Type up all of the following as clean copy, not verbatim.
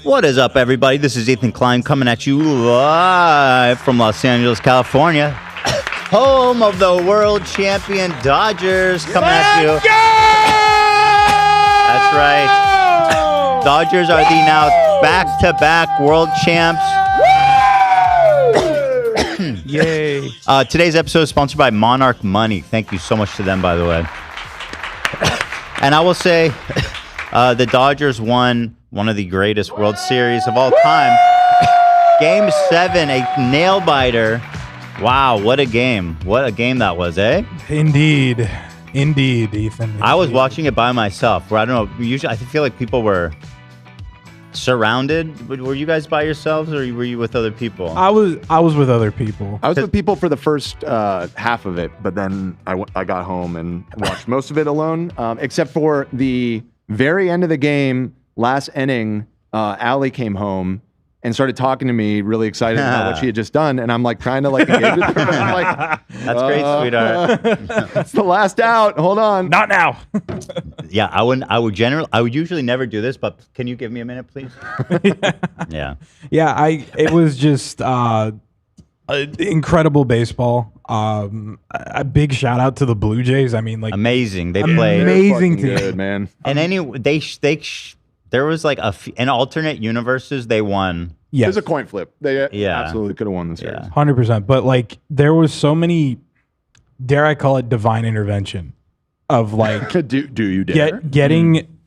What is up, everybody? This is Ethan Klein coming at you live from Los Angeles, California, home of the world champion Dodgers. Coming at you. That's right. Dodgers are the now back-to-back world champs. Yay. Today's episode is sponsored by Monarch Money. Thank you so much to them, by the way. And I will say the Dodgers won one of the greatest World Series of all time. Game 7, a nail-biter. Wow, what a game. What a game that was, eh? Indeed, Ethan. I was watching it by myself, where I don't know, usually I feel like people were surrounded. Were you guys by yourselves, or were you with other people? I was with other people. I was with people for the first half of it, but then I got home and watched most of it alone, except for the very end of the game, last inning. Allie came home and started talking to me, really excited about what she had just done, and I'm like trying to like engage with her. I'm like, that's great, sweetheart. It's the last out. Hold on. Not now. Yeah, I would usually never do this, but can you give me a minute, please? Yeah. Yeah, it was just incredible basable. A big shout out to the Blue Jays. I mean, like amazing. They played amazing team, good, man. And there was like in alternate universes they won. Yes. It was a coin flip. They yeah. absolutely could have won this series. 100%. But like there was so many, dare I call it divine intervention of like do you dare? getting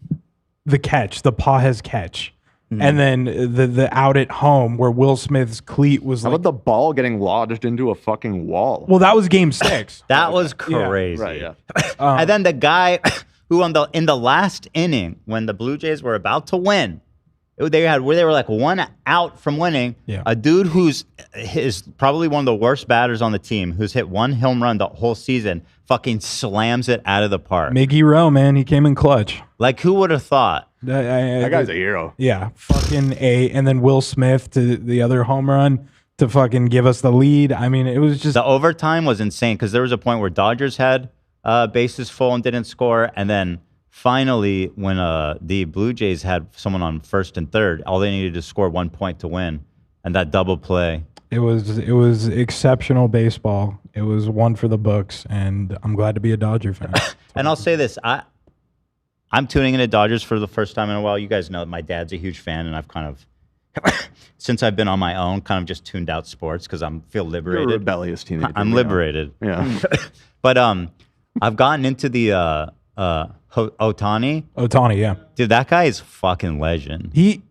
the catch, the Pages catch. And then the out at home where Will Smith's cleat was How like... about the ball getting lodged into a fucking wall? Well, that was game 6. That was crazy. Yeah. Right, yeah. And then the guy who in the last inning, when the Blue Jays were about to win, they were like one out from winning. Yeah. A dude who's probably one of the worst batters on the team, who's hit one home run the whole season, fucking slams it out of the park. Miggy Rowe, man, he came in clutch. Like, who would have thought? That guy's a hero. Yeah, fucking A. And then Will Smith to the other home run to fucking give us the lead. I mean, it was just... The overtime was insane because there was a point where Dodgers had bases full and didn't score. And then finally, when the Blue Jays had someone on first and third, all they needed to score 1 point to win. And that double play. It was exceptional baseball. It was one for the books. And I'm glad to be a Dodger fan. And I'll say this. I'm tuning into Dodgers for the first time in a while. You guys know that my dad's a huge fan, and I've kind of, since I've been on my own, kind of just tuned out sports because I feel liberated. You're a rebellious teenager. I'm liberated. Yeah. But I've gotten into the Ohtani. Ohtani, yeah. Dude, that guy is fucking legend. He's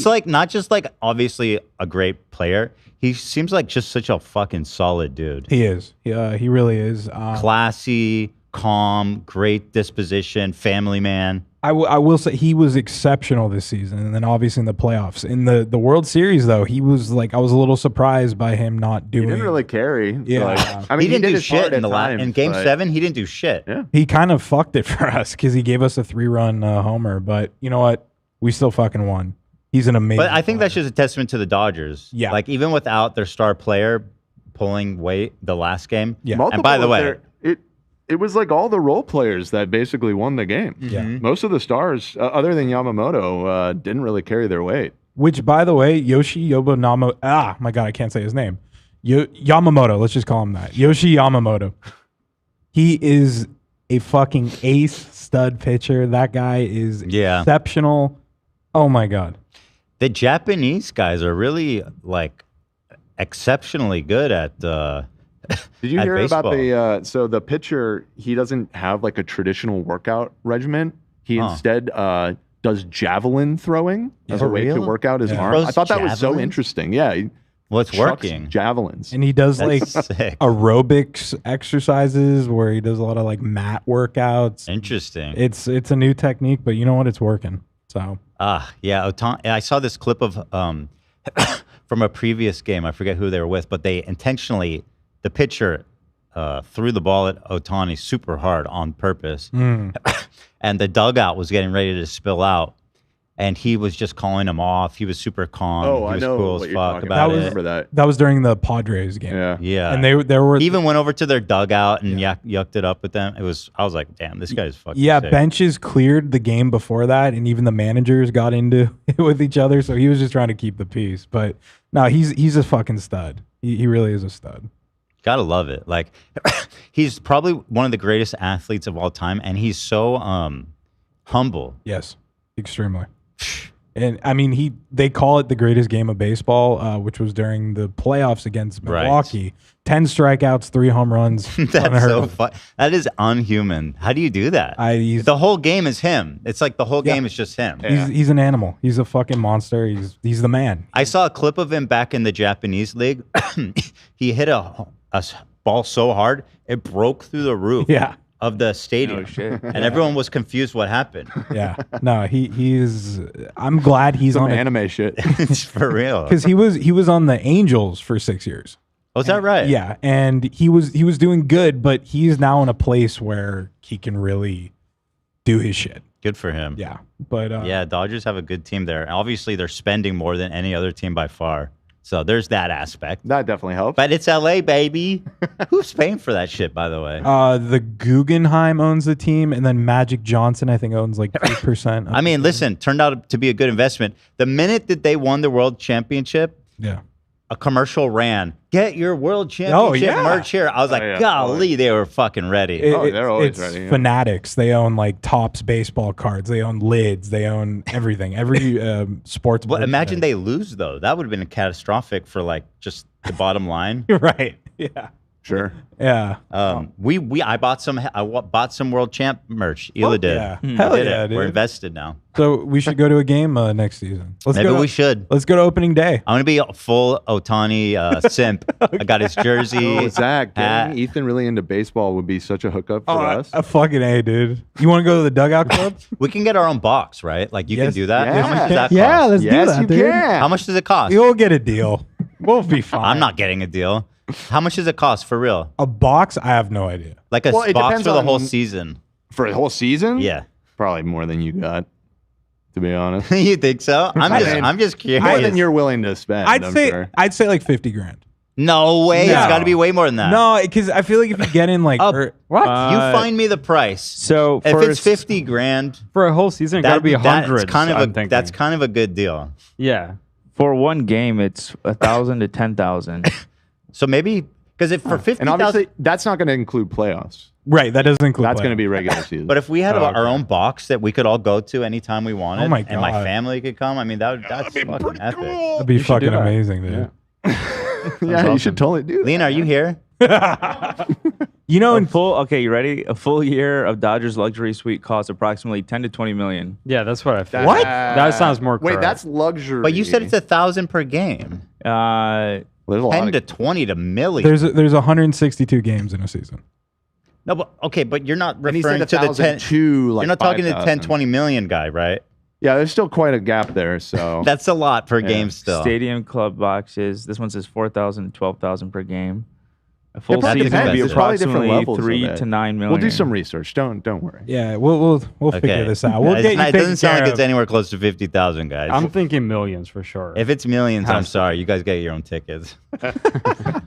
like not just like obviously a great player. He seems like just such a fucking solid dude. He is. He really is. Classy, calm, great disposition, family man. I will say he was exceptional this season, and then obviously in the playoffs. In the World Series, though, he was like, I was a little surprised by him not doing. He didn't really carry. Yeah. Like, I mean, he didn't do his shit part in the times, in Game but... 7. He didn't do shit. Yeah. He kind of fucked it for us because he gave us a 3-run homer, but you know what? We still fucking won. He's an amazing But I think player. that's just a testament to the Dodgers. Yeah. Like even without their star player pulling weight the last game. Yeah. And by the way, it was like all the role players that basically won the game. Yeah. Most of the stars, other than Yamamoto, didn't really carry their weight. Which, by the way, Yoshi Yobonamo. My God, I can't say his name. Yamamoto. Let's just call him that. Yoshi Yamamoto. He is a fucking ace stud pitcher. That guy is exceptional. Oh my God. The Japanese guys are really like exceptionally good at Did you hear baseball. about the pitcher, he doesn't have like a traditional workout regimen. He instead does javelin throwing as a way to work out his arm. I thought that was so interesting. Yeah. What's working? Javelins. And he does like sick. aerobics exercises where he does a lot of like mat workouts. Interesting. It's a new technique, but you know what? It's working. So yeah. I saw this clip of from a previous game. I forget who they were with, but they intentionally, the pitcher threw the ball at Ohtani super hard on purpose, and the dugout was getting ready to spill out. and he was just calling him off. He was super calm. Oh, he I was know cool what as you're fuck talking about about. I it. remember that. That was during the Padres game. Yeah. Yeah, And they were he even went over to their dugout and yucked it up with them. I was like, damn, this guy's fucking sick. benches cleared the game before that, and even the managers got into it with each other. So he was just trying to keep the peace. But no, he's a fucking stud. He really is a stud. Gotta love it. Like, he's probably one of the greatest athletes of all time, and he's so humble. Yes, extremely. And I mean, they call it the greatest game of baseball, which was during the playoffs against Milwaukee. 10 strikeouts, 3 home runs. That's so fun. That is unhuman. How do you do that? The whole game is him. It's like the whole game is just him. He's an animal. He's a fucking monster. He's the man. I saw a clip of him back in the Japanese league. He hit a ball so hard it broke through the roof. Of the stadium. Oh, shit. And everyone was confused what happened. Yeah. No, he is. I'm glad he's Some on anime shit. It's for real. because he was on the Angels for 6 years. Oh, is that right? Yeah, and he was doing good, but he's now in a place where he can really do his shit. Good for him. Yeah, but Yeah, Dodgers have a good team there. Obviously, they're spending more than any other team by far. So there's that aspect. That definitely helps. But it's LA, baby. Who's paying for that shit, by the way? the Guggenheim owns the team, and then Magic Johnson, I think, owns like 3%. I mean, listen, turned out to be a good investment. The minute that they won the world championship, yeah. a commercial ran, get your world championship merch here. I was like, golly, they were fucking ready. They're always it's ready. Yeah. Fanatics. They own like Topps baseball cards. They own lids. They own everything. Every sports. Well, imagine they lose, though. That would have been catastrophic for like just the bottom line. Right. Yeah. Sure. Yeah. I bought some world champ merch. Hila did. yeah. We Hell did yeah, it. dude. We're invested now. So we should go to a game next season. Maybe we should. Let's go to opening day. I'm gonna be a full Otani simp. I got his jersey. Oh, Zach, hat. getting Ethan really into baseball would be such a hookup for us. A fucking A, dude. You want to go to the dugout club? We can get our own box, right? Like you can Yes. do that. Yeah. How much does that cost? Yeah, let's do Yes, that, you dude. can. How much does it cost? You'll get a deal. We'll be fine. I'm not getting a deal. How much does it cost for real? A box? I have no idea. Like a Well, it box depends for the whole on- season? For a whole season? Yeah. Probably more than you got, to be honest. You think so? I'm just curious. More than you're willing to spend, I'd I'm say sure. like 50 grand. No way. No. It's got to be way more than that. No, because I feel like if you get in like Oh, what? You find me the price. So If for it's 50 grand, For a whole season, it got to be hundreds. that's kind of I'm thinking. that's kind of a good deal. yeah. for one game, it's 1,000 to 10,000. So maybe because if for 50,000, And obviously, that's not going to include playoffs. Right, that doesn't include. That's going to playoffs. be regular season. but if we had our own box that we could all go to anytime we wanted, Oh my and my God. family could come, I mean that's fucking epic. That'd be should fucking do that. amazing, dude. yeah, you should totally do that. Lena, are you here? You know, Okay, you ready? A full year of Dodgers luxury suite costs approximately 10 to 20 million. Yeah, that's what I feel. What? That sounds more Wait, correct. that's luxury. But you said it's 1,000 per game. There's a lot 10 of- to 20 to million. there's 162 games in a season. No, but okay, but you're not And he said referring to the 10. 1,000 to, like, You're not talking to the 10, 5,000. 20 million guy, right? Yeah, there's still quite a gap there. So That's a lot per game still. Stadium club boxes. This one says 4,000 to 12,000 per game. A full probably season would be depends. Probably different approximately levels of 3 it. to 9 million. we'll do some research. Don't worry. Yeah, we'll figure this out. We'll It's get you not- it taken doesn't sound care like it's of. anywhere close to 50,000 guys. I'm thinking millions for sure. If it's millions, I'm sorry. You guys get your own tickets.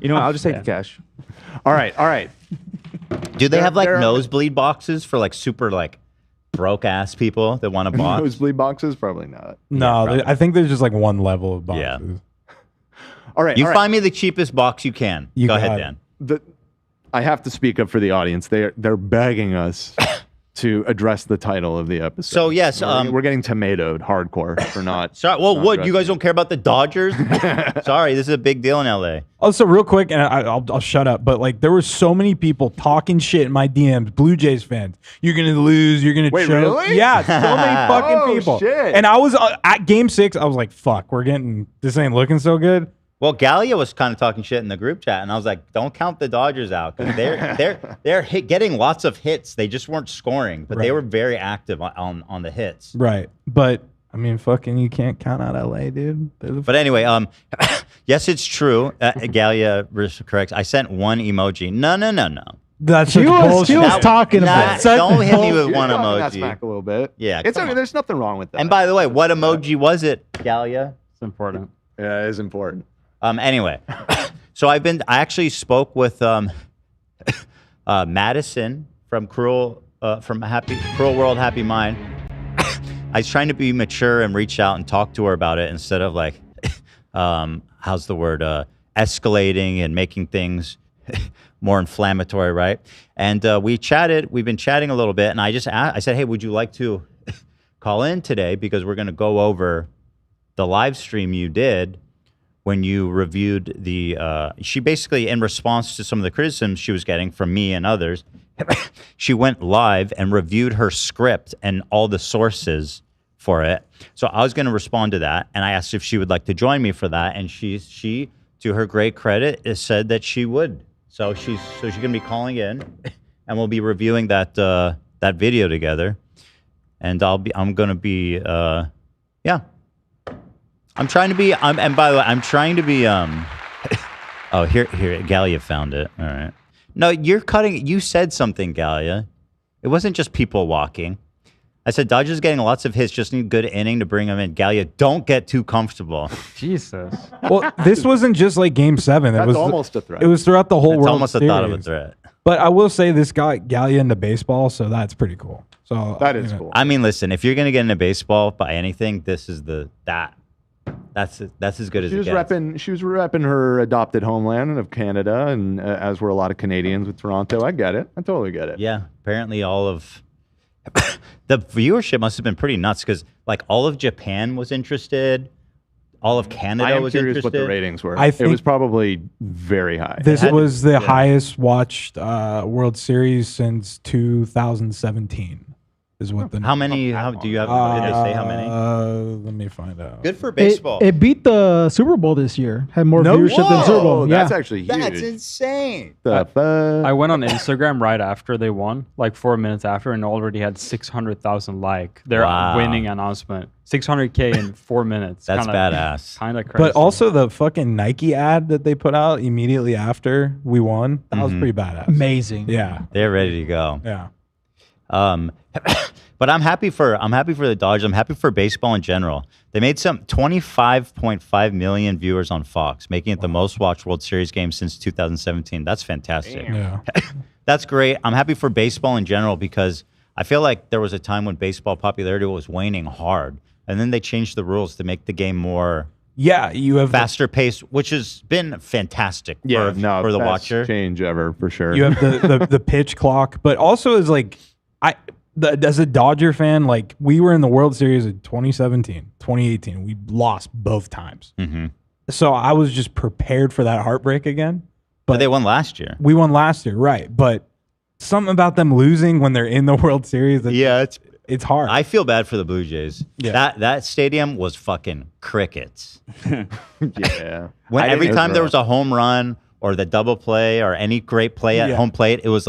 You know what? I'll just take the cash. All right. Do they have like there are- nosebleed boxes for like super like broke ass people that want a box? Nosebleed boxes? Probably not. No, probably. I think there's just like one level of boxes. Yeah. All right. You all right. find me the cheapest box you can. You Go got ahead, it. Dan. I have to speak up for the audience. They're begging us to address the title of the episode. So, yes, we're getting tomatoed hardcore for not. Sorry. Well, not what? You addressing guys don't care about the Dodgers? Sorry, this is a big deal in LA. Also, real quick, and I'll shut up. But like, there were so many people talking shit in my DMs. Blue Jays fans, you're gonna lose. You're gonna Wait, choke. really? Yeah, so many fucking Oh, people. shit. And I was at Game 6. I was like, "Fuck, this ain't looking so good." Well, Gallia was kind of talking shit in the group chat, and I was like, "Don't count the Dodgers out because they're getting lots of hits. They just weren't scoring, but they Right. were very active on the hits." Right, but I mean, fucking, you can't count out LA, dude. But anyway, yes, it's true. Gallia corrects. I sent one emoji. No. That's She such was bullshit. talking Nah, about. don't hit me with You're one talking that emoji. smack a little bit. Yeah, it's come okay. on. There's nothing wrong with that. And by the way, what emoji was it, Galia? It's important. Yeah, it is important. Anyway, so I actually spoke with Madison from Cruel World Happy Mind. I was trying to be mature and reach out and talk to her about it instead of like, how's the word, escalating and making things more inflammatory, right? And we chatted. We've been chatting a little bit, and I said, hey, would you like to call in today because we're going to go over the live stream you did when you reviewed she basically, in response to some of the criticisms she was getting from me and others, she went live and reviewed her script and all the sources for it. So I was going to respond to that, and I asked if she would like to join me for that, and she to her great credit, said that she would. So she's going to be calling in, and we'll be reviewing that video together, and I'm going to be yeah. I'm trying to be. And by the way, I'm trying to be. Oh, here, Galia found it. All right. No, you're cutting. You said something, Galia. It wasn't just people walking. I said Dodgers getting lots of hits. Just need a good inning to bring them in. Galia, don't get too comfortable. Jesus. Well, this wasn't just like Game 7. It That's was almost a threat. It was throughout the whole It's World almost Series. a thought of a threat. But I will say this got Galia into baseball, so that's pretty cool. So That is cool. I mean, listen, if you're gonna get into baseball by anything, this is that's as good as She it was gets. repping her adopted homeland of Canada, and as were a lot of Canadians with Toronto. I get it. I totally get it. Yeah, apparently all of the viewership must have been pretty nuts because like all of Japan was interested, all of I Canada am was curious interested. what the ratings were. I It think was probably very high. this had- was the highest watched World Series since 2017. Is what the How many? How do you have? Did they say how many? Let me find out. Good for baseball. It beat the Super Bowl this year. Had more No viewership than Super Bowl. Oh, Yeah. that's actually huge. That's insane. The fuck? I went on Instagram right after they won, like 4 minutes after, and already had 600,000 like their Wow. winning announcement. 600K in 4 minutes. That's badass. Kind of crazy. But also the fucking Nike ad that they put out immediately after we won, that was pretty badass. Amazing. Yeah. They're ready to go. Yeah. But I'm happy for the Dodgers. I'm happy for baseball in general. They made some 25.5 million viewers on Fox, making it the most watched World Series game since 2017. That's fantastic. Yeah. That's great. I'm happy for baseball in general because I feel like there was a time when baseball popularity was waning hard, and then they changed the rules to make the game more Yeah, you have faster paced, which has been fantastic for the best watcher. change ever for sure. you have the pitch clock, but also is like as a Dodger fan, like we were in the World Series in 2017, 2018. We lost both times. Mm-hmm. So I was just prepared for that heartbreak again. But they won last year. We won last year, right? But something about them losing when they're in the World Series, it's hard. I feel bad for the Blue Jays. Yeah. That stadium was fucking crickets. yeah. When every it was time there rough. was a home run or the double play or any great play at Yeah. home plate, it was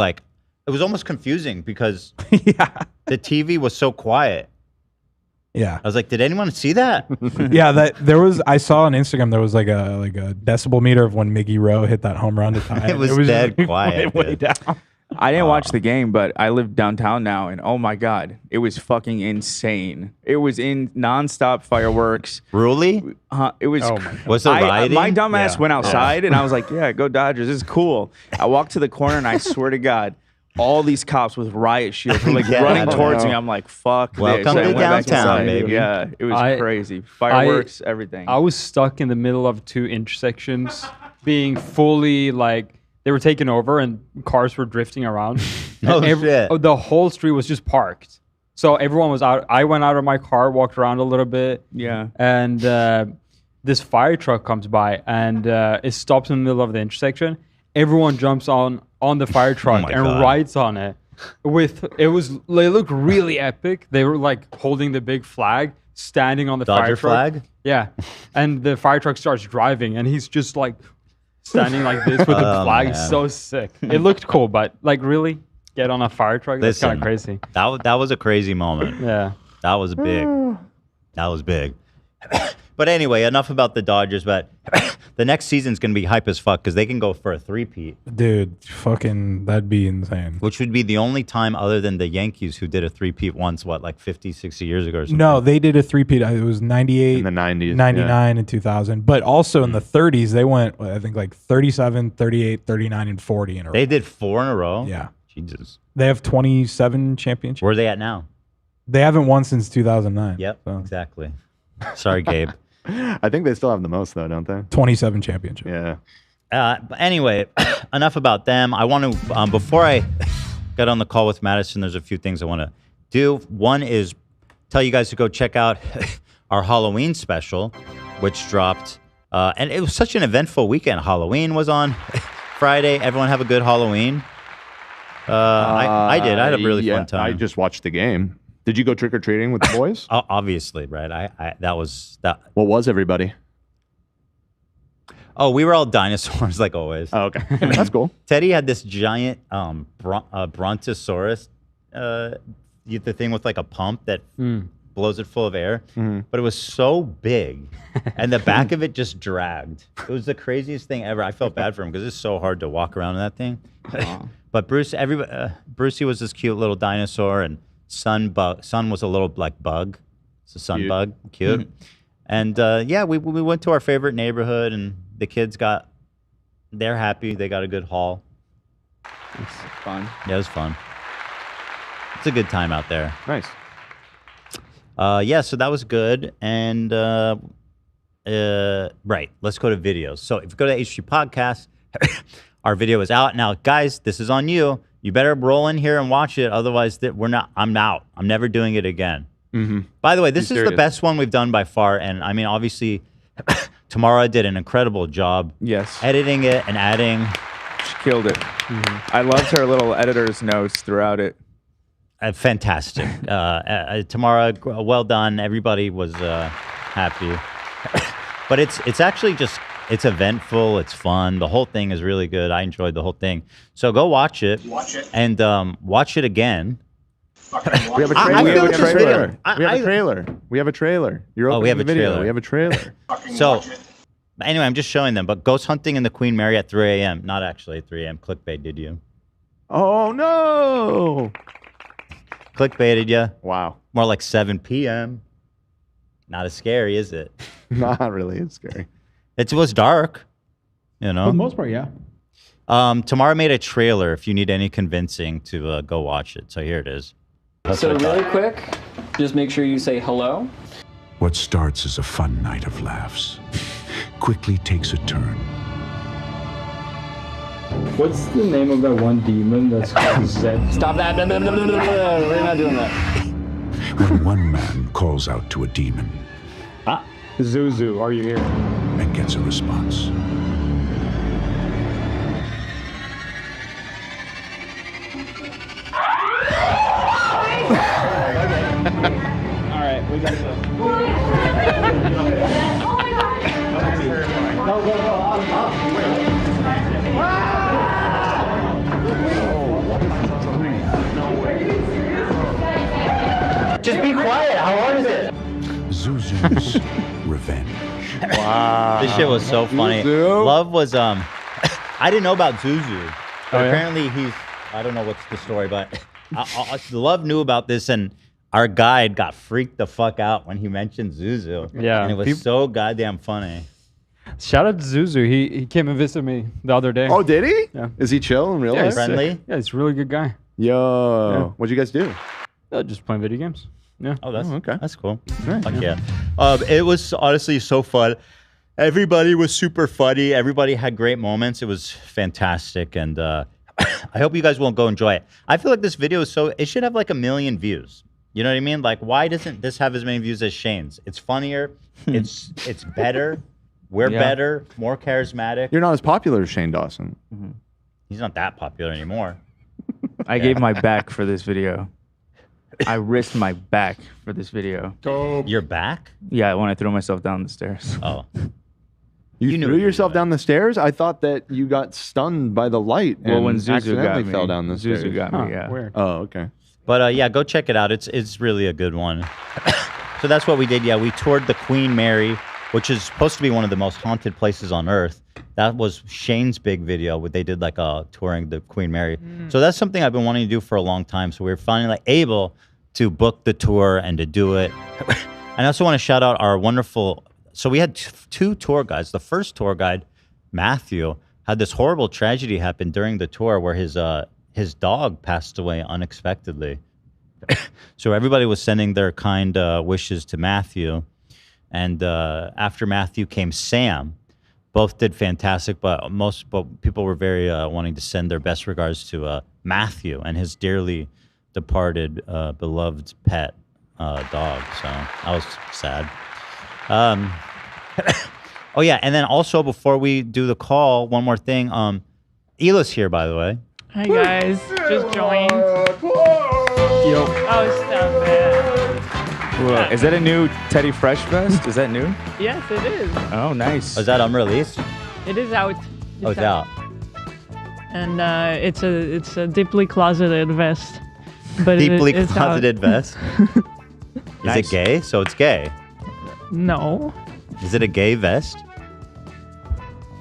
almost confusing because yeah, the TV was so quiet. yeah, I was like, did anyone see that? yeah. That there was. I saw on Instagram there was like a decibel meter of when Miggy Rowe hit that home run to tie. It was dead quiet, way dude. down. I didn't watch the game, but I live downtown now, and oh my god, it was fucking insane. It was in nonstop fireworks. Really? It was. Oh my God. Was there rioting? My dumb ass Yeah. went outside, and I was like, "Yeah, go Dodgers! This is cool." I walked to the corner, and I swear to God, all these cops with riot shields were like Yeah, I running don't towards know. me. I'm like, "Fuck Welcome this!" I to went back downtown, inside. baby. Yeah, it was I- crazy. Fireworks, everything. I was stuck in the middle of two intersections, being fully like they were taken over and cars were drifting around. Oh, And shit. the whole street was just parked. So everyone was out. I went out of my car, walked around a little bit, yeah. and this fire truck comes by and it stops in the middle of the intersection. Everyone jumps on the fire truck my and God. rides on it. They looked really epic. They were like holding the big flag, standing on the Dodger fire truck. flag? Yeah, and the fire truck starts driving, and he's just like standing like this with the Oh, flag. man. It's so sick. It looked cool, but like really get on a fire truck? That's kind of Listen. crazy. That was a crazy moment. Yeah. That was big. That was big. But anyway, enough about the Dodgers. But the next season's going to be hype as fuck because they can go for a three-peat, Dude, fucking, that'd be insane. which would be the only time other than the Yankees who did a three-peat once, what, like 50, 60 years ago or something? No, they did a three-peat. It was 98, In the 90s, 99, and 2000. But also in the 30s, they went, I think, like 37, 38, 39, and 40 in a row. They did 4 in a row? Yeah. Jesus. They have 27 championships. Where are they at now? They haven't won since 2009. Yep, So, exactly. Sorry, Gabe. I think they still have the most though, don't they? 27 championships. Yeah. But anyway, enough about them. I want to, before I get on the call with Madison, there's a few things I want to do. One is tell you guys to go check out our Halloween special, which dropped. And it was such an eventful weekend. Halloween was on Friday. Everyone have a good Halloween. I did. I had a really fun time. I just watched the game. Did you go trick or treating with the boys? Obviously, right? That was that. What was everybody? Oh, we were all dinosaurs like always. Oh, okay. That's cool. Teddy had this giant brontosaurus, the thing with like a pump that blows it full of air. But it was so big, and the back of it just dragged. It was the craziest thing ever. I felt bad for him because it's so hard to walk around in that thing. But Brucey was this cute little dinosaur, and Sun was a little like bug. It's a sun Cute. bug, cute. And yeah, we went to our favorite neighborhood, and the kids they're happy. They got a good haul. It's fun. Yeah, it was fun. It's a good time out there. Nice. Yeah, so that was good. And right, let's go to videos. So if you go to HG Podcast, our video is out now, guys. This is on you. You better roll in here and watch it. Otherwise, I'm out. I'm never doing it again. By the way, this is the serious. best one we've done by far. And I mean, obviously, Tamara did an incredible job Yes. editing it and adding. She killed it. I loved her little editor's notes throughout it. Fantastic. Tamara, well done. Everybody was happy. But it's actually just, it's eventful. It's fun. The whole thing is really good. I enjoyed the whole thing. So go watch it. And watch it again. We have a I trailer. feel We like have a this trailer. video- We have a trailer. We have a trailer. You're Oh, we opening have the a video. trailer. We have a trailer. So anyway, I'm just showing them. But ghost hunting in the Queen Mary at 3 a.m. Not actually at 3 a.m. Clickbait, did you? Oh no! Clickbaited you. Wow. More like 7 p.m. Not as scary, is it? Not really. It's scary. It was dark, you For the know. most part, yeah. Tamara made a trailer. If you need any convincing to go watch it, so here it is. So really quick, just make sure you say hello. What starts as a fun night of laughs quickly takes a turn What's the name of that one demon that's called Zed? Stop that. We're not doing that. when one man calls out to a demon Zuzu, are you here? and gets a response. All right, we got to Just be quiet. How hard is it? Zuzu's revenge. This shit was so funny. Zuzu. Love was I didn't know about Zuzu. But yeah? apparently I don't know what's the story, but Love knew about this, and our guide got freaked the fuck out when he mentioned Zuzu. Yeah. And it was so goddamn funny. Shout out to Zuzu. He came and visited me the other day. Oh, did he? Yeah. Is he chill in real yeah, life? he's sick. friendly? Yeah, he's a really good guy. Yo, what'd you guys do? Just playing video games. Yeah. Oh, that's okay. That's cool. Fuck yeah. It was honestly so fun. Everybody was super funny. Everybody had great moments. It was fantastic, and I hope you guys will go enjoy it. I feel like this video is it should have like 1 million views. You know what I mean? Like, why doesn't this have as many views as Shane's? It's funnier. It's better. We're better, more charismatic. You're not as popular as Shane Dawson. He's not that popular anymore. I gave my back for this video. I risked my back for this video. You're back? Yeah, when I threw myself down the stairs. Oh. You knew threw what you yourself were doing. down the stairs? I thought that you got stunned by the light and Well, when Zuzu accidentally got me, fell down the stairs. Zuzu got Huh, me. Yeah. Weird. Oh, okay. But yeah, go check it out. It's really a good one. So that's what we did. Yeah, we toured the Queen Mary which is supposed to be one of the most haunted places on earth. That was Shane's big video where they did like a touring the Queen Mary. So that's something I've been wanting to do for a long time. So we were finally like able to book the tour and to do it. And I also want to shout out our wonderful. So we had two tour guides. The first tour guide, Matthew, had this horrible tragedy happen during the tour where his dog passed away unexpectedly. So everybody was sending their kind wishes to Matthew. And after Matthew came Sam. Both did fantastic, but people were very wanting to send their best regards to Matthew and his dearly departed, beloved pet dog. So that was sad. Oh yeah, and then also before we do the call, one more thing. Ela's here, by the way. Hi guys, just joined. Yo. Oh, stop it. Whoa, is that a new Teddy Fresh vest? Is that new? Yes, it is. Oh, nice. Was that unreleased? It is out. It's out. And it's a deeply closeted vest. But Deeply it's closeted vest. Is Nice. it gay? So it's gay. Out. No. Is it a gay vest?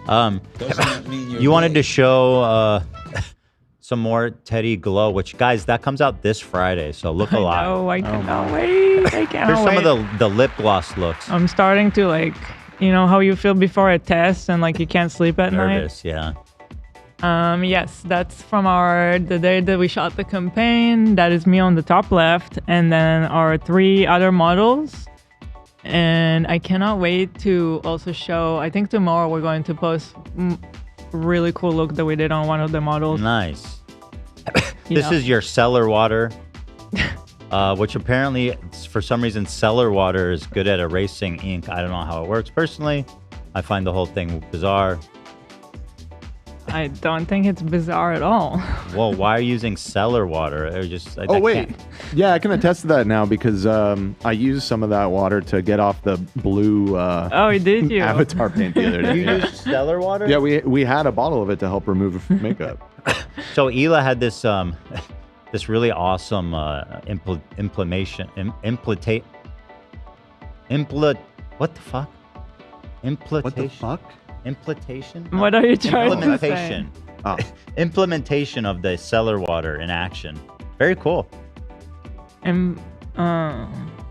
You wanted to show some more Teddy Glow, which guys, that comes out this Friday. So look alive. Oh, I cannot wait. I cannot Here's wait. some of the lip gloss looks. I'm starting to like, you know how you feel before a test and like you can't sleep at Nervous, yeah. night. Yes, that's from the day that we shot the campaign. That is me on the top left, and then our 3 other models. And I cannot wait to also show. I think tomorrow we're going to post really cool look that we did on one of the models. Nice. You This know. is your cellar water, which apparently, for some reason, cellar water is good at erasing ink. I don't know how it works. Personally, I find the whole thing bizarre. I don't think it's bizarre at all. Well, why are you using cellar water? Or just Oh, wait. Yeah, I can attest to that now because I used some of that water to get off the blue Oh, did you? avatar paint the other day. You Yeah. use cellar water? Yeah, we had a bottle of it to help remove makeup. So Ela had this this really awesome what the fuck? Implementation? What are you trying to say? Implementation. Oh. Implementation of the cellar water in action. Very cool.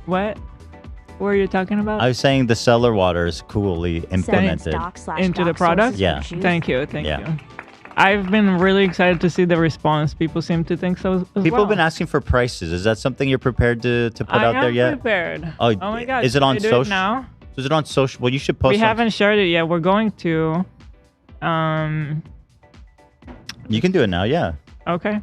What? What are you talking about? I was saying the cellar water is coolly implemented. Into the product? Yeah. Thank you. Thank Yeah. you. I've been really excited to see the response. People seem to think so as People well. have been asking for prices. Is that something you're prepared to put out there yet? I am prepared. Oh, my God. is it on Should we do social? now? Is it on social? Well, you should post. We haven't shared it yet. We're going to. You can do it now. Yeah. Okay.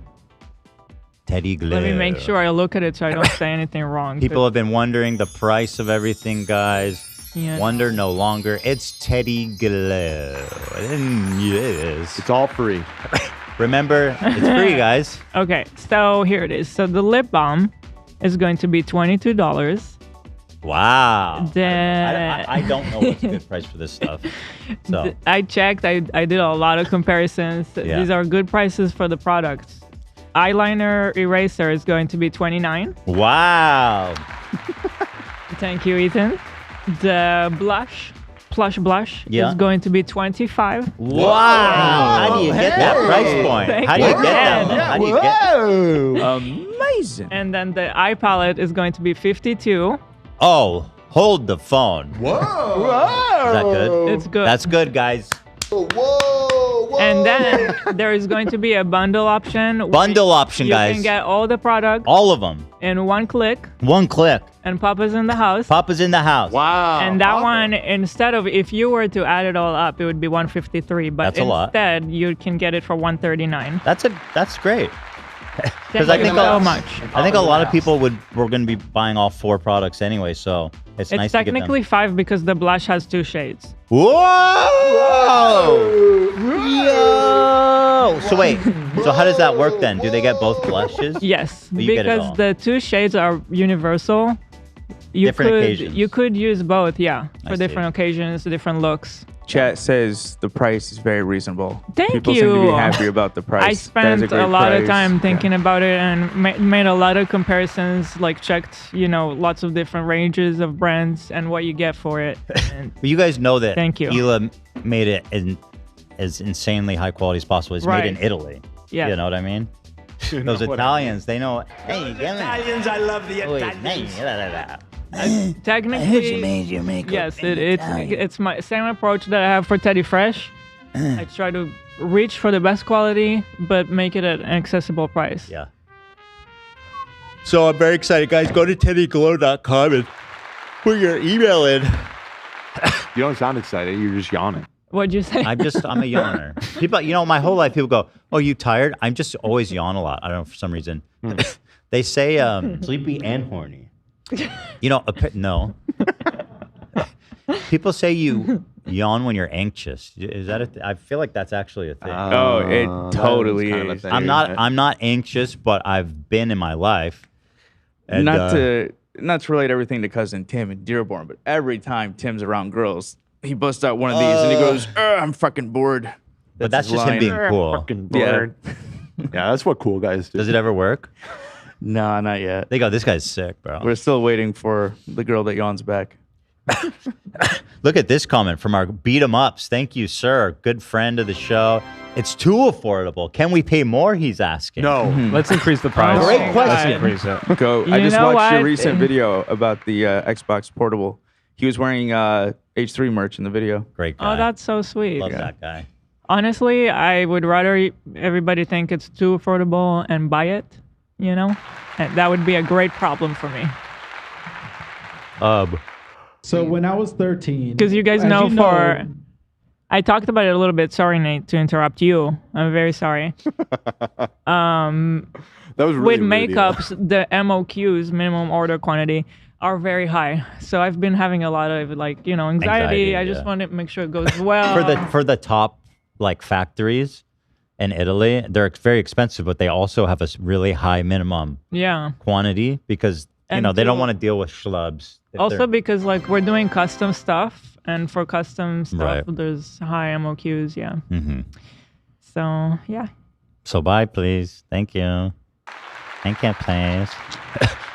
Teddy Glow. Let me make sure I look at it so I don't say anything wrong. People have been wondering the price of everything, guys. Yeah. Wonder no longer. It's Teddy Glow. Yes. It's all free. Remember, it's free, guys. Okay, so here it is. So the lip balm is going to be $22. Wow. The- I don't know what's a good price for this stuff. So I checked. I did a lot of comparisons. Yeah. These are good prices for the products. Eyeliner eraser is going to be $29. wow. Thank you, Ethan. The plush blush Yeah. is going to be $25. Wow. How do you get that price point? Thank How do you you. get that? Yeah. How do you get? Amazing. And then the eye palette is going to be $52. Oh, hold the phone. Whoa! Is that good? It's good. That's good, guys. And then there is going to be a bundle option. where Bundle option, you guys. can get all the products All of them. in one click, One click. and Papa's in the house. Papa's in the house. Wow. And that one, instead of, if you were to add it all up, it would be $153. But That's a lot. instead, you can get it for $139. That's great. Thank I you think so a- much. I think a lot of people were going to be buying all 4 products anyway, so it's nice It's to get them. technically 5 because the blush has 2 shades. Whoa! Yo! So wait, so how does that work then? Do they get both blushes? Yes, But you get it because all. the 2 shades are universal. You Different could occasions. you could use both, yeah, I for see. different occasions, different looks. Chat says the price is very reasonable. Thank People seem to be you. happy about the price. I That is spent great a lot of price. time thinking about it and made a lot of comparisons, like checked, lots of different ranges of brands and what you get for it. And But you guys know that Thank you. Hila made it as insanely high quality as possible. It's made in Right. Italy. Yeah. You know what I mean? Those Italians, they know. Hey, Italians, I love the Italians. technically, your makeup. yes, it's my same approach that I have for Teddy Fresh. I try to reach for the best quality, but make it at an accessible price. Yeah. So I'm very excited, guys. Go to teddyglow.com and put your email in. You don't sound excited. You're just yawning. What'd you say? I'm a yawner. People, my whole life, people go, "Oh, you tired?" I'm just always yawn a lot. I don't know, for some reason. They say sleepy and horny. No. People say you yawn when you're anxious. Is that I feel like that's actually a thing. Oh, it totally kind of a is. thing. I'm not anxious, but I've been in my life. And, not to relate everything to cousin Tim and Dearborn, but every time Tim's around girls, he busts out one of these and he goes, "I'm fucking bored." But that's his just him line. being cool. Fucking Yeah. bored. Yeah, that's what cool guys do. Does it ever work? No, not yet. They go, "This guy's sick, bro." We're still waiting for the girl that yawns back. Look at this comment from our beat 'em ups. Thank you, sir. Good friend of the show. It's too affordable. Can we pay more? He's asking. No. Let's increase the price. Great Oh, question. Let's increase it. Go. I You just know watched your what? recent video about the Xbox Portable. He was wearing H3 merch in the video. Great guy. Oh, that's so sweet. Love that guy. Honestly, I would rather everybody think it's too affordable and buy it, And that would be a great problem for me. So when I was 13, Because you guys as know, you I talked about it a little bit. Sorry, Nate, to interrupt you. I'm very sorry. That was really With rude, makeups, the MOQs, minimum order quantity, are very high. So I've been having a lot of anxiety. Anxiety, I just yeah. want to make sure it goes well. For the top factories in Italy, they're very expensive, but they also have a really high minimum Yeah. quantity because And they don't to- want to deal with schlubs. If Also they're- because we're doing custom stuff, and for custom stuff, Right. there's high MOQs. Yeah. Mhm. So yeah. So buy, please. Thank you. Thank you, please.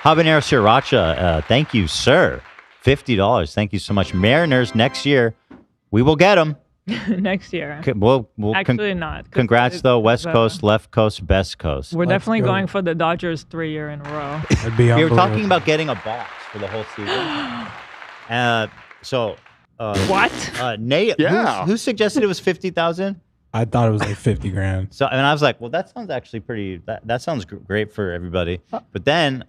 Habanero Sriracha. Thank you, sir. $50. Thank you so much. Mariners next year. We will get them. Next year. We'll Actually not. 'cause congrats it's- though. West it's, Coast, left coast, best coast. We're Let's definitely go. going for the Dodgers 3 year in a row. That'd be We were unbelievable. talking about getting a box for the whole season. What? Nate, Yeah. who suggested it was 50,000? I thought it was like 50 grand. So, and I was like, well, that sounds actually pretty. That sounds great for everybody. But then,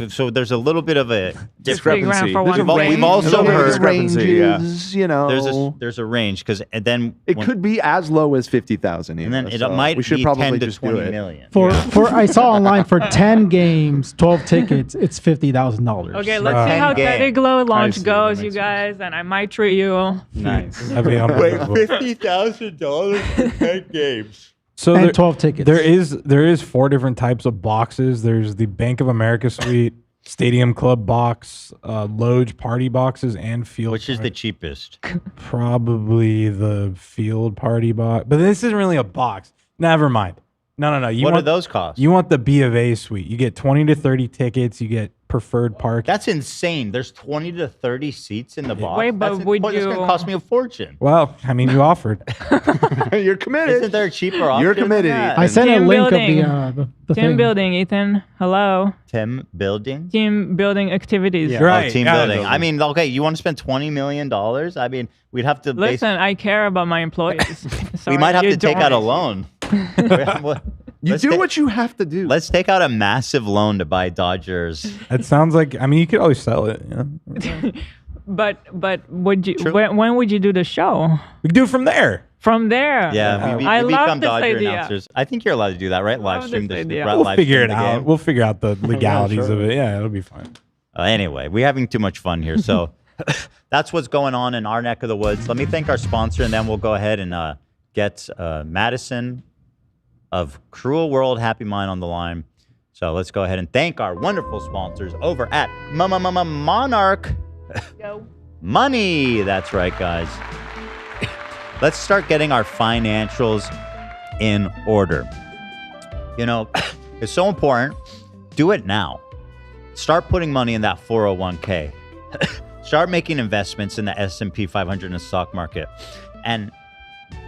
so there's a little bit of a $50,000 for There's one a We've game. we've also There's heard discrepancy, yeah. ranges, there's a range because then It could be as low as 50,000. and then it might we should be probably 10 to just do 20 it. million. For I saw online for 10 games, 12 tickets, it's $50,000. Okay, let's see how 10 Teddy game. Glow I launch see, that goes, makes you sense. guys, and I might treat you. Nice. That'd be unbelievable. $50,000 for 10 games. So And there, 12 tickets. there is 4 different types of boxes. There's the Bank of America suite, Stadium Club box, Loge party boxes, and field. Which is the party- cheapest? probably the field party box. But this isn't really a box. Never mind. No. You What want do those cost? You want the B of A suite. You get 20 to 30 tickets. You get preferred park. That's insane. There's 20 to 30 seats in the box. Wait, but That's would That's going you- to cost me a fortune. Well, I mean, you offered. You're committed. Isn't there a cheaper option? You're than committed. that? I sent a Team link building. of the Team thing. building, Ethan. Hello. Team building? Team building activities. Yeah. Right. Oh, team yeah. building. I mean, okay, you want to spend $20 million? I mean, we'd have to Listen, I care about my employees. we Sorry, might have you to take out a don't. loan. You Let's do ta- what you have to do. Let's take out a massive loan to buy Dodgers. It sounds like, I mean, you could always sell it. You know? But would you? True. When would you do the show? We can do it from there. From there. Yeah, we I love become this Dodger idea. announcers. I think you're allowed to do that, right? Live love stream this this. idea. right, We'll live figure stream it the out. game. We'll figure out the legalities sure. of it. Yeah, it'll be fine. Anyway, we're having too much fun here. So that's what's going on in our neck of the woods. Let me thank our sponsor, and then we'll go ahead and get Madison of Cruel World Happy Mind on the line. So let's go ahead and thank our wonderful sponsors over at Monarch Go. Money. That's right, guys. let's start getting our financials in order. You know, it's so important. Do it now. Start putting money in that 401k. Start making investments in the S&P 500 in the stock market. And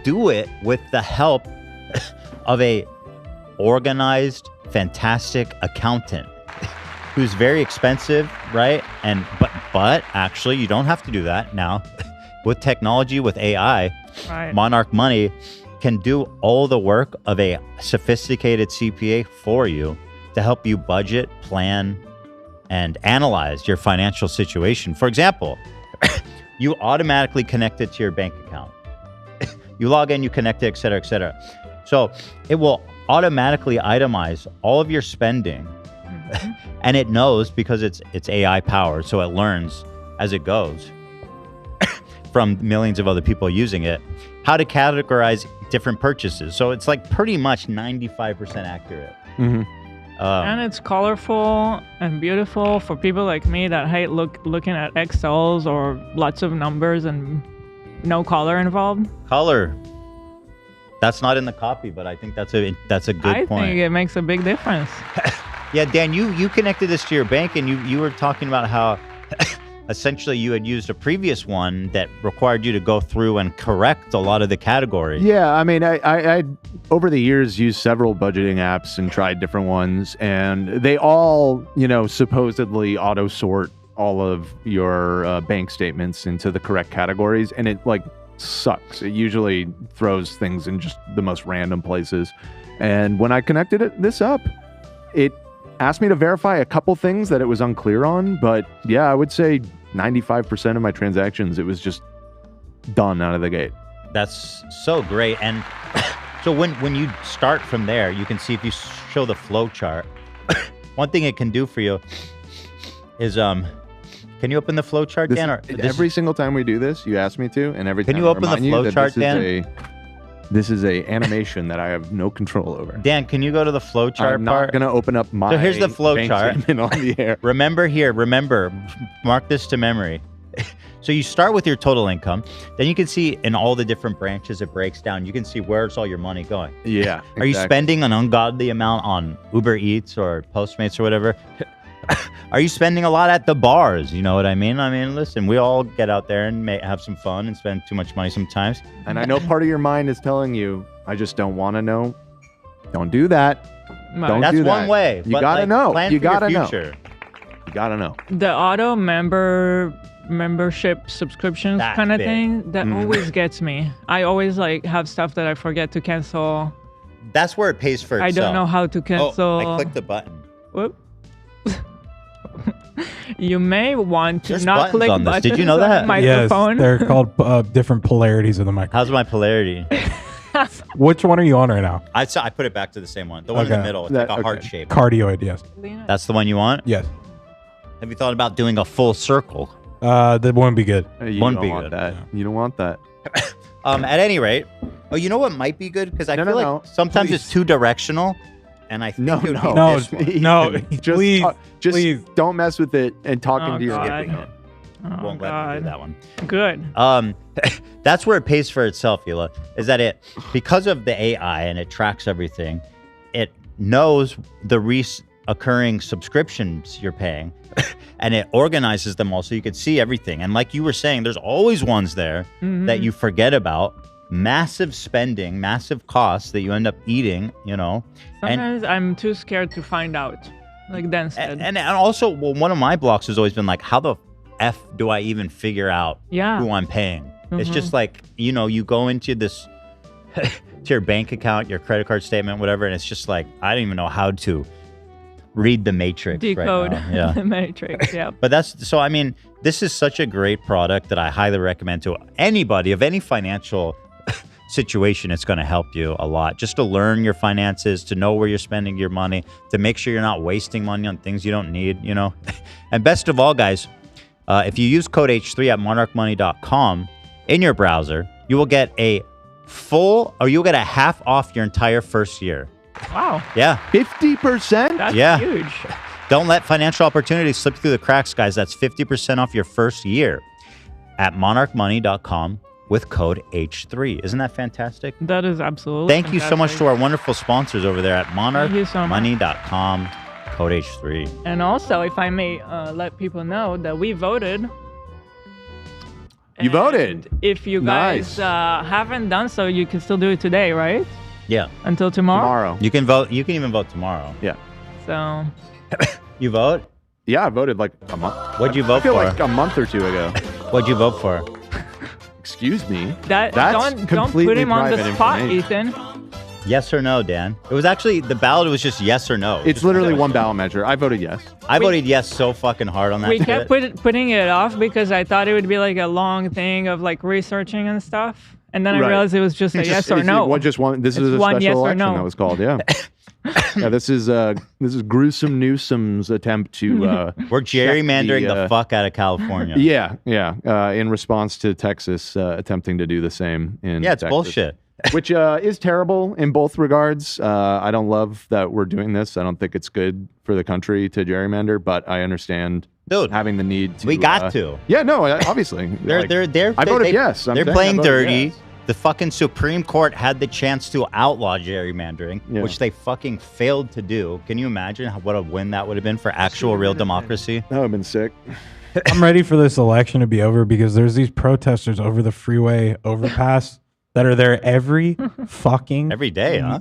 do it with the help of a organized, fantastic accountant who's very expensive, right? And but actually, you don't have to do that now. With technology, with AI, Right. Monarch Money can do all the work of a sophisticated CPA for you to help you budget, plan, and analyze your financial situation. For example, you automatically connect it to your bank account. You log in, you connect it, et cetera, et cetera. So it will automatically itemize all of your spending. And it knows, because it's AI powered, so it learns as it goes from millions of other people using it, how to categorize different purchases. So it's like pretty much 95% accurate. And it's colorful and beautiful for people like me that hate looking at Excels or lots of numbers and no color involved. Color. That's not in the copy, but I think that's a good I point. think it makes a big difference. Yeah, Dan, you connected this to your bank, and you were talking about how essentially you had used a previous one that required you to go through and correct a lot of the categories. Yeah, I mean, I over the years used several budgeting apps and tried different ones, and they all, supposedly auto sort all of your bank statements into the correct categories, and it sucks. It usually throws things in just the most random places. And when I connected this up, it asked me to verify a couple things that it was unclear on, but yeah, I would say 95% of my transactions, it was just done out of the gate. That's so great. And so when you start from there, you can see if you show the flow chart, one thing it can do for you is, can you open the flow chart, Dan? Every single time we do this, you ask me to, and every time you open the flow chart, Dan? This is a animation that I have no control over. Dan, can you go to the flow chart I'm part? not going to open up my So here's the flow bank chart. statement on the air. Remember, mark this to memory. So you start with your total income. Then you can see in all the different branches it breaks down. You can see where's all your money going. Yeah. Are you spending an ungodly amount on Uber Eats or Postmates or whatever? Are you spending a lot at the bars? You know what I mean? I mean, listen, we all get out there and have some fun and spend too much money sometimes. And I know part of your mind is telling you, I just don't want to know. Don't do that. Don't That's do that. one way. You but, gotta know. Plan You for your gotta know. future. You gotta know. The auto membership subscriptions That kind of big. thing that always gets me. I always have stuff that I forget to cancel. That's where it pays for itself. I don't know how to cancel. Oh, I clicked the button. Whoop. You may want to There's not buttons click on this. buttons Did you know on that? the microphone. Yes, they're called different polarities of the microphone. How's my polarity? Which one are you on right now? I put it back to the same one. The one in the Okay. middle. It's like a Okay. heart shape. Cardioid, yes. That's the one you want? Yes. Have you thought about doing a full circle? That wouldn't be good. You Wouldn't don't be want good. that. You don't want that. At any rate, you know what might be good? Because I No, feel no, like no. sometimes Please. it's too directional, and I think No, it would no. be No, this one. no, Just, please, just please. don't mess with it and talk Oh, into your God. Skipping it. Oh, Won't let me do God. that one. Good. That's where it pays for itself, Hila, is that because of the AI and it tracks everything, it knows the occurring subscriptions you're paying and it organizes them all so you can see everything. And like you were saying, there's always ones there that you forget about. Massive spending, massive costs that you end up eating, Sometimes I'm too scared to find out. Like Dan said. And also, one of my blocks has always been like, how the F do I even figure out Yeah. who I'm paying? It's just like, you go into this, to your bank account, your credit card statement, whatever, and it's just like, I don't even know how to read the matrix Decode right now. Yeah. the matrix. Yeah. But this is such a great product that I highly recommend to anybody of any financial situation. It's going to help you a lot just to learn your finances, to know where you're spending your money, to make sure you're not wasting money on things you don't need, And best of all, guys, if you use code H3 at monarchmoney.com in your browser, you will get you'll get a half off your entire first year. Wow. Yeah. 50%? That's Yeah. huge. Don't let financial opportunities slip through the cracks, guys. That's 50% off your first year at monarchmoney.com with code H3. Isn't that fantastic? That is absolutely Thank you so much to our wonderful sponsors over there at you so much. monarchmoney.com, code H3. And also, if I may let people know that we voted. You voted. And if you guys Nice. haven't done so, you can still do it today, right? Yeah. Until tomorrow. Tomorrow. You can vote. You can even vote tomorrow. Yeah. So You vote? Yeah, I voted like a month. What'd you I vote feel for? like a month or two ago. What'd you vote for? Excuse me. that That's don't put completely him on the private spot, information. Ethan. Yes or no, Dan? It was actually, the ballot was just yes or no. It's literally one ballot measure. I voted yes. I voted yes so fucking hard on that We shit. kept putting it off because I thought it would be like a long thing of like researching and stuff, and then I Right. realized it was just a It's yes just- or it's no. One, just one. This It's is a one special yes or election no. that was called. Yeah. Yeah. This is gruesome Newsom's attempt to. We're gerrymandering the, the fuck out of California. Yeah. In response to Texas attempting to do the same in. Yeah, it's Texas, bullshit. Which is terrible in both regards. I don't love that we're doing this. I don't think it's good for the country to gerrymander, but I understand Dude, having the need to. we got to. Yeah, no, obviously. They're I voted they- yes. I'm They're saying I playing voted dirty. yes. The fucking Supreme Court had the chance to outlaw gerrymandering, Yeah. which they fucking failed to do. Can you imagine what a win that would have been for actual real democracy? That would have been sick. I'm ready for this election to be over because there's these protesters over the freeway overpass that are there every fucking Every day, huh?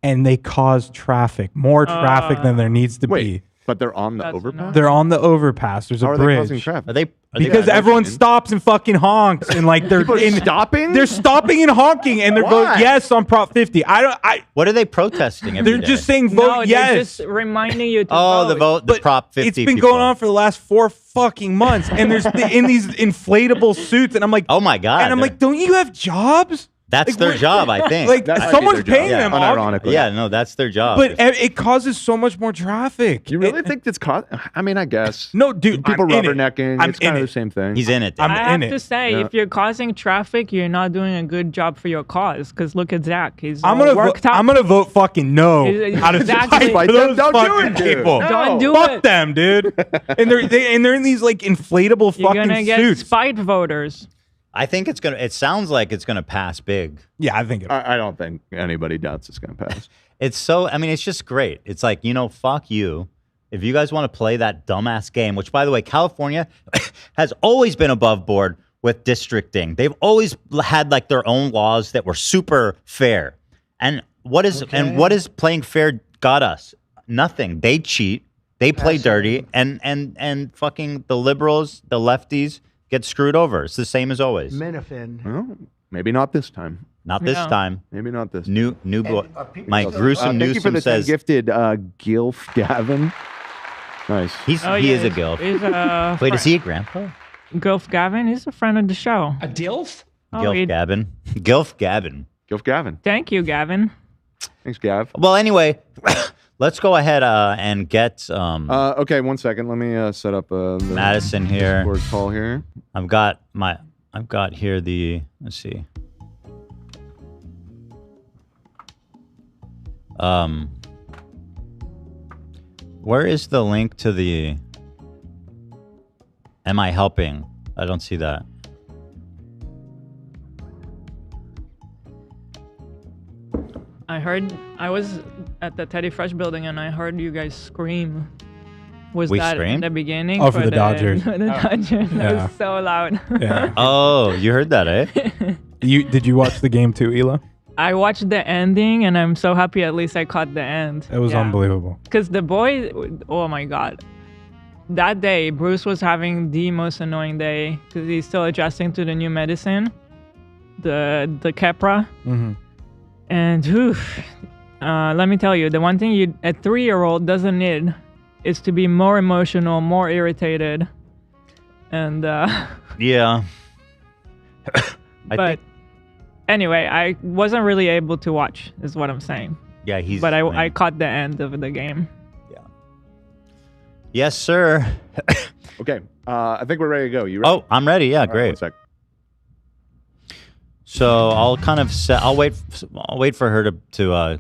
and they cause traffic, more traffic than there needs to Wait, be. but they're on the That's overpass? They're on the overpass. There's How a are they causing bridge. traffic? Are they Because everyone stops and fucking honks and like they're People are stopping? They're stopping and honking and they're Why? voting yes on Prop 50. What are they protesting every They're day? just saying vote No, yes. they're just reminding you to Oh, vote. the vote, the But Prop 50 it's been people. going on for the last 4 fucking months, and there's in these inflatable suits, and I'm like, Oh my God. and I'm like, don't you have jobs? that's like, their what- job, I think. Like That might be someone's their job. paying Yeah, them, unironically. yeah, no, that's their job. but it causes so much more traffic. You really think that's caught? I mean, I guess. No, dude, People I'm in it. rubbernecking. I'm It's kind in of the it. same thing. He's in it. I'm I in have it. to say, Yeah. if you're causing traffic, you're not doing a good job for your cause. Because look at Zach; he's I'm all gonna worked up. I'm gonna vote fucking no. Exactly. Out of Exactly. fight Fight for them, those don't do fucking it, dude. people. No. Don't do Fuck it. them, dude. and they're in these like inflatable You're fucking gonna get suits. spite voters. I think it's gonna. It sounds like it's gonna pass big. Yeah, I think it. I don't think anybody doubts it's going to pass. It's so. I mean, it's just great. It's like, fuck you. If you guys want to play that dumbass game, which by the way, California has always been above board with districting. They've always had like their own laws that were super fair. And what is playing fair got us? Nothing. They cheat. They play dirty, and fucking the liberals, the lefties get screwed over. It's the same as always. Well, maybe not this time. Not this Yeah. time. Maybe not this. New boy. My gruesome Thank you for Newsom the 10 says gifted Gilf Gavin. Nice. he is a he's- gilf. He's a Wait, is he a grandpa? Gilf Gavin? He's a friend of the show. A DILF? Oh, Gilf Gavin. Gilf Gavin. Gilf Gavin. Thank you, Gavin. Thanks, Gav. Well, anyway, let's go ahead and get Okay, 1 second. Let me set up the Madison here. Discord call here. I've got here the, let's see. Where is the link to the Am I helping? I don't see that. I was at the Teddy Fresh building and I heard you guys scream. Was We that screamed? in the beginning? Oh, for the Dodgers. For the Dodgers. That Yeah. was so loud. Yeah. Oh, you heard that, eh? Did you watch the game too, Ela? I watched the ending and I'm so happy at least I caught the end. It was unbelievable. Because the boys, oh my God. That day, Bruce was having the most annoying day because he's still adjusting to the new medicine, the Keppra. Mm-hmm. And let me tell you, the one thing a 3-year-old doesn't need is to be more emotional, more irritated. And Yeah. but anyway, I wasn't really able to watch, is what I'm saying. Yeah, he's. But I man. caught the end of the game. Yes, sir. Okay, I think we're ready to go. You ready? Oh, I'm ready. Yeah, All right, great. 1 sec. So I'll kind of set. I'll wait for her to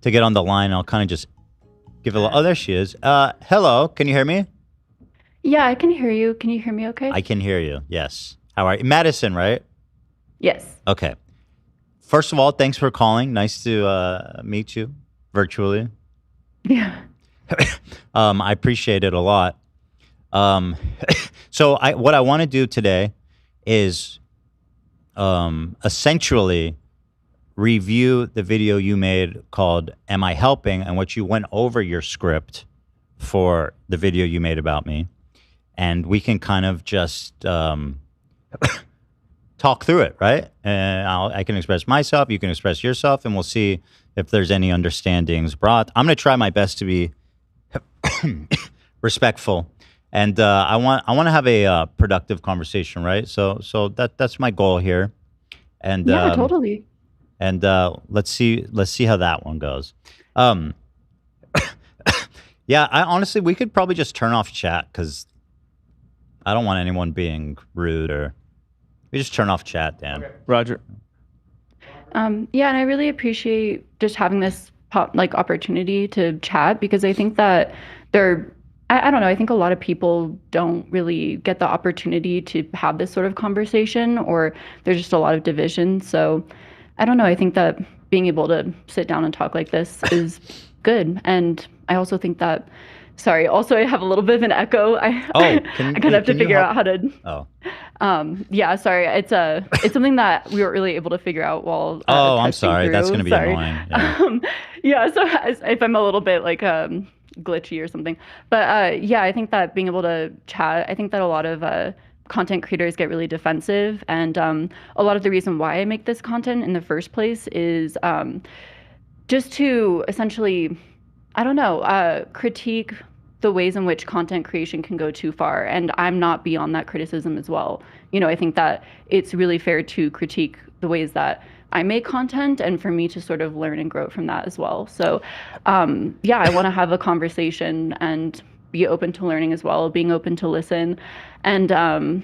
to get on the line. I'll kind of just give a. Oh, there she is. Hello. Can you hear me? Yeah, I can hear you. Can you hear me okay? I can hear you. Yes. How are you? Madison, right? Yes. Okay. First of all, thanks for calling. Nice to meet you virtually. Yeah. I appreciate it a lot. So what I want to do today is essentially review the video you made called Am I Helping? And what you went over your script for the video you made about me. And we can kind of just talk through it, right? And I can express myself, you can express yourself, and we'll see if there's any understandings brought. I'm going to try my best to be respectful, and I want to have a productive conversation, right? So that's my goal here, and Yeah, totally. And let's see how that one goes. Yeah, I honestly, we could probably just turn off chat because I don't want anyone being rude, or we just turn off chat, Dan. Okay. Roger. Yeah, and I really appreciate just having this opportunity to chat, because I think that I don't know, I think a lot of people don't really get the opportunity to have this sort of conversation, or there's just a lot of division. So I don't know, I think that being able to sit down and talk like this is good. And I also think that, sorry, also I have a little bit of an echo. I kind of have to figure out how to. Yeah, sorry. It's something that we weren't really able to figure out while. I'm sorry. Through. That's going to be annoying. Yeah. Yeah. So if I'm a little bit glitchy or something, but yeah, I think that being able to chat, I think that a lot of content creators get really defensive, and a lot of the reason why I make this content in the first place is just to essentially, I don't know, critique the ways in which content creation can go too far. And I'm not beyond that criticism as well. You know, I think that it's really fair to critique the ways that I make content, and for me to sort of learn and grow from that as well. So yeah, I want to have a conversation and be open to learning as well, being open to listen, and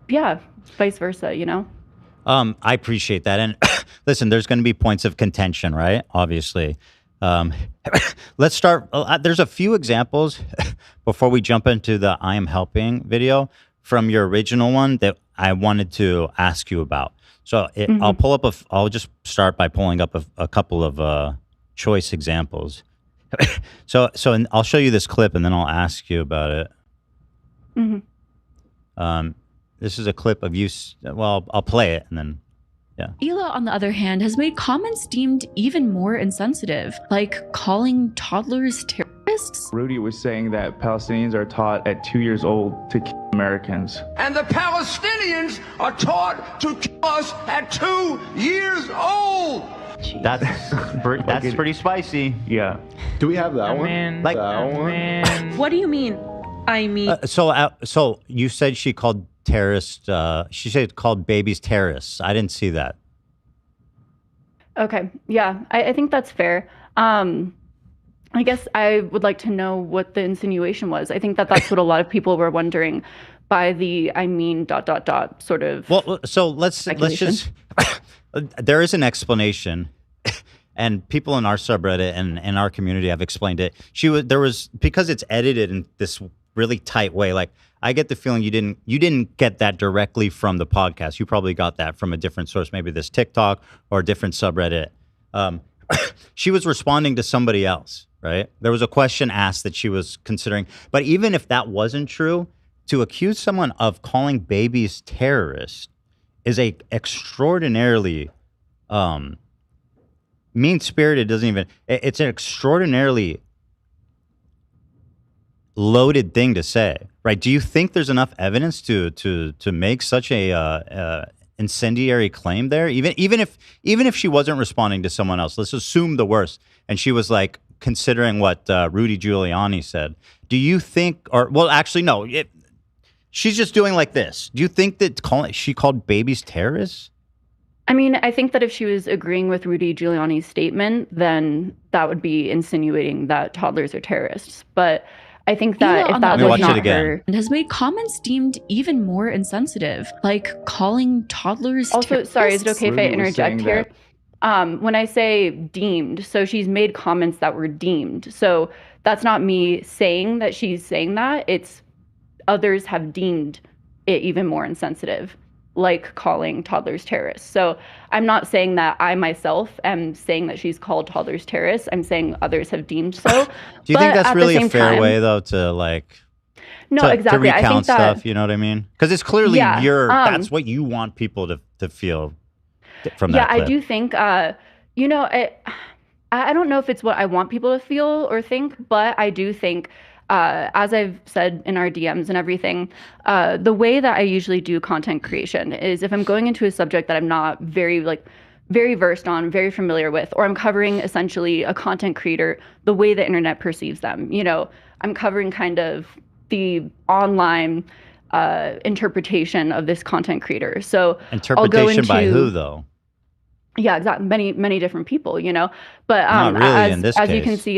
yeah, vice versa, you know? I appreciate that. And listen, there's going to be points of contention, right? Obviously. Let's start. There's a few examples before we jump into the I Am Helping video from your original one that I wanted to ask you about. So I'll just start by pulling up a couple of choice examples. So I'll show you this clip and then I'll ask you about it. This is a clip of you. Well, I'll play it and then. Yeah. Ela, on the other hand, has made comments deemed even more insensitive, like calling toddlers terrorists. Rudy was saying that Palestinians are taught at 2 years old to kill Americans. And the Palestinians are taught to kill us at 2 years old. That's pretty spicy. Yeah. Do we have that one? Like that one? What do you mean? I mean... So you said she called terrorist, she said called babies terrorists. I didn't see that. Okay. Yeah, I think that's fair. I guess I would like to know what the insinuation was. I think that's what a lot of people were wondering by the sort of. Well, so let's just. There is an explanation, and people in our subreddit and in our community have explained it. Because it's edited in this really tight way. Like, I get the feeling you didn't get that directly from the podcast. You probably got that from a different source, maybe this TikTok or a different subreddit. She was responding to somebody else, right? There was a question asked that she was considering. But even if that wasn't true, to accuse someone of calling babies terrorists is a extraordinarily mean-spirited. It's an extraordinarily loaded thing to say, right? Do you think there's enough evidence to make such a incendiary claim there? Even if she wasn't responding to someone else, let's assume the worst, and she was like considering what Rudy Giuliani said. Do you think, actually no, she's just doing like this. Do you think that she called babies terrorists? I mean, I think that if she was agreeing with Rudy Giuliani's statement, then that would be insinuating that toddlers are terrorists. But I think that if that was not her, and has made comments deemed even more insensitive, like calling toddlers. Also, sorry, is it okay if I interject here? When I say deemed, so she's made comments that were deemed. So that's not me saying that she's saying that. It's others have deemed it even more insensitive. like calling toddlers terrorists. So I'm not saying that I myself am saying that she's called toddlers terrorists. I'm saying others have deemed so. Do you think that's really a fair way, though, to like exactly. to recount I think that, stuff? You know what I mean? Because it's clearly that's what you want people to feel from that clip. I do think, you know, I don't know if it's what I want people to feel or think, but I do think, as I've said in our DMs and everything, the way that I usually do content creation is if I'm going into a subject that I'm not very versed on, very familiar with, or I'm covering essentially a content creator the way the internet perceives them. You know, I'm covering kind of the online interpretation of this content creator. So interpretation by who, though? Yeah, exactly. Many different people, you know. But not really in this as case. you can see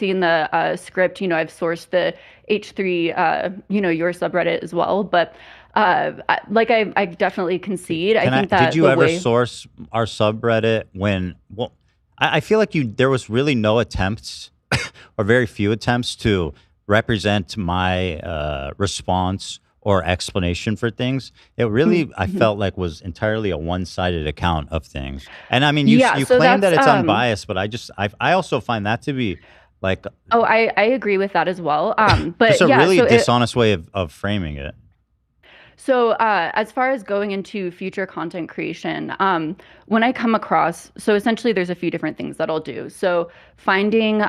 in the script, you know, I've sourced the H3, you know, your subreddit as well. But like I definitely concede. Did you ever source our subreddit when? Well, I feel like there was really no attempts, or very few attempts to represent my response or explanation for things. It really, I felt like, was entirely a one-sided account of things. And I mean, you claim that it's unbiased, but I also find that to be like... Oh, I agree with that as well. But it's a really dishonest way of framing it. So as far as going into future content creation, when I come across, so essentially there's a few different things that I'll do. So finding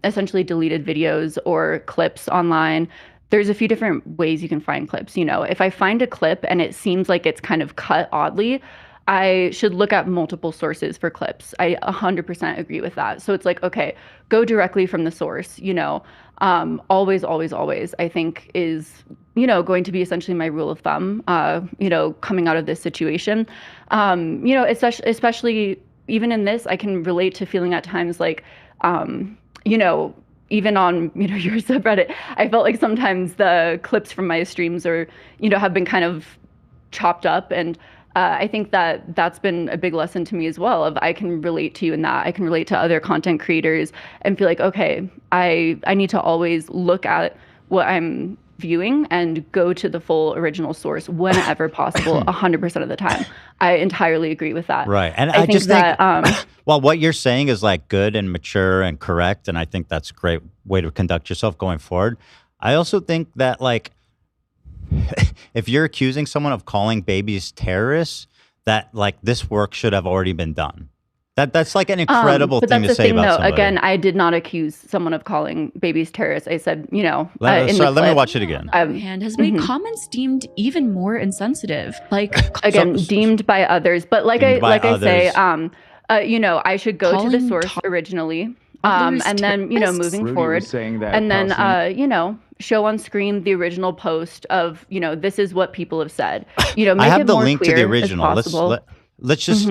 essentially deleted videos or clips online, there's a few different ways you can find clips. You know, if I find a clip and it seems like it's kind of cut oddly, I should look at multiple sources for clips. I 100% agree with that. So it's like, okay, go directly from the source, you know, always, I think is, you know, going to be essentially my rule of thumb, you know, coming out of this situation. You know, especially even in this, I can relate to feeling at times like, you know, even on, you know, your subreddit, I felt like sometimes the clips from my streams are, you know, have been kind of chopped up. And I think that that's been a big lesson to me as well, of I can relate to you in that. I can relate to other content creators and feel like, okay, I need to always look at what I'm viewing and go to the full original source whenever possible, 100% of the time. I entirely agree with that. Right. And I just think, well, what you're saying is like good and mature and correct. And I think that's a great way to conduct yourself going forward. I also think that like, if you're accusing someone of calling babies terrorists, that like this work should have already been done. That's like an incredible thing to say about somebody. Again, I did not accuse someone of calling babies terrorists. I said, you know, let me watch it again. And has made comments deemed even more insensitive. Like again, deemed by others, but like I say, you know, I should go to the source originally, and then you know, moving forward, and then you know, show on screen the original post of, you know, this is what people have said. You know, make I have it the more link to the clear original. as possible. Let's just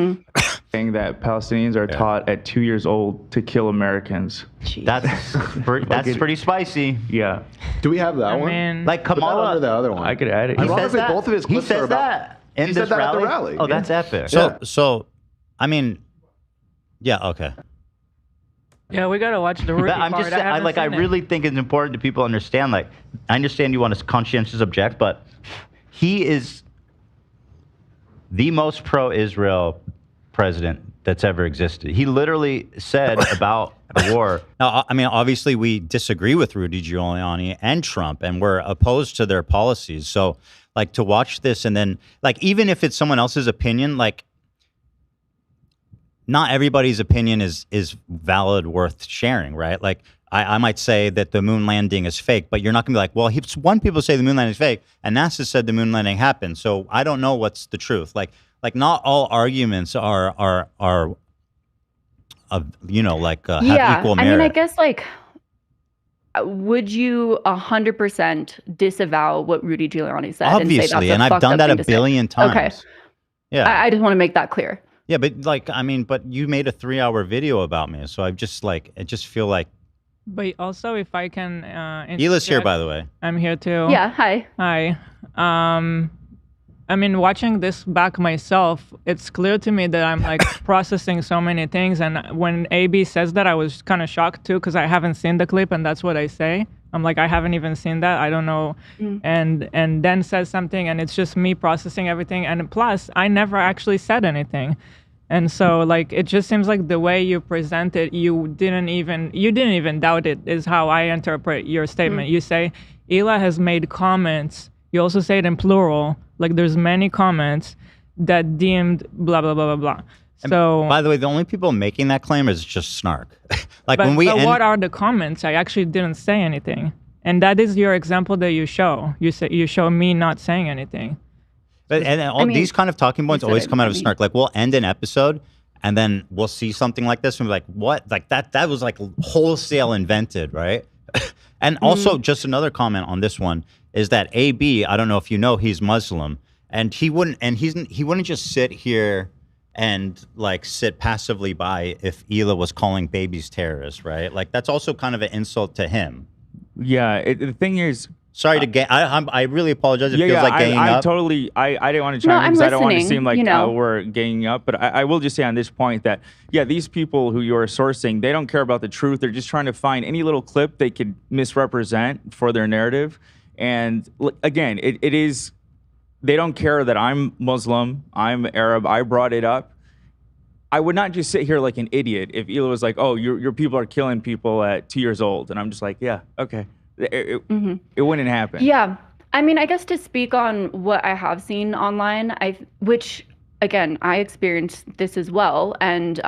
saying that Palestinians are taught at 2 years old to kill Americans. That's pretty spicy. Yeah. Do we have that one? Like Kamala, under the other one. I could add it. He says that. Both of his clips he says are about, that in he this said that rally? at the rally. Oh, that's epic. So I mean, yeah, okay. Yeah, we gotta watch the Rudy I'm part. just saying, I really think it's important to people understand. Like, I understand you want to conscientious object, but he is the most pro-Israel president that's ever existed. He literally said about the war. Now, I mean, obviously, we disagree with Rudy Giuliani and Trump, and we're opposed to their policies. So, like, to watch this and then, like, even if it's someone else's opinion, like, not everybody's opinion is valid, worth sharing, right? Like, I might say that the moon landing is fake, but you're not gonna be like, well, one people say the moon landing is fake, and NASA said the moon landing happened, so I don't know what's the truth. Like not all arguments are you know, like have equal merit. I mean, I guess like, would you 100% disavow what Rudy Giuliani said? Obviously, and I've done that a billion times. Okay. Yeah. I just want to make that clear. Yeah, but like, I mean, but you made a 3-hour video about me, so I just feel like. But also, if I can. Hila's here, by the way. I'm here too. Yeah. Hi. Hi. I mean, watching this back myself, it's clear to me that I'm like processing so many things. And when AB says that, I was kind of shocked too, because I haven't seen the clip, and that's what I say. I'm like, I haven't even seen that. I don't know. And then says something, and it's just me processing everything. And plus, I never actually said anything. And so, like, it just seems like the way you present it, you didn't even doubt it, is how I interpret your statement. You say, Hila has made comments. You also say it in plural. Like, there's many comments that deemed blah, blah, blah, blah, blah. So, by the way, the only people making that claim is just Snark. Like, but, when we but end, what are the comments? I actually didn't say anything. And that is your example that you show. You show me not saying anything. But these kind of talking points always come out of Snark. Like, we'll end an episode and then we'll see something like this and be like, what? Like, that was like wholesale invented, right? And also, just another comment on this one is that AB, I don't know if you know, he's Muslim, and he wouldn't just sit here and like sit passively by if Hila was calling babies terrorists, right? Like, that's also kind of an insult to him. Yeah, the thing is, sorry to get. I really apologize. It feels like ganging I up. Totally. I didn't want to chime in because I don't want to seem like we're ganging up. But I will just say on this point that these people who you're sourcing, they don't care about the truth. They're just trying to find any little clip they could misrepresent for their narrative. And again, it is. They don't care that I'm Muslim, I'm Arab. I brought it up. I would not just sit here like an idiot if Hila was like, "Oh, your people are killing people at 2 years old," and I'm just like, "Yeah, okay." It wouldn't happen. Yeah. I mean, I guess to speak on what I have seen online, which again, I experienced this as well, and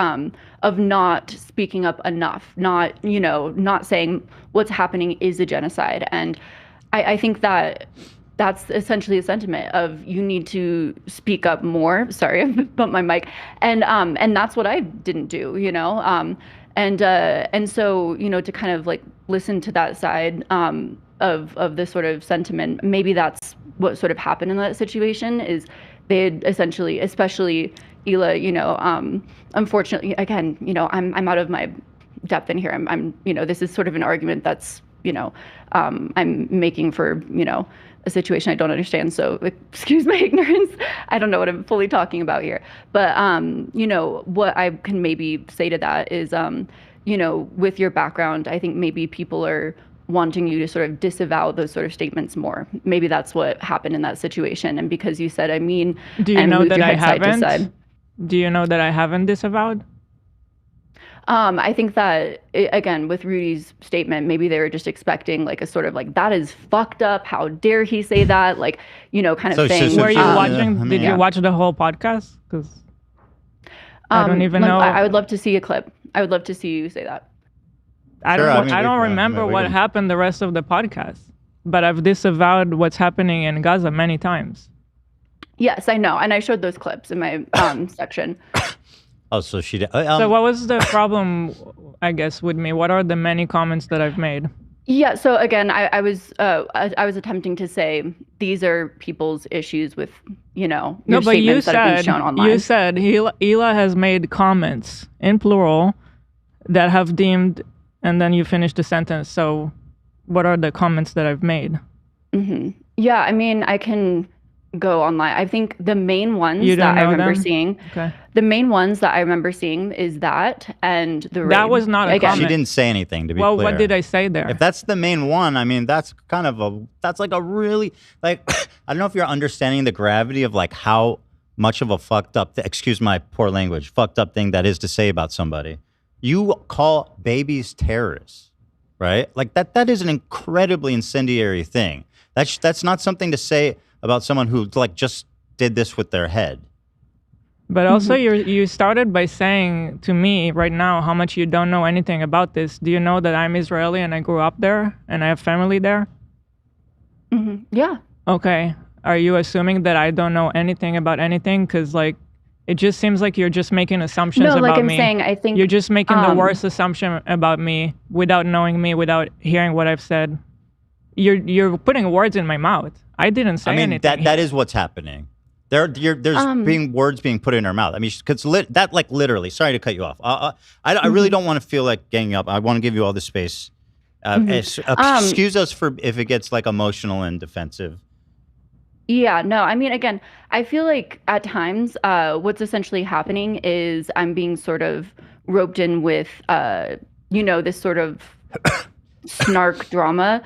of not speaking up enough, not saying what's happening is a genocide. And I think that that's essentially a sentiment of you need to speak up more. Sorry, I bumped my mic. And that's what I didn't do, And so, to kind of like listen to that side of this sort of sentiment, maybe that's what sort of happened in that situation is they had essentially, especially Hila, unfortunately, again, I'm out of my depth in here. I'm this is sort of an argument that's, I'm making for, a situation I don't understand. So excuse my ignorance. I don't know what I'm fully talking about here. But, what I can maybe say to that is, with your background, I think maybe people are wanting you to sort of disavow those sort of statements more. Maybe that's what happened in that situation. And because you said, do you know that I haven't? Do you know that I haven't disavowed? I think that, again, with Rudy's statement, maybe they were just expecting like a sort of like, that is fucked up. How dare he say that? Like, kind of thing. Were you watching? Did you watch the whole podcast? Because I don't even know. I would love to see a clip. I would love to see you say that. I don't remember what happened the rest of the podcast, but I've disavowed what's happening in Gaza many times. Yes, I know. And I showed those clips in my section. Oh, so she did. So what was the problem, I guess, with me? What are the many comments that I've made? Yeah. So again, I was attempting to say these are people's issues with, your statements that have been shown online. You said Hila has made comments in plural that have deemed, and then you finished the sentence. So what are the comments that I've made? Mm-hmm. Yeah. I mean, I can go online. I think the main ones that I remember seeing, the main ones that I remember seeing is that and the raid. That was not a comment. She didn't say anything, to be clear. Well, what did I say there? If that's the main one, I mean, that's like a really, like, I don't know if you're understanding the gravity of like how much of a fucked up, excuse my poor language, fucked up thing that is to say about somebody. You call babies terrorists, right? Like that is an incredibly incendiary thing. That's not something to say about someone who like just did this with their head. But also you started by saying to me right now how much you don't know anything about this. Do you know that I'm Israeli and I grew up there and I have family there? Mm-hmm. Yeah. Okay. Are you assuming that I don't know anything about anything? Because like it just seems like you're just making assumptions about me. No, like I'm saying, I think you're just making the worst assumption about me without knowing me, without hearing what I've said. You're putting words in my mouth. I didn't say anything. That is what's happening. There's being words being put in her mouth. I mean, because that like literally. Sorry to cut you off. I really don't want to feel like ganging up. I want to give you all the space. Excuse us for if it gets like emotional and defensive. Yeah, no. I mean, again, I feel like at times, what's essentially happening is I'm being sort of roped in with, this sort of snark drama,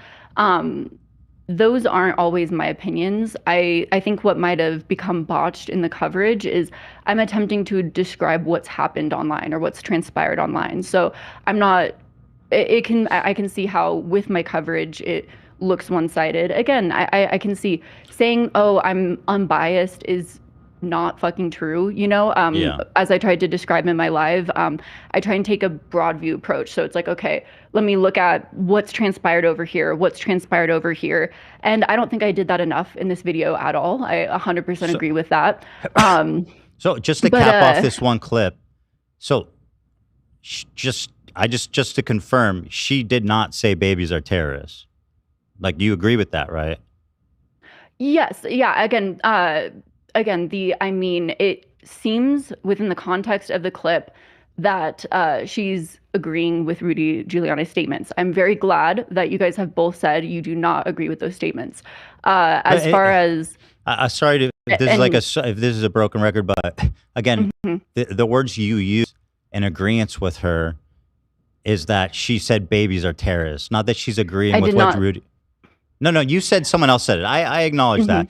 those aren't always my opinions. I think what might have become botched in the coverage is I'm attempting to describe what's happened online or what's transpired online. So I'm not, I can see how with my coverage it looks one-sided. Again, I can see saying, oh, I'm unbiased is not fucking true, you know? As I tried to describe in my live, I try and take a broad view approach. So it's like, okay, let me look at what's transpired over here, what's transpired over here. And I don't think I did that enough in this video at all. I 100% agree with that. So just to cap off this one clip, so just to confirm, she did not say babies are terrorists. Like, do you agree with that, right? Yes. Yeah. Again, it seems within the context of the clip that she's agreeing with Rudy Giuliani's statements. I'm very glad that you guys have both said you do not agree with those statements. Sorry if this is a broken record, but again, the words you use in agreement with her is that she said babies are terrorists, not that she's agreeing with what Rudy. No, you said someone else said it. I acknowledge that.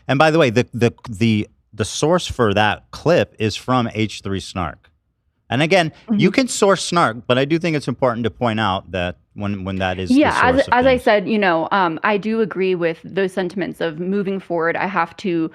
And by the way, the source for that clip is from H3 Snark. And again, you can source Snark, but I do think it's important to point out that when that is as I said, I do agree with those sentiments of moving forward. I have to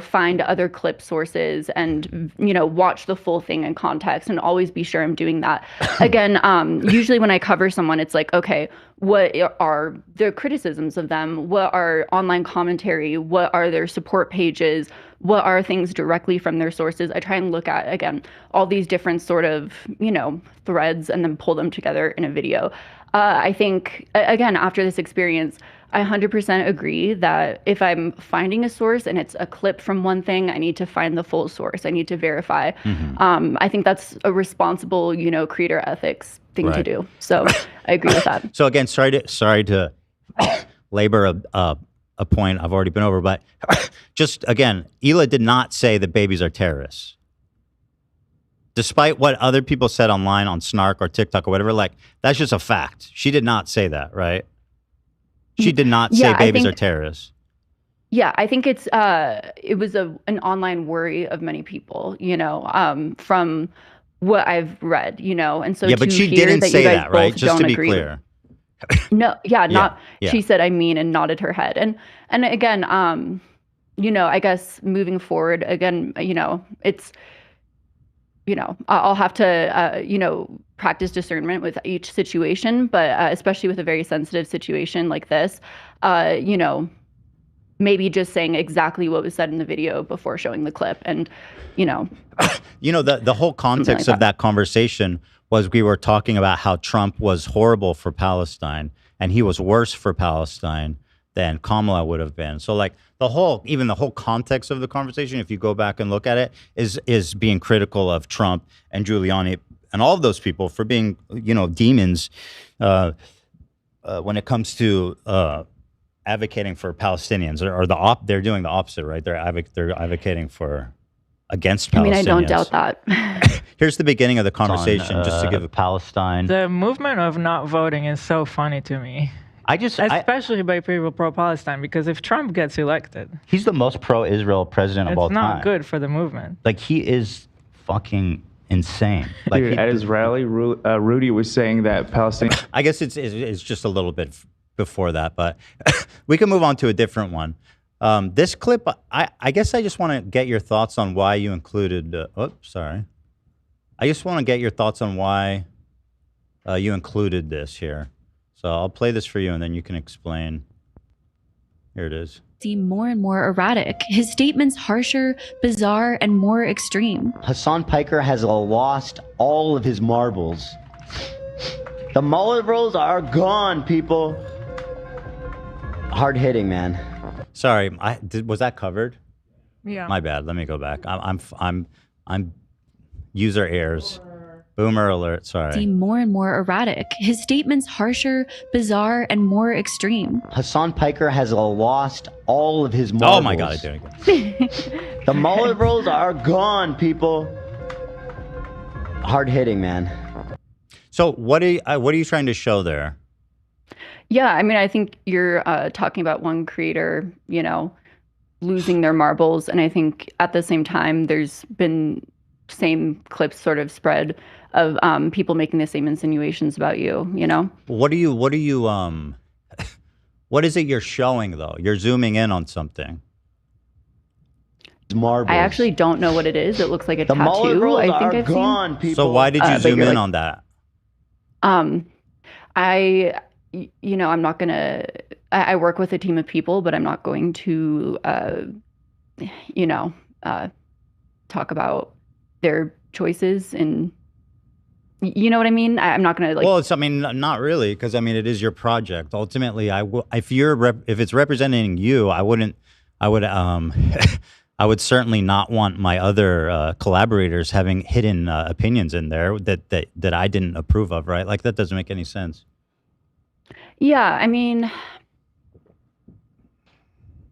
find other clip sources and, watch the full thing in context and always be sure I'm doing that. Again, usually when I cover someone, it's like, okay, what are their criticisms of them? What are online commentary? What are their support pages? What are things directly from their sources? I try and look at, again, all these different sort of, threads and then pull them together in a video. I think, again, after this experience, I 100% agree that if I'm finding a source and it's a clip from one thing, I need to find the full source. I need to verify. I think that's a responsible, creator ethics thing to do. So I agree with that. So again, sorry to labor a point I've already been over, but just again, Hila did not say that babies are terrorists. Despite what other people said online on Snark or TikTok or whatever, like, that's just a fact. She did not say that, right? She did not say babies are terrorists. Yeah, I think it was an online worry of many people, from what I've read, and so but she didn't say that, right? Just to be clear. No, she said I mean and nodded her head. And again, I guess moving forward, again, it's I'll have to practice discernment with each situation, but especially with a very sensitive situation like this, maybe just saying exactly what was said in the video before showing the clip. And, the whole context of that conversation was we were talking about how Trump was horrible for Palestine and he was worse for Palestine than Kamala would have been. So like the whole context of the conversation, if you go back and look at it, is being critical of Trump and Giuliani and all of those people for being, demons when it comes to advocating for Palestinians, or they're doing the opposite, right? They're advocating against Palestinians. I don't doubt that. Here's the beginning of the conversation, just to give Palestine. The movement of not voting is so funny to me. Especially by people pro-Palestine, because if Trump gets elected, he's the most pro-Israel president of all time. It's not good for the movement. Like, he is fucking insane. Like, dude, at his rally, Rudy was saying that Palestine. I guess it's just a little bit before that, but we can move on to a different one. This clip, I guess I just want to get your thoughts on why you included. I just want to get your thoughts on why you included this here. So I'll play this for you, and then you can explain. Here it is. Seem more and more erratic. His statements harsher, bizarre, and more extreme. Hassan Piker has lost all of his marbles. The Mueller rolls are gone, people. Hard hitting, man. Sorry, was that covered? Yeah. My bad. Let me go back. I'm user errors. Boomer alert, sorry. Seem more and more erratic. His statements harsher, bizarre, and more extreme. Hassan Piker has lost all of his marbles. Oh my God, I did it again. The Mueller rolls are gone, people. Hard hitting, man. So what are you trying to show there? Yeah, I mean, I think you're talking about one creator, losing their marbles, and I think at the same time, there's been same clips sort of spread of people making the same insinuations about you. What is it you're showing though? You're zooming in on something. Marbles. I actually don't know what it is. It looks like a the tattoo. I think I've gone, seen. People. So why did you zoom in on that? I'm not gonna. I work with a team of people, but I'm not going to, talk about their choices, and you know what I mean. I'm not gonna Well, not really, because it is your project. Ultimately, if it's representing you, I would I would certainly not want my other collaborators having hidden opinions in there that I didn't approve of, right? Like, that doesn't make any sense. Yeah, I mean,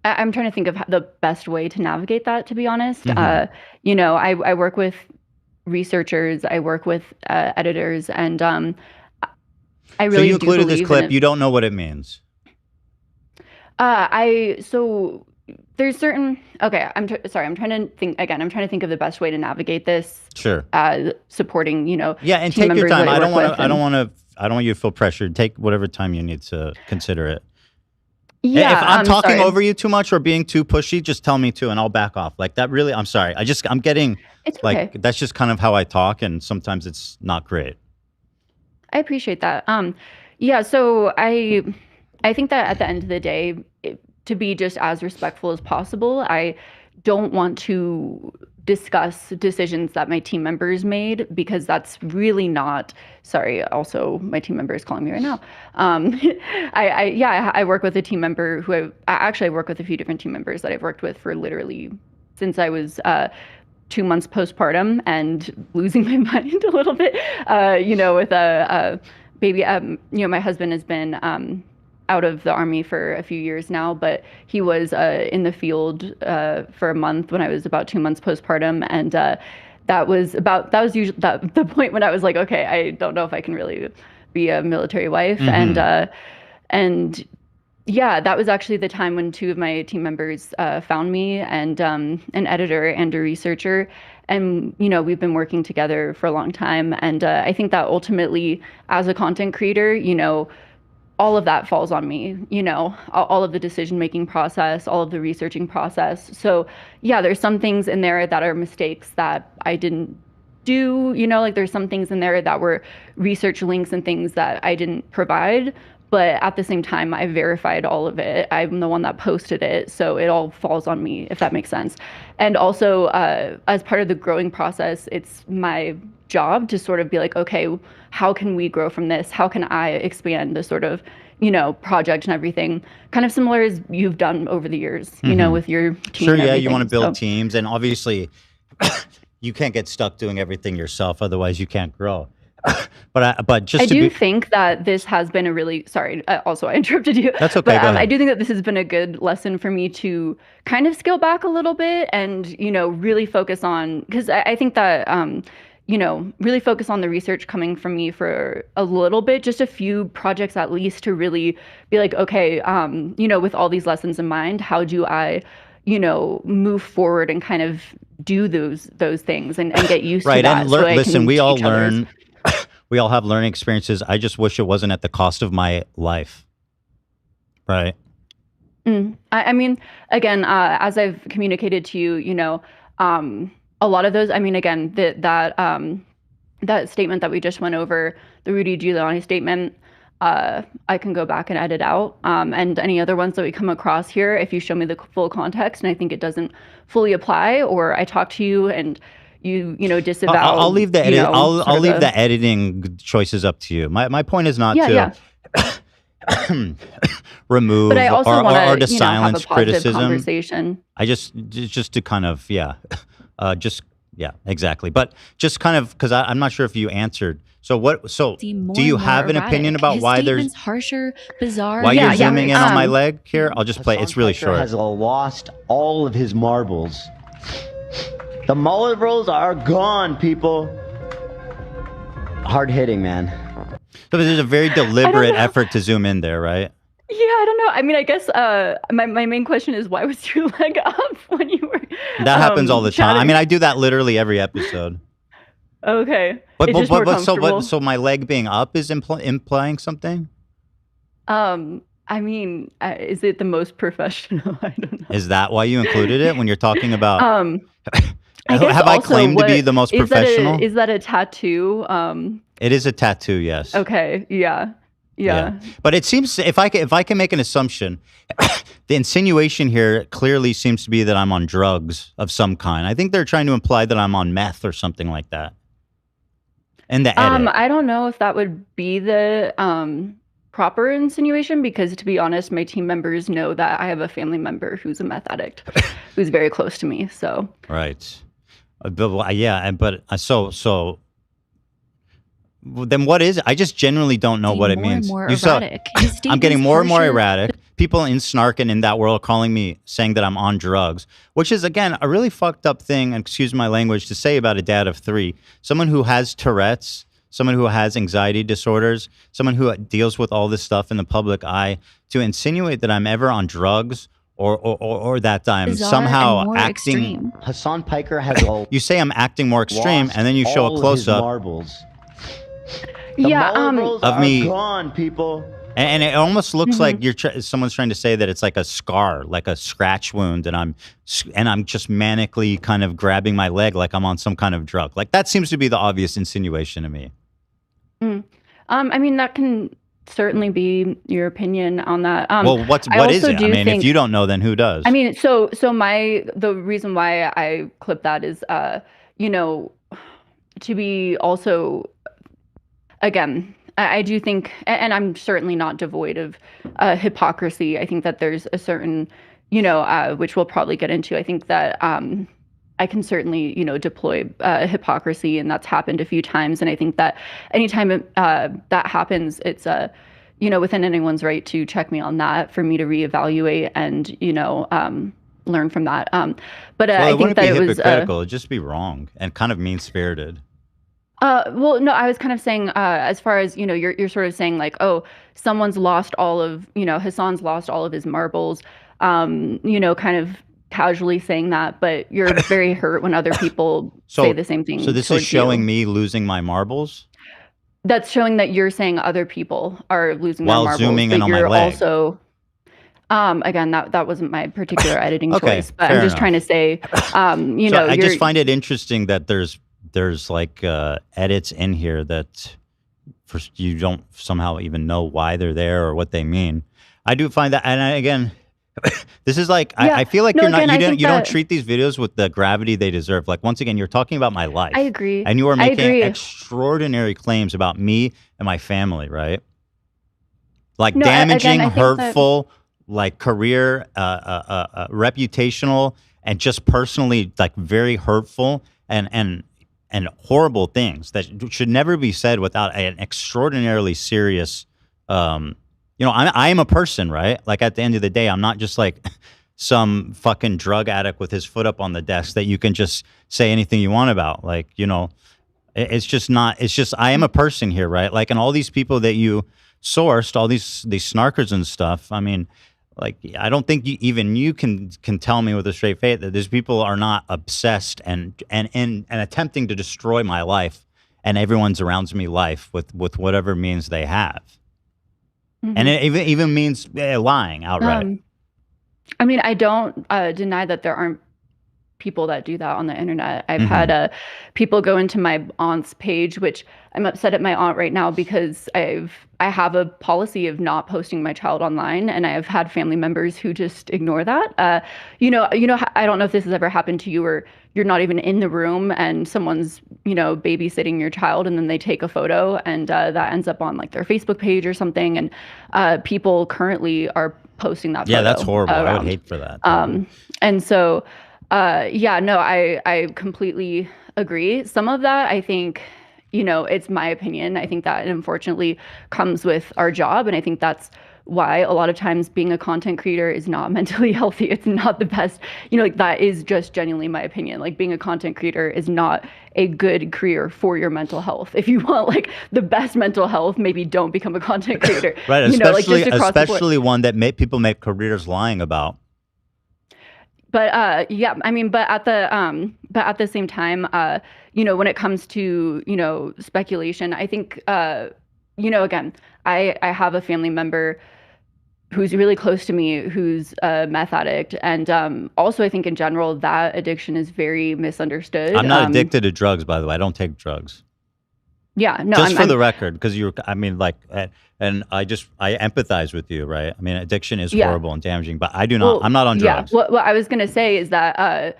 I'm trying to think of the best way to navigate that, to be honest. Mm-hmm. I work with researchers, I work with editors, and I really So you included do this clip. You don't know what it means. There's certain. Okay, sorry. I'm trying to think again. I'm trying to think of the best way to navigate this. Sure. Supporting, Yeah, and team take your members time. that I don't work want you to feel pressured. Take whatever time you need to consider it. Yeah. If I'm talking sorry. over you too much or being too pushy, just tell me to, and I'll back off. Like that. Really, I'm sorry. I'm getting It's like okay. that's just kind of how I talk, and sometimes it's not great. I appreciate that. Yeah. So I think that at the end of the day, to be just as respectful as possible, I don't want to discuss decisions that my team members made, because that's really not. Sorry. Also, my team member is calling me right now. I work with a team member who I work with a few different team members that I've worked with for literally since I was 2 months postpartum and losing my mind a little bit. With a baby. My husband has been out of the Army for a few years now, but he was in the field for a month when I was about 2 months postpartum, and that was usually the point when I was like, okay, I don't know if I can really be a military wife, Mm-hmm. and yeah, that was actually the time when 2 of my team members found me, and an editor and a researcher. And, we've been working together for a long time. And I think that ultimately, as a content creator, all of that falls on me, all of the decision-making process, all of the researching process. So yeah, there's some things in there that are mistakes that I didn't do, like there's some things in there that were research links and things that I didn't provide. But at the same time, I verified all of it. I'm the one that posted it. So it all falls on me, if that makes sense. And also, as part of the growing process, it's my job to sort of be like, okay, how can we grow from this? How can I expand the sort of, project and everything? Kind of similar as you've done over the years, with your team. Sure, yeah, you want to build teams. And obviously, you can't get stuck doing everything yourself. Otherwise, you can't grow. But just I do think that this has been a really sorry. Also, I interrupted you. That's okay. But go ahead. I do think that this has been a good lesson for me to kind of scale back a little bit and really focus on, because I think that really focus on the research coming from me for a little bit, just a few projects at least, to really be like, okay, with all these lessons in mind, how do I move forward and kind of do those things and get used to that. And listen, we all learn. We all have learning experiences. I just wish it wasn't at the cost of my life. Right. I mean, again, as I've communicated to you, a lot of those, I mean, again, that statement that we just went over, the Rudy Giuliani statement, I can go back and edit out. And any other ones that we come across here, if you show me the full context and I think it doesn't fully apply, or I talk to you and you disavow. I'll leave the edit. I'll leave the editing choices up to you. My point is not to remove but I also or to silence have a positive criticism. Conversation. I just to kind of exactly. But just kind of because I'm not sure if you answered. So what? So do you have an opinion about why there's harsher, bizarre? Why you're zooming in on my leg here? I'll just play. It's really short. Has lost all of his marbles. The mullet rolls are gone, people. Hard hitting, man. So there's a very deliberate effort to zoom in there, right? Yeah, I don't know. I mean, I guess my main question is, why was your leg up when you were That happens all the time. chatting? I mean, I do that literally every episode. Okay. But, It's just more comfortable. so my leg being up is implying something? I mean, is it the most professional? I don't know. Is that why you included it when you're talking about... I guess have I also, claimed to be the most professional? Is that a tattoo? It is a tattoo, yes. Okay, yeah. But it seems, if I can make an assumption, the insinuation here clearly seems to be that I'm on drugs of some kind. I think they're trying to imply that I'm on meth or something like that. And the edit. I don't know if that would be the proper insinuation, because to be honest, my team members know that I have a family member who's a meth addict, who's very close to me. So right, so then what is it? I just genuinely don't know what it means. I'm getting more and more erratic. People in Snark and in that world calling me, saying that I'm on drugs, which is, again, a really fucked up thing, and excuse my language, to say about a dad of 3. Someone who has Tourette's, someone who has anxiety disorders, someone who deals with all this stuff in the public eye, to insinuate that I'm ever on drugs or that I'm somehow acting... Extreme. Hassan Piker has you say I'm acting more extreme, and then you show a close-up. Of me gone, people. And it almost looks like someone's trying to say that it's like a scar, like a scratch wound, and I'm just manically kind of grabbing my leg like I'm on some kind of drug. Like, that seems to be the obvious insinuation to me. I mean, that can certainly be your opinion on that. Well, what is it? I mean, if you don't know, then who does? I mean, so the reason why I clipped that is, to be also, again, I do think, and I'm certainly not devoid of hypocrisy. I think that there's a certain, which we'll probably get into. I think that I can certainly, deploy hypocrisy, and that's happened a few times. And I think that anytime that happens, it's within anyone's right to check me on that, for me to reevaluate and, learn from that. But I think that it was hypocritical. It'd just be wrong and kind of mean-spirited. Well, no, I was kind of saying, as far as, you're sort of saying like, oh, someone's lost all of, Hassan's lost all of his marbles, kind of casually saying that, but you're very hurt when other people say the same thing. So this is showing me losing my marbles? That's showing that you're saying other people are losing their marbles. While zooming in on my leg. Also, again, that wasn't my particular editing choice, but I'm just enough. trying to say, I just find it interesting that there's like edits in here that you don't somehow even know why they're there or what they mean. I do find that, and again, this is like, I feel like you don't treat these videos with the gravity they deserve. Like, once again, you're talking about my life. I agree. And you are making extraordinary claims about me and my family, right? Like damaging, hurtful, like career, reputational, and just personally, like, very hurtful and horrible things that should never be said without an extraordinarily serious, I am a person, right? Like, at the end of the day, I'm not just like some fucking drug addict with his foot up on the desk that you can just say anything you want about. Like, it's just I am a person here, right? Like, and all these people that you sourced, all these snarkers and stuff, I mean, like, I don't think even you can tell me with a straight face that these people are not obsessed and attempting to destroy my life and everyone's around me life with whatever means they have. Mm-hmm. And it even means lying outright. I mean, I don't deny that there aren't people that do that on the internet. I've had people go into my aunt's page, which I'm upset at my aunt right now because I have a policy of not posting my child online, and I have had family members who just ignore that. I don't know if this has ever happened to you, where you're not even in the room and someone's babysitting your child, and then they take a photo and that ends up on like their Facebook page or something, and people currently are posting that. Yeah, that's horrible. I would hate for that. And so. I completely agree. Some of that, I think, it's my opinion. I think that unfortunately comes with our job. And I think that's why a lot of times being a content creator is not mentally healthy. It's not the best, you know, like that is just genuinely my opinion. Like being a content creator is not a good career for your mental health. If you want like the best mental health, maybe don't become a content creator. Right, you know, like, especially one that people make careers lying about. But yeah, I mean, but at the same time, you know, when it comes to, you know, speculation, I think, you know, again, I have a family member who's really close to me who's a meth addict, and also I think in general that addiction is very misunderstood. I'm not addicted to drugs, by the way. I don't take drugs. Yeah, no. Just for the record, because I mean, like, and I empathize with you, right? I mean, addiction is horrible and damaging, but I do not. I'm not on drugs. Yeah. What I was gonna say is that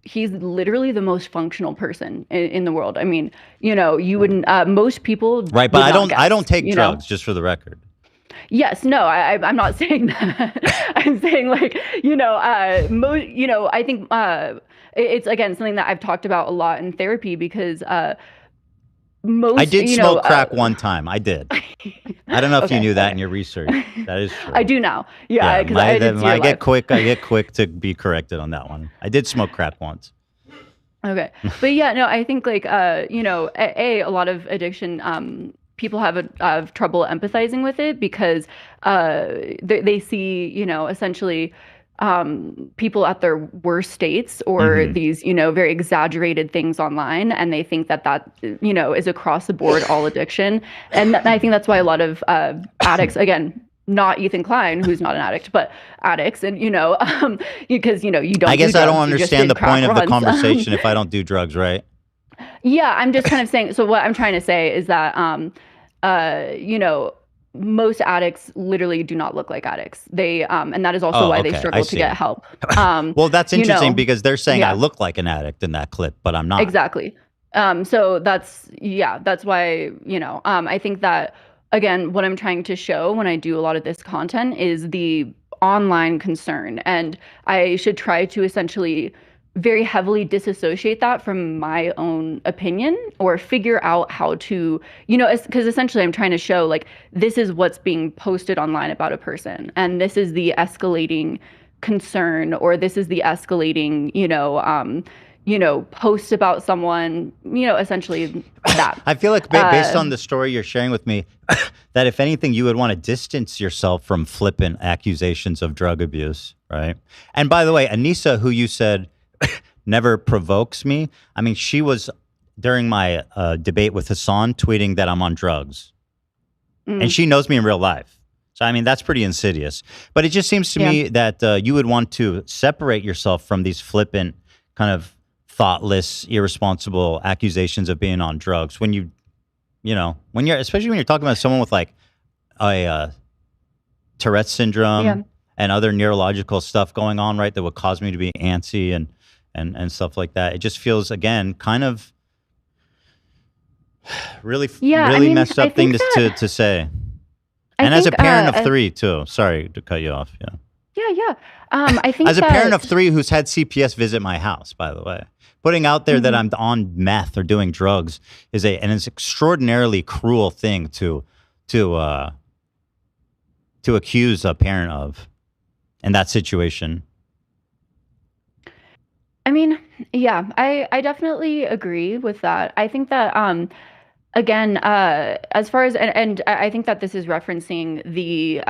he's literally the most functional person in the world. I mean, you know, you wouldn't. Most people. Right, but I don't take drugs. Just for the record. Yes, no, I'm not saying that. I'm saying like, you know, you know, I think it's again something that I've talked about a lot in therapy because. I did smoke crack one time. I did. I don't know if you knew that in your research. That is true. I do now. Yeah, because I get quick to be corrected on that one. I did smoke crack once. Okay, but yeah, no, I think like you know, a lot of addiction people have trouble empathizing with it because they see, you know, essentially people at their worst states or these, you know, very exaggerated things online, and they think that you know is across the board all addiction, and I think that's why a lot of addicts, again, not Ethan Klein, who's not an addict, but addicts, and you know, because you know you don't. I guess I don't understand the point of the conversation if I don't do drugs, right? Yeah, I'm just kind of saying. So what I'm trying to say is that you know, most addicts literally do not look like addicts. They and that is also why they struggle to get help. Well, that's interesting, you know, because they're saying I look like an addict in that clip, but I'm not. Exactly. So that's why, you know, I think that again, what I'm trying to show when I do a lot of this content is the online concern, and I should try to essentially very heavily disassociate that from my own opinion or figure out how to, you know, because essentially I'm trying to show like this is what's being posted online about a person, and this is the escalating concern, or this is the escalating, you know, posts about someone, you know, essentially that. I feel like based on the story you're sharing with me, that if anything, you would want to distance yourself from flippant accusations of drug abuse, right? And by the way, Anissa, who you said never provokes me. I mean, she was during my debate with Hassan tweeting that I'm on drugs, and she knows me in real life. So I mean, that's pretty insidious. But it just seems to me that you would want to separate yourself from these flippant, kind of thoughtless, irresponsible accusations of being on drugs. When you know, especially when you're talking about someone with like a Tourette's syndrome and other neurological stuff going on, right, that would cause me to be antsy and stuff like that. It just feels, again, kind of really messed up thing to say. And as a parent of three, too. Sorry to cut you off. Yeah. I think as a parent of three who's had CPS visit my house, by the way, putting out there that I'm on meth or doing drugs is an extraordinarily cruel thing to accuse a parent of in that situation. I mean, yeah, I definitely agree with that. I think that, again, as far as, and I think that this is referencing the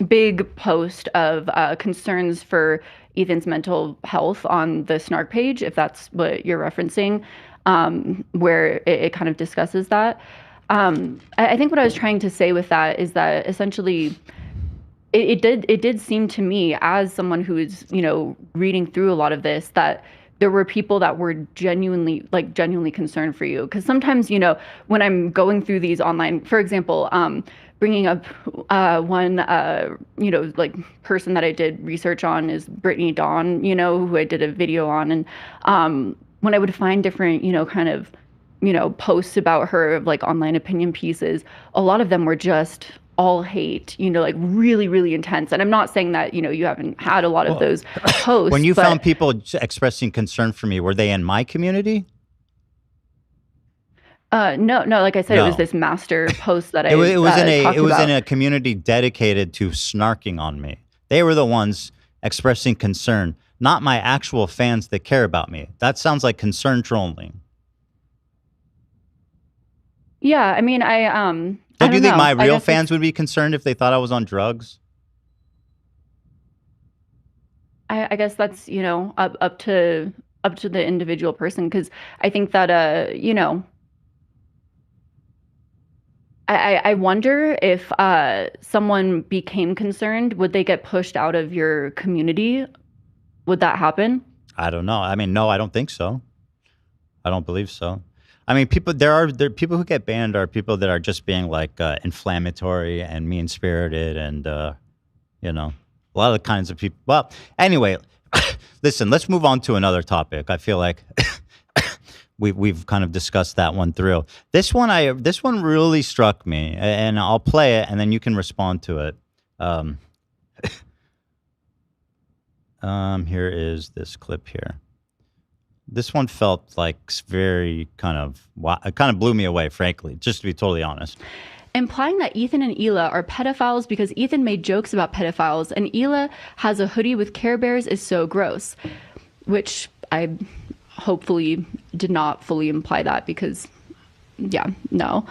big post of concerns for Ethan's mental health on the Snark page, if that's what you're referencing, where it kind of discusses that. I think what I was trying to say with that is that essentially it did seem to me, as someone who is, you know, reading through a lot of this, that there were people that were genuinely concerned for you. Because sometimes, you know, when I'm going through these online, for example, bringing up one, you know, like person that I did research on is Brittany Dawn, you know, who I did a video on. And when I would find different, you know, kind of, you know, posts about her, like online opinion pieces, a lot of them were just all hate, you know, like really, really intense. And I'm not saying that, you know, you haven't had a lot of those posts. When you found people expressing concern for me, were they in my community? No. Like I said, No. it was this master post that It was talked about. in a community dedicated to snarking on me. They were the ones expressing concern, not my actual fans that care about me. That sounds like concern trolling. Yeah, I mean, Don't you think know. my real fans would be concerned if they thought I was on drugs? I guess that's up to the individual person, because I think that I wonder if someone became concerned, would they get pushed out of your community? Would that happen? I don't know. I mean, no, I don't think so. I don't believe so. I mean, there are people who get banned are people that are just being like inflammatory and mean spirited, and a lot of the kinds of people. Well, anyway, listen, let's move on to another topic. I feel like we've kind of discussed that one through. This one really struck me, and I'll play it, and then you can respond to it. Here is this clip here. This one felt like very it kind of blew me away, frankly, just to be totally honest. Implying that Ethan and Hila are pedophiles because Ethan made jokes about pedophiles and Hila has a hoodie with Care Bears is so gross. Which I hopefully did not fully imply that, because, no.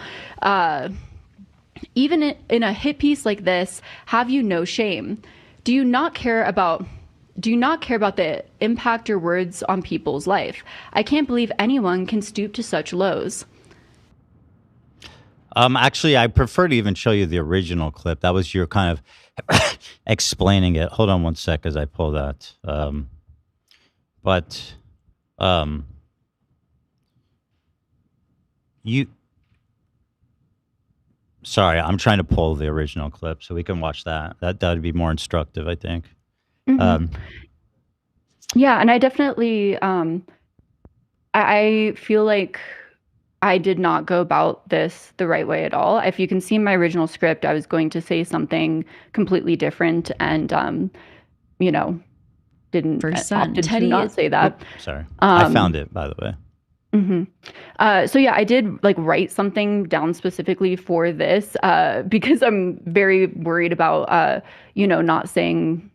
Even in a hit piece like this, have you no shame? Do you not care about the impact your words on people's life? I can't believe anyone can stoop to such lows. Actually, I prefer to even show you the original clip. That was your kind of explaining it. Hold on one sec as I pull that. Sorry, I'm trying to pull the original clip so we can watch that. That would be more instructive, I think. Mm-hmm. Yeah, and I definitely, I feel like I did not go about this the right way at all. If you can see my original script, I was going to say something completely different, and didn't opted to not say that. Sorry, I found it, by the way. Mm-hmm. So yeah, I did write something down specifically for this because I'm very worried about not saying,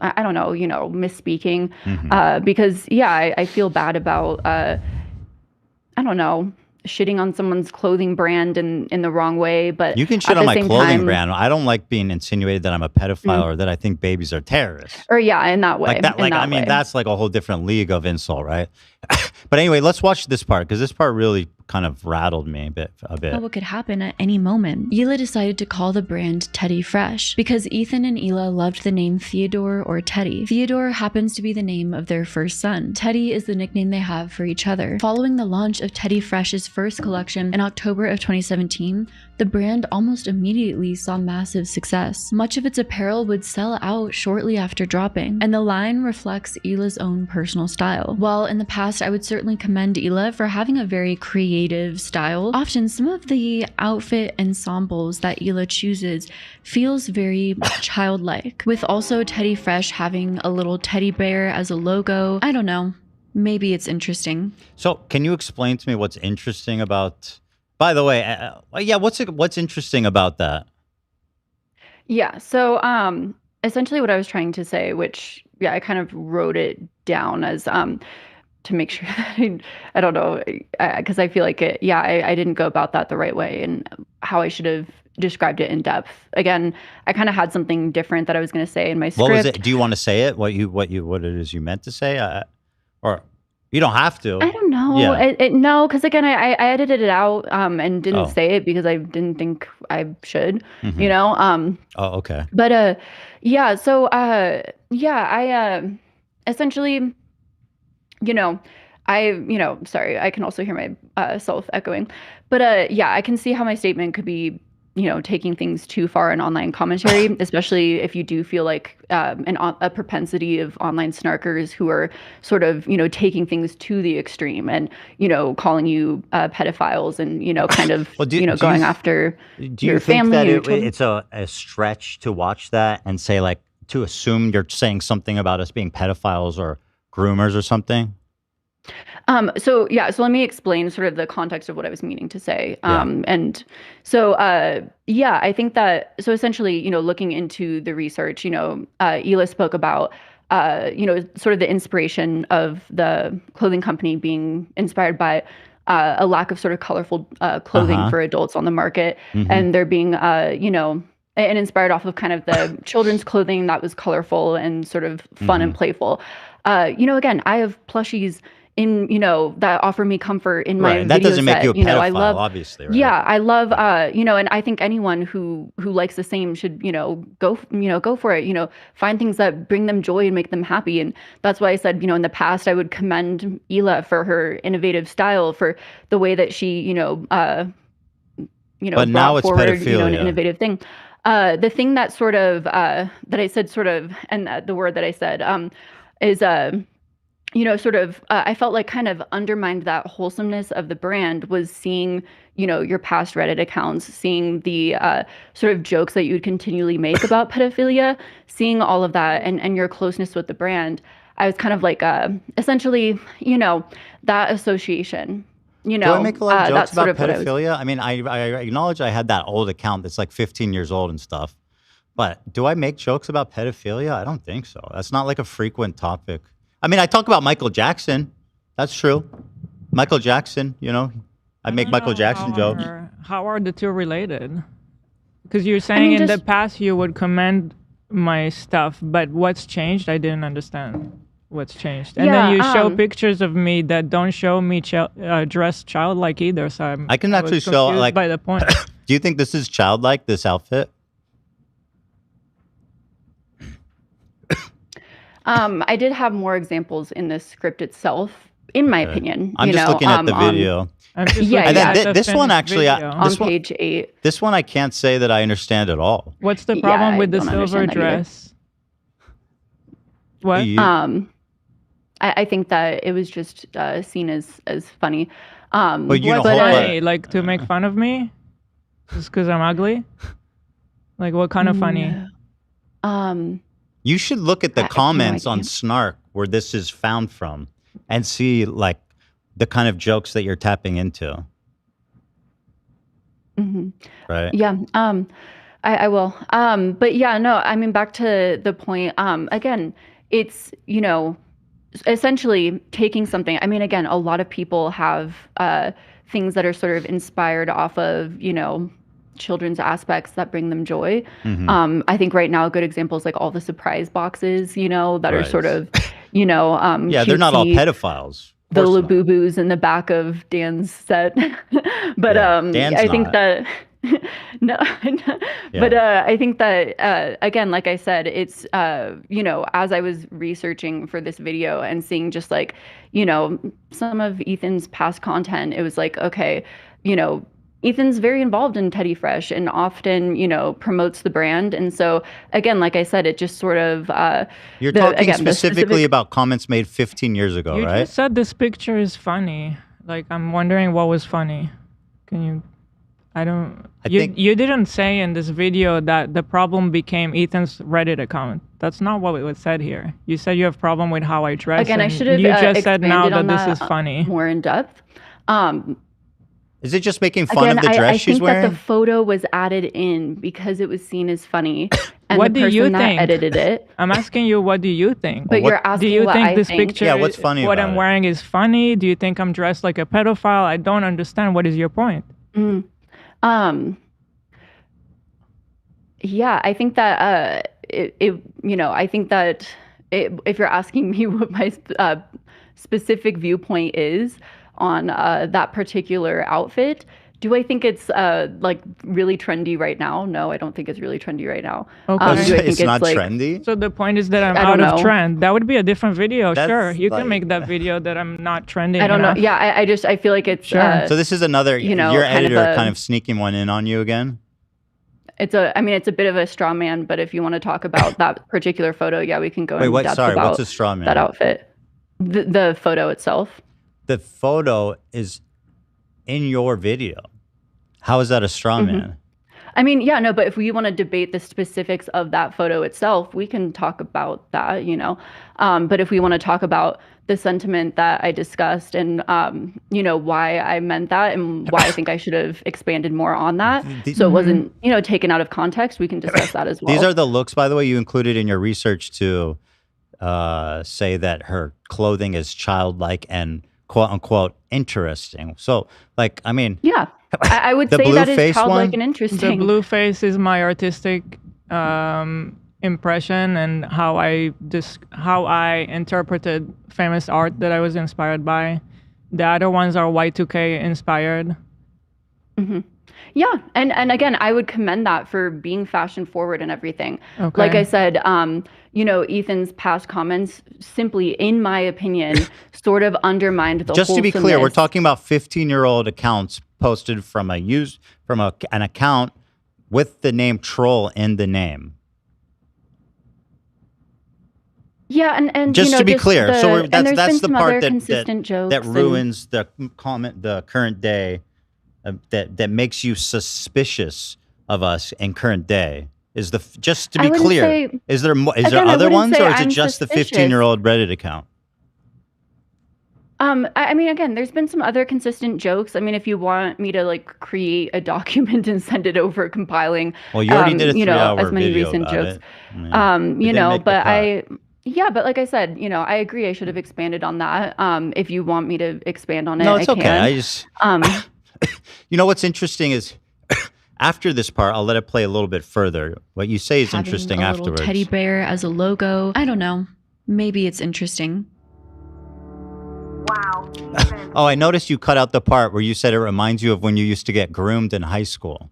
I don't know, misspeaking. Mm-hmm. Because I feel bad about I don't know, shitting on someone's clothing brand in the wrong way. But you can shit on my clothing brand. I don't like being insinuated that I'm a pedophile or that I think babies are terrorists. Or in that way. That's like a whole different league of insult, right? But anyway, let's watch this part, because this part really kind of rattled me a bit. What could happen at any moment? Hila decided to call the brand Teddy Fresh because Ethan and Hila loved the name Theodore or Teddy. Theodore happens to be the name of their first son. Teddy is the nickname they have for each other. Following the launch of Teddy Fresh's first collection in October of 2017, the brand almost immediately saw massive success. Much of its apparel would sell out shortly after dropping, and the line reflects Hila's own personal style. While in the past I would certainly commend Hila for having a very creative style, often some of the outfit ensembles that Hila chooses feels very childlike, with also Teddy Fresh having a little teddy bear as a logo. I don't know. Maybe it's interesting. So can you explain to me what's interesting about... By the way, what's interesting about that? Yeah, so essentially what I was trying to say, which I kind of wrote it down as to make sure that I don't know, because I feel like I didn't go about that the right way and how I should have described it in depth. Again, I kind of had something different that I was going to say in my script. What was it? Do you want to say it? What it is you meant to say? Or you don't have to. I don't know. Yeah. No, because again, I edited it out and didn't say it because I didn't think I should. Mm-hmm. Okay. But so I essentially, sorry, I can also hear my self echoing, but I can see how my statement could be, taking things too far in online commentary, especially if you do feel like a propensity of online snarkers who are sort of, taking things to the extreme and, calling you pedophiles and, kind of, going after your family. Do you think that it's a stretch to watch that and say, like, to assume you're saying something about us being pedophiles or groomers or something? So let me explain sort of the context of what I was meaning to say. And so I think that so essentially, looking into the research, Ela spoke about sort of the inspiration of the clothing company being inspired by a lack of sort of colorful clothing for adults on the market, and there being and inspired off of kind of the children's clothing that was colorful and sort of fun and playful. Again, I have plushies in that offer me comfort in my Right, that video doesn't make set. you a pedophile, I love, obviously, right? Yeah, I love and I think anyone who likes the same should go for it. Find things that bring them joy and make them happy. And that's why I said in the past I would commend Ela for her innovative style, for the way that she But brought now it's forward pedophilia. an innovative thing. The thing that sort of that I said sort of, and the word that I said is sort of I felt like kind of undermined that wholesomeness of the brand, was seeing your past Reddit accounts, seeing the sort of jokes that you would continually make about pedophilia, seeing all of that, and your closeness with the brand. I was kind of like essentially that association. Do I make a lot of jokes about sort of pedophilia? I mean, I acknowledge I had that old account that's like 15 years old and stuff. But do I make jokes about pedophilia? I don't think so. That's not like a frequent topic. I mean, I talk about Michael Jackson. That's true. Michael Jackson, I make Michael Jackson jokes. How are the two related? Because you're saying in the past you would commend my stuff, but what's changed? I didn't understand what's changed. And then you show pictures of me that don't show me dressed childlike either. So I can actually show, like, by the point. Do you think this is childlike, this outfit? I did have more examples in the script itself, in my opinion. I'm just looking at the video. I'm just And then this one actually, on page 8. This one I can't say that I understand at all. What's the problem with the silver dress? What? I think that it was just seen as funny. But you funny? Like to make fun of me? Just because I'm ugly? Like what kind of funny? You should look at the comments on Snark where this is found from and see like the kind of jokes that you're tapping into. Right? Yeah. I will. But yeah, no, I mean, back to the point, again, it's, essentially taking something. I mean, again, a lot of people have things that are sort of inspired off of, children's aspects that bring them joy. I think right now a good example is like all the surprise boxes, that are sort of, yeah, they're not all pedophiles. The Labubu's in the back of Dan's set. But I think that no, but I think that again, like I said, it's as I was researching for this video and seeing just like some of Ethan's past content, it was like, okay, Ethan's very involved in Teddy Fresh and often, promotes the brand. And so, again, like I said, it just sort of... You're talking specifically about comments made 15 years ago, right? You just said this picture is funny. Like, I'm wondering what was funny. Can you... You didn't say in this video that the problem became Ethan's Reddit account. That's not what was said here. You said you have problem with how I dress. Again, I should have you just said now that this is funny. More in depth. Is it just making fun of the dress she's wearing? I think that the photo was added in because it was seen as funny. And what the do person you that think? edited it. I'm asking you, what do you think? But you're asking do you what think I this think? picture? Yeah, what's funny what about I'm it? wearing is funny? Do you think I'm dressed like a pedophile? I don't understand. What is your point? Yeah, I think that I think that if you're asking me what my specific viewpoint is on that particular outfit, do I think it's like really trendy right now? No, I don't think it's really trendy right now. Okay. Do I think it's not like, trendy? So the point is that I'm I out don't of know. trend. That would be a different video. That's Sure, you like- can make that video that I'm not trending. I don't know. enough. Yeah, I feel like it's Sure. So this is another, your kind of editor kind of sneaking one in on you again? it's a bit of a straw man, but if you want to talk about that particular photo, yeah, we can go in depth about what's a straw man? that outfit. The photo itself. The photo is in your video. How is that a straw man? I mean, yeah, no, but if we want to debate the specifics of that photo itself, we can talk about that, you know. But if we want to talk about the sentiment that I discussed and, you know, why I meant that and why I think I should have expanded more on that, so it wasn't, you know, taken out of context, we can discuss that as well. These are the looks, by the way, you included in your research to say that her clothing is childlike and quote unquote interesting. So, like, I mean, yeah, I would say that is childlike and interesting. The blue face is my artistic impression and how I interpreted famous art that I was inspired by. The other ones are Y2K inspired. Mm-hmm. Yeah, and again, I would commend that for being fashion forward and everything. Okay. Like I said, you know, Ethan's past comments simply, in my opinion, sort of undermined the Just to be clear, wholesomeness. we're talking about 15-year-old accounts posted from an account with the name troll in the name. Yeah, and just you know, to be clear, so that's the part that ruins the current day, that makes you suspicious of us in current day. Is just to be clear? Is there other ones, or is it just the 15-year-old Reddit account? I mean, again, there's been some other consistent jokes. I mean, if you want me to like create a document and send it over, compiling, well, you already did a 3-hour as many video recent about jokes. It. You know, but yeah, but like I said, you know, I agree. I should have expanded on that. If you want me to expand on it, no, it's I can. Okay. I just, you know, what's interesting is after this part, I'll let it play a little bit further. What you say is interesting a afterwards. Little teddy bear as a logo. I don't know. Maybe it's interesting. Wow. Oh, I noticed you cut out the part where you said it reminds you of when you used to get groomed in high school.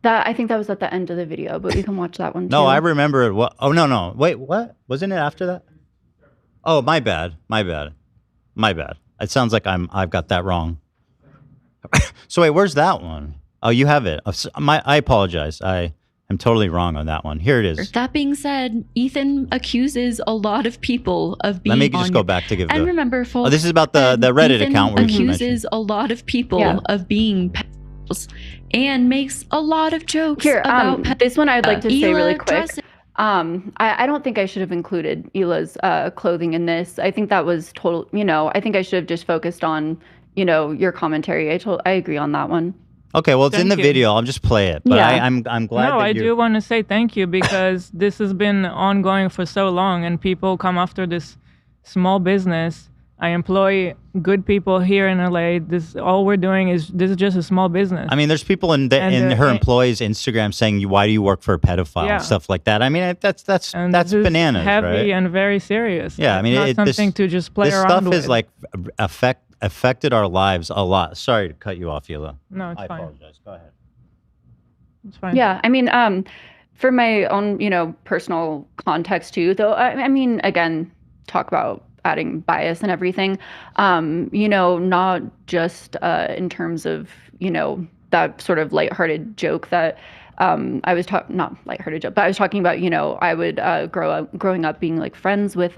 I think that was at the end of the video, but we can watch that one too. No, I remember it. Oh, no. Wait, what? Wasn't it after that? Oh, my bad. It sounds like I've got that wrong. So wait, where's that one? Oh, you have it. I apologize. I am totally wrong on that one. Here it is. That being said, Ethan accuses a lot of people of being. Let me just go back to give. And remember, folks. Oh, this is about the Reddit Ethan account where you accuses a lot of people of being pedophiles and makes a lot of jokes about this one. I'd like to say really quick. Dresses. I don't think I should have included Hila's clothing in this. I think that was total. You know, I think I should have just focused on, you know, your commentary. I agree on that one. Okay, well, it's in the video. I'll just play it. But Yeah. I'm glad. No, that I you're... do want to say thank you because this has been ongoing for so long, and people come after this small business. I employ good people here in LA. This is just a small business. I mean, there's people in her employees' Instagram saying, "Why do you work for a pedophile?" Yeah. and stuff like that. I mean, that's this is bananas, heavy right? and very serious. Yeah, I mean, not something to just play around with. This stuff has like affected our lives a lot. Sorry to cut you off, Hila. No, it's fine. I apologize. Go ahead. It's fine. Yeah, I mean, for my own, you know, personal context too, though. I mean, again, talk about adding bias and everything. You know, not just in terms of, you know, that sort of lighthearted joke that I was talking, not lighthearted joke, but I was talking about, you know, I would growing up being like friends with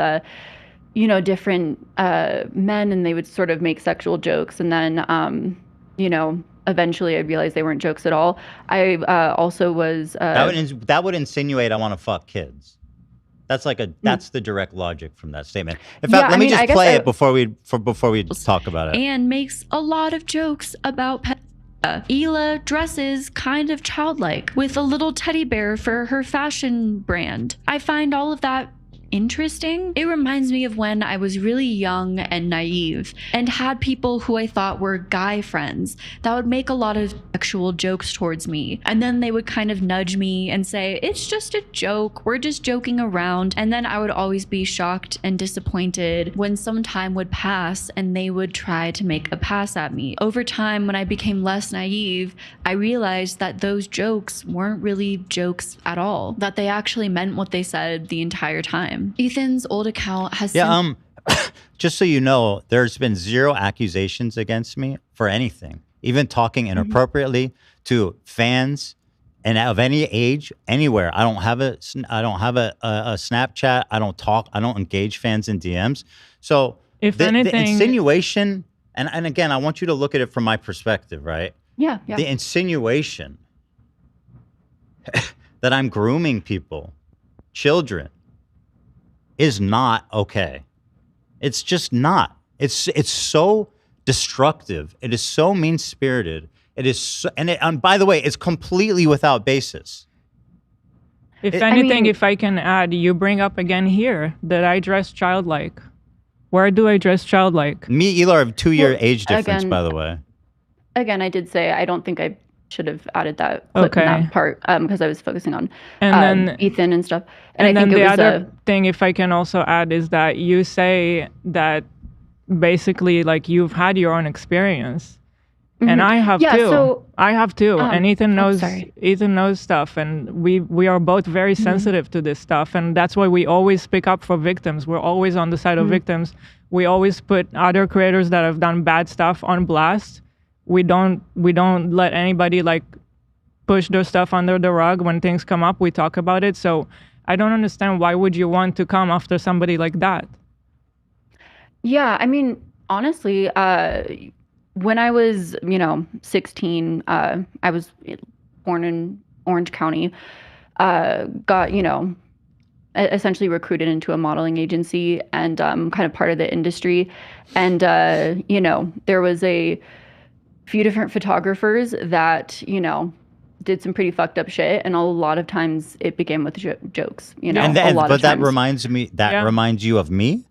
you know, different men, and they would sort of make sexual jokes, and then you know, eventually I realized they weren't jokes at all. I also was that would insinuate I want to fuck kids. That's that's the direct logic from that statement. In fact, let me just play it before we talk about it. And makes a lot of jokes about Hila dresses kind of childlike with a little teddy bear for her fashion brand. I find all of that interesting. It reminds me of when I was really young and naive and had people who I thought were guy friends that would make a lot of sexual jokes towards me, and then they would kind of nudge me and say, it's just a joke, we're just joking around. And then I would always be shocked and disappointed when some time would pass and they would try to make a pass at me. Over time, when I became less naive, I realized that those jokes weren't really jokes at all, that they actually meant what they said the entire time. Ethan's old account has just so you know, there's been 0 accusations against me for anything, even talking inappropriately to fans and of any age, anywhere. I don't have a Snapchat. I don't engage fans in DMs. So if anything, the insinuation, and again, I want you to look at it from my perspective, right? Yeah. The insinuation that I'm grooming people, children, is not okay. It's just not. It's so destructive. It is so mean-spirited. It is, so, and by the way, it's completely without basis. If anything, if I can add, you bring up again here that I dress childlike. Where do I dress childlike? Me, Eli, have 2-year age difference, by the way. Again, I did say I don't think I should have added that clip in that part because I was focusing on then Ethan and stuff. And I think the other thing, if I can also add, is that you say that basically like you've had your own experience. And I have too. So, I have too. And Ethan knows stuff, and we are both very sensitive to this stuff, and that's why we always speak up for victims. We're always on the side of victims. We always put other creators that have done bad stuff on blast. We don't let anybody like push their stuff under the rug. When things come up, we talk about it. So I don't understand, why would you want to come after somebody like that? Yeah, I mean, honestly, when I was, 16, I was born in Orange County, got, essentially recruited into a modeling agency and kind of part of the industry. And, there was a few different photographers that, did some pretty fucked up shit. And a lot of times it began with jokes, But that reminds me, reminds you of me?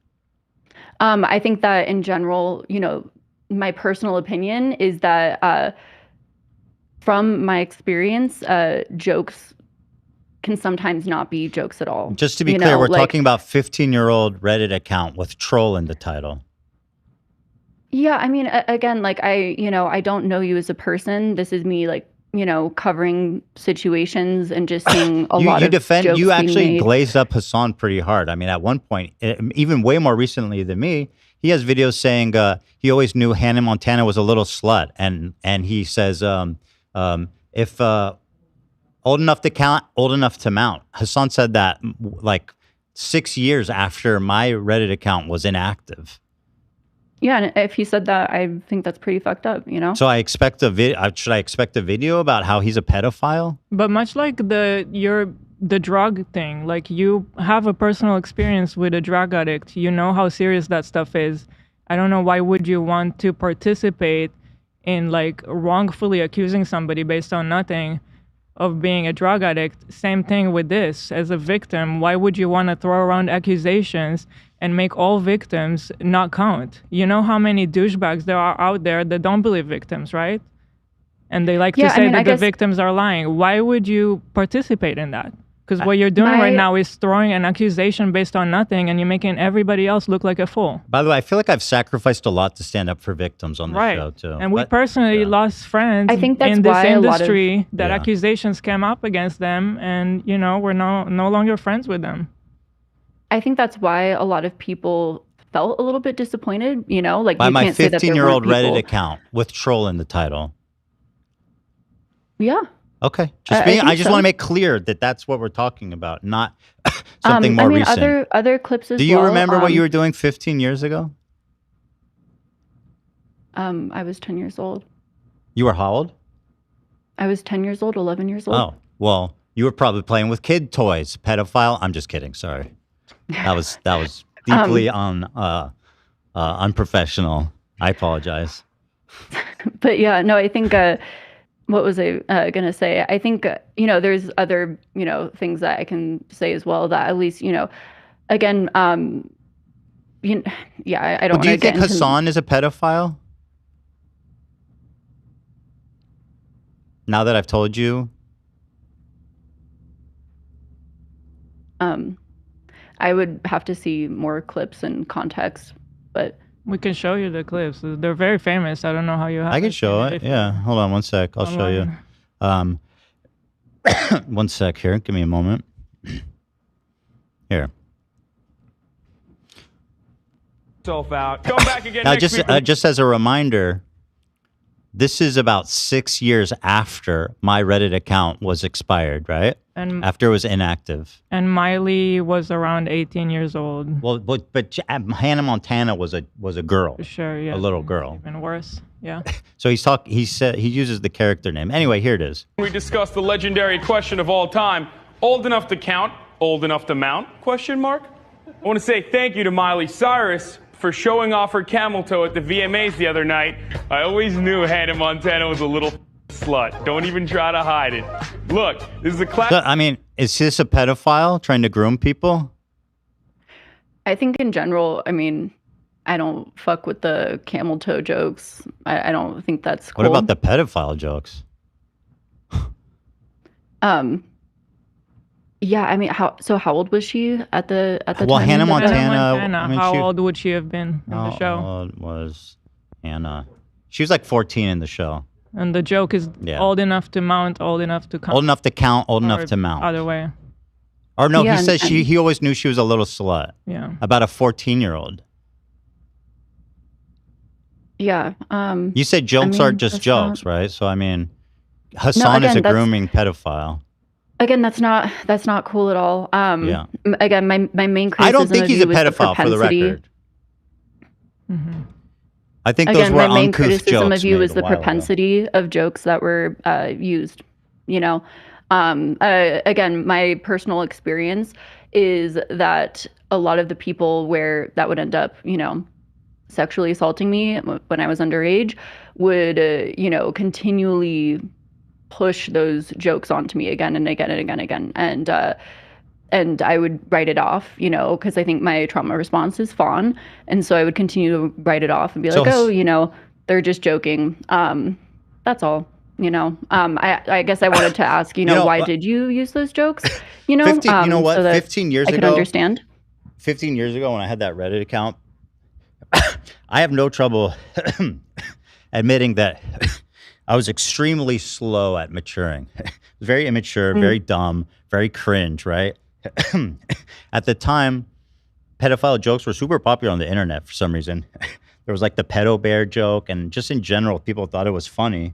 I think that in general, my personal opinion is that from my experience, jokes can sometimes not be jokes at all. Just to be clear, we're talking about 15-year-old Reddit account with troll in the title. Yeah, I mean, again, like I don't know you as a person. This is me like, covering situations and just seeing a lot of jokes you actually being made. glazed up Hassan pretty hard. I mean, at one point, even way more recently than me, he has videos saying he always knew Hannah Montana was a little slut, and he says if old enough to count, old enough to mount. Hassan said that like 6 years after my Reddit account was inactive. Yeah, and if he said that, I think that's pretty fucked up, So I expect should I expect a video about how he's a pedophile? But much like the drug thing, like you have a personal experience with a drug addict, you know how serious that stuff is. I don't know, why would you want to participate in like wrongfully accusing somebody based on nothing of being a drug addict? Same thing with this. As a victim, why would you want to throw around accusations and make all victims not count? You know how many douchebags there are out there that don't believe victims, right? And they like to say that the victims are lying. Why would you participate in that? Because what you're doing right now is throwing an accusation based on nothing, and you're making everybody else look like a fool. By the way, I feel like I've sacrificed a lot to stand up for victims on the show, too. And we personally lost friends in this industry that accusations came up against them, and, we're no longer friends with them. I think that's why a lot of people felt a little bit disappointed, like by you my can't say that there 15-year-old weren't people. Reddit account with troll in the title. Yeah. Okay. I just want to make clear that that's what we're talking about, not something more recent. Other clips as well. Do you remember what you were doing 15 years ago? I was 10 years old. You were how old? I was 10 years old, 11 years old. Oh, well, you were probably playing with kid toys. Pedophile. I'm just kidding. Sorry. That was deeply unprofessional. I apologize. But yeah, no, I think what was I gonna say? I think there's other things that I can say as well that at least again I don't. Do you think Hassan is a pedophile? Now that I've told you. I would have to see more clips and context, but we can show you the clips. They're very famous. I don't know how you have. I can show it. Yeah, hold on one sec. I'll show you. One sec here. Give me a moment. Here. Self out. Come back again. Now, just as a reminder, this is about 6 years after my Reddit account was expired, right? And after it was inactive. And Miley was around 18 years old. Well, but Hannah Montana was a girl. Sure, yeah. A little girl. Even worse. Yeah. So he said he uses the character name. Anyway, here it is. We discussed the legendary question of all time: old enough to count, old enough to mount? Question mark. I want to say thank you to Miley Cyrus for showing off her camel toe at the VMAs the other night. I always knew Hannah Montana was a little slut. Don't even try to hide it. Look, this is a classic. I mean, is this a pedophile trying to groom people? I think in general, I mean, I don't fuck with the camel toe jokes. I don't think that's cool. What about the pedophile jokes? Yeah, I mean, how old was she at the time? Well, Hannah Montana. I mean, how old would she have been in the show? How old was Hannah? She was like 14 in the show. And the joke is old enough to mount, old enough to count. Old enough to count, old enough to mount. Other way. Or no, he said he always knew she was a little slut. Yeah. About a 14-year-old. Yeah. You said jokes aren't just jokes, right? So I mean, Hassan is a grooming pedophile. Again, that's not cool at all. Yeah. Again, my main criticism I don't think he's a pedophile, for the record. Mm-hmm. I think those were my main uncouth criticism jokes of you made was a the while ago. propensity of jokes that were used. You know, again, my personal experience is that a lot of the people where that would end up, you know, sexually assaulting me when I was underage would, you know, continually push those jokes onto me again and again and again and again. And I would write it off, you know, because I think my trauma response is fawn. And so I would continue to write it off and be like, oh, you know, they're just joking. That's all, you know. I guess I wanted to ask, you know, why did you use those jokes? You know, 15, you know what? So 15 years ago. I can understand. 15 years ago when I had that Reddit account, I have no trouble admitting that I was extremely slow at maturing. Very immature, very dumb, very cringe, right? At the time, pedophile jokes were super popular on the internet for some reason. There was like the pedo bear joke, and just in general, people thought it was funny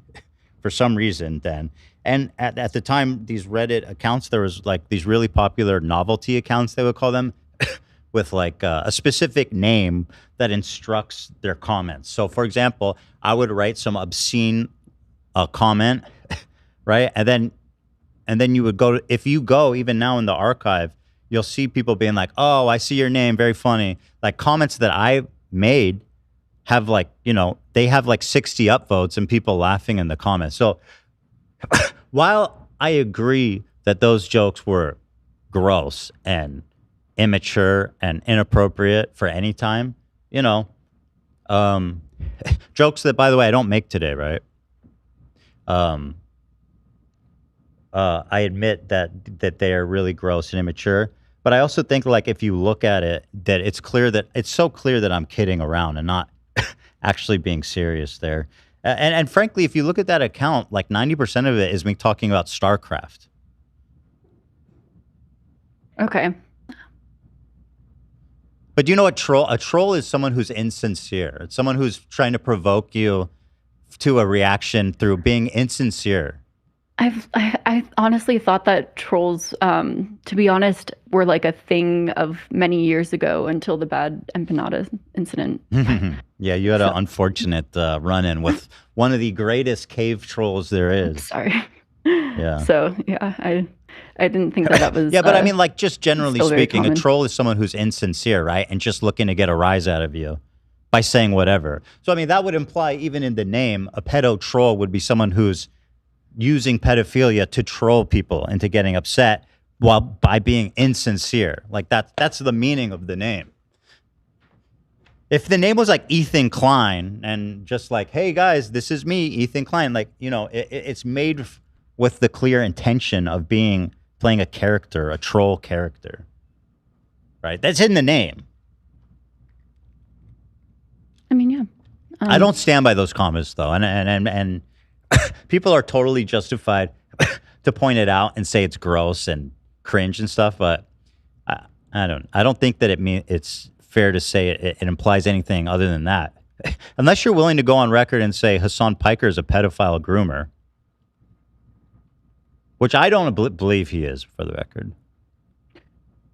for some reason then. And at the time, these Reddit accounts, there was like these really popular novelty accounts, they would call them, with like a specific name that instructs their comments. So for example, I would write some obscene comment, right? And then you would go, if you go even now in the archive, you'll see people being like, oh, I see your name, very funny. Like comments that I made have like, you know, they have like 60 upvotes and people laughing in the comments. So while I agree that those jokes were gross and immature and inappropriate for any time, you know, jokes that, by the way, I don't make today, right? I admit that they are really gross and immature, but I also think like if you look at it, that it's so clear that I'm kidding around and not actually being serious there. And frankly, if you look at that account, like 90% of it is me talking about StarCraft. Okay. But you know what a troll is someone who's insincere. It's someone who's trying to provoke you to a reaction through being insincere. I honestly thought that trolls, to be honest, were like a thing of many years ago until the bad empanada incident. Yeah, you had an unfortunate run-in with one of the greatest cave trolls there is. Sorry. Yeah. So yeah, I didn't think that was. Yeah, but I mean, like just generally speaking, a common. troll is someone who's insincere, right, and just looking to get a rise out of you by saying whatever. So I mean, that would imply even in the name, a pedo troll would be someone who's using pedophilia to troll people into getting upset while by being insincere. Like that's the meaning of the name. If the name was like Ethan Klein and just like, hey guys, this is me, Ethan Klein, like, you know, it's made with the clear intention of playing a character, a troll character, right? That's in the name. I mean, yeah. I don't stand by those comments though. And people are totally justified to point it out and say it's gross and cringe and stuff, but I don't think that it's fair to say it implies anything other than that. Unless you're willing to go on record and say Hassan Piker is a pedophile groomer, which I don't believe he is, for the record.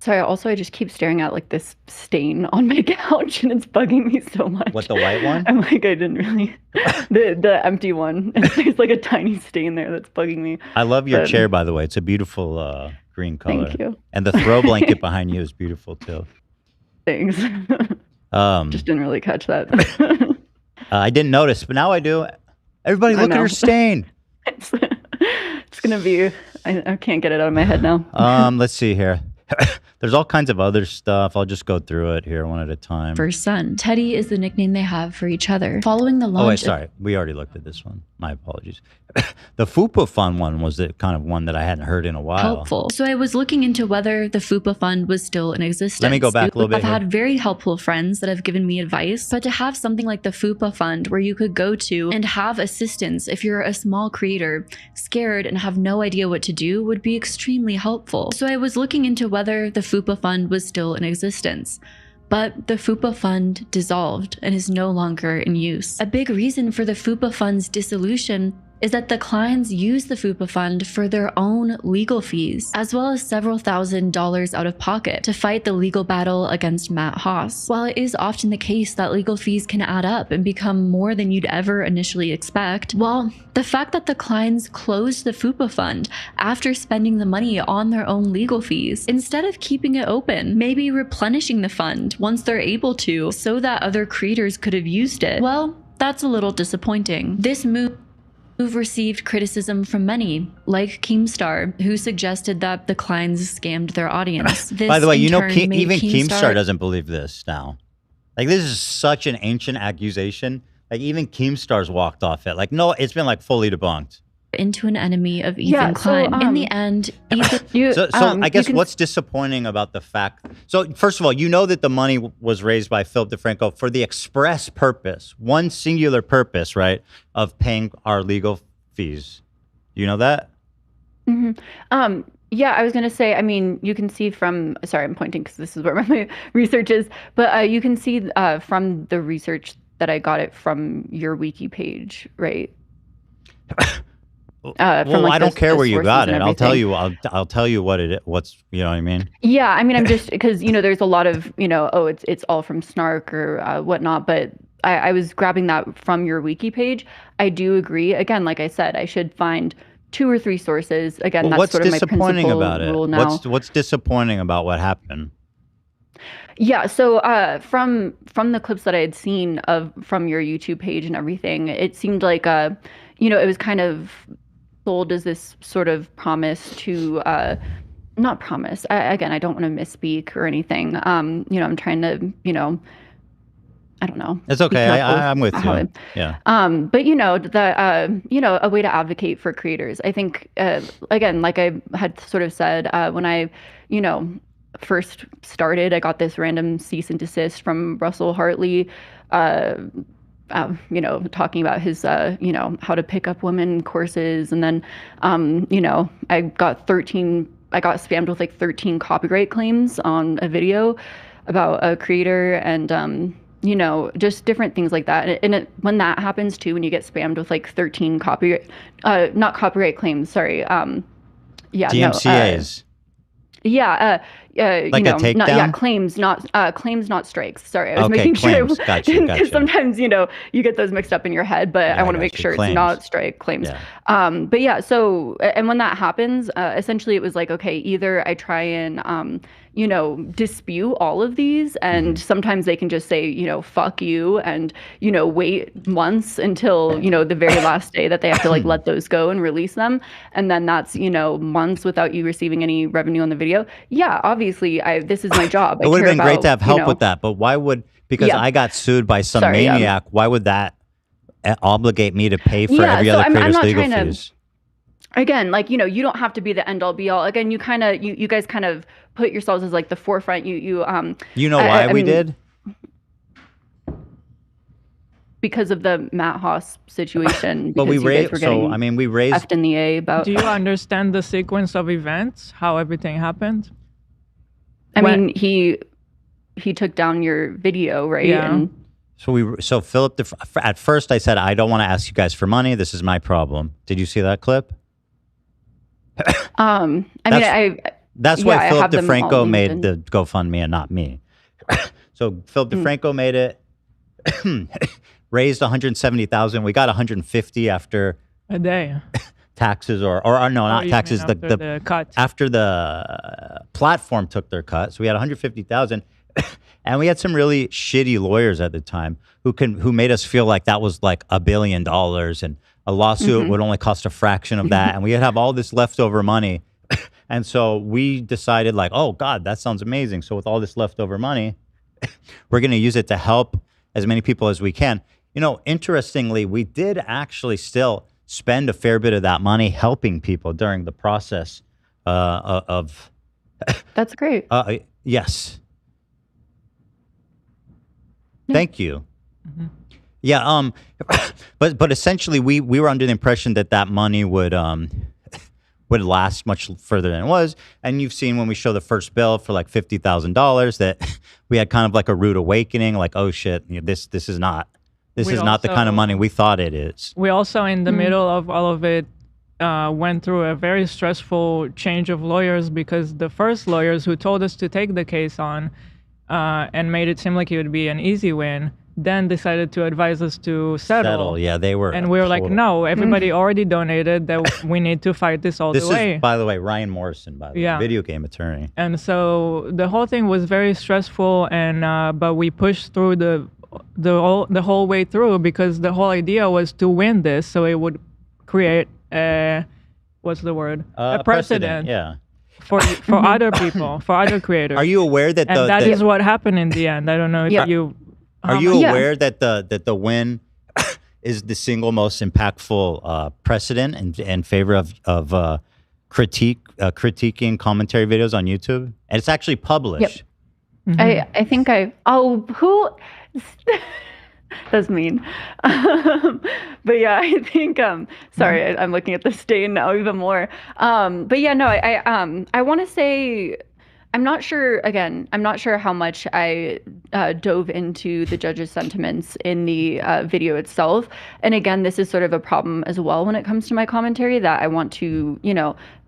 Sorry, also I just keep staring at like this stain on my couch and it's bugging me so much. What, the white one? I'm like, I didn't really the empty one. There's like a tiny stain there that's bugging me. I love your chair, by the way. It's a beautiful green color. Thank you. And the throw blanket behind you is beautiful too. Thanks. Just didn't really catch that. I didn't notice, but now I do. Everybody look at her stain. It's gonna be I can't get it out of my head now. Let's see here. There's all kinds of other stuff. I'll just go through it here one at a time. First son. Teddy is the nickname they have for each other. Following the launch. Oh, wait, sorry. We already looked at this one. My apologies. The FUPA Fund one was the kind of one that I hadn't heard in a while. Helpful. So I was looking into whether the FUPA Fund was still in existence. Let me go back a little bit. I've had very helpful friends that have given me advice, but to have something like the FUPA Fund where you could go to and have assistance if you're a small creator, scared and have no idea what to do would be extremely helpful. So I was looking into whether the FUPA Fund was still in existence. But the FUPA Fund dissolved and is no longer in use. A big reason for the FUPA Fund's dissolution is that the Kleins use the FUPA Fund for their own legal fees, as well as several $1,000s out of pocket to fight the legal battle against Matt Haas. While it is often the case that legal fees can add up and become more than you'd ever initially expect, well, the fact that the Kleins closed the FUPA Fund after spending the money on their own legal fees, instead of keeping it open, maybe replenishing the fund once they're able to so that other creators could have used it, well, that's a little disappointing. This move received criticism from many, like Keemstar, who suggested that the Kleins scammed their audience. This, by the way, you know, even even Keemstar doesn't believe this now. Like, this is such an ancient accusation. Like, even Keemstar's walked off it. Like, no, it's been like fully debunked. Into an enemy of Ethan Klein. In the end, Ethan, so I guess what's disappointing about the fact, so first of all, you know that the money was raised by Philip DeFranco for the express purpose, one singular purpose, right, of paying our legal fees. Do you know that? Mm-hmm. Yeah, I was going to say, I mean, you can see from, sorry, I'm pointing because this is where my research is, but you can see from the research that I got it from your wiki page, right? Well, like I don't care where you got it. I'll tell you. I'll tell you what it is. What's, you know what I mean? Yeah, I mean, I'm just because there's a lot of oh, it's all from Snark or whatnot. But I was grabbing that from your wiki page. I do agree. Again, like I said, I should find 2 or 3 sources. Again, well, that's sort of my principal rule now. What's disappointing about what happened? Yeah, so from the clips that I had seen from your YouTube page and everything, it seemed like it was kind of sold as this sort of promise to not promise. Again, I don't want to misspeak or anything. I'm trying to, I don't know. It's okay. I'm with you. Yeah. But a way to advocate for creators. I think again, like I had sort of said, when I, first started, I got this random cease and desist from Russell Hartley, talking about his, how to pick up women courses. And then, I got spammed with like 13 copyright claims on a video about a creator and, just different things like that. And when that happens too, when you get spammed with like 13 not copyright claims, sorry. DMCAs. Like a takedown? Claims, not strikes. Sorry, I was making sure. Gotcha. Because sometimes, you get those mixed up in your head, but I want to make sure it's not strike claims. Yeah. But yeah, so, and when that happens, essentially it was like, okay, either I try and, dispute all of these, and sometimes they can just say, fuck you, and, wait months until, the very last day that they have to like let those go and release them. And then that's, months without you receiving any revenue on the video. Yeah, obviously, this is my job. It would have been great to have help with that, but why would, because I got sued by some maniac, why would that obligate me to pay for every other creator's legal fees? Again, like, you don't have to be the end all be all. Again, you kind of, you guys kind of put yourselves as like the forefront. Why we did? Because of the Matt Haas situation. But we raised, we raised F in the A about. Do you understand the sequence of events, how everything happened? I mean, he took down your video, right? Yeah. So Philip, at first I said, I don't want to ask you guys for money. This is my problem. Did you see that clip? That's why Philip have them all DeFranco linked made in. the GoFundMe and not me. So Philip DeFranco made it, raised 170,000. We got 150 after a day. Taxes or no, not you taxes. mean after the cut. After the platform took their cut, so we had 150,000, and we had some really shitty lawyers at the time who made us feel like that was like $1 billion, and a lawsuit would only cost a fraction of that, and we'd have all this leftover money, and so we decided like, oh God, that sounds amazing. So with all this leftover money, we're going to use it to help as many people as we can. You know, interestingly, we did actually still spend a fair bit of that money helping people during the process of. That's great. Yes. Thank you. Yeah. But essentially, we were under the impression that money would last much further than it was. And you've seen when we show the first bill for like $50,000 that we had kind of like a rude awakening, like, oh shit, this is not. This is not the kind of money we thought it is. We also, in the middle of all of it, went through a very stressful change of lawyers because the first lawyers who told us to take the case on and made it seem like it would be an easy win, then decided to advise us to settle. Yeah, they were. And we were like, no, everybody already donated, that we need to fight this all the way. This is, by the way, Ryan Morrison, by the way, video game attorney. And so the whole thing was very stressful, and but we pushed through the whole way through because the whole idea was to win this, so it would create a precedent. Yeah. For other people, for other creators. Are you aware that that is what happened in the end? I don't know if you. Are you aware that the win is the single most impactful precedent in favor of critiquing commentary videos on YouTube? And it's actually published. Yep. I think who. That's mean. But yeah, I think sorry, I'm looking at the stain now even more. But yeah, no, I want to say I'm not sure how much I dove into the judge's sentiments in the video itself. And again, this is sort of a problem as well when it comes to my commentary, that I want to,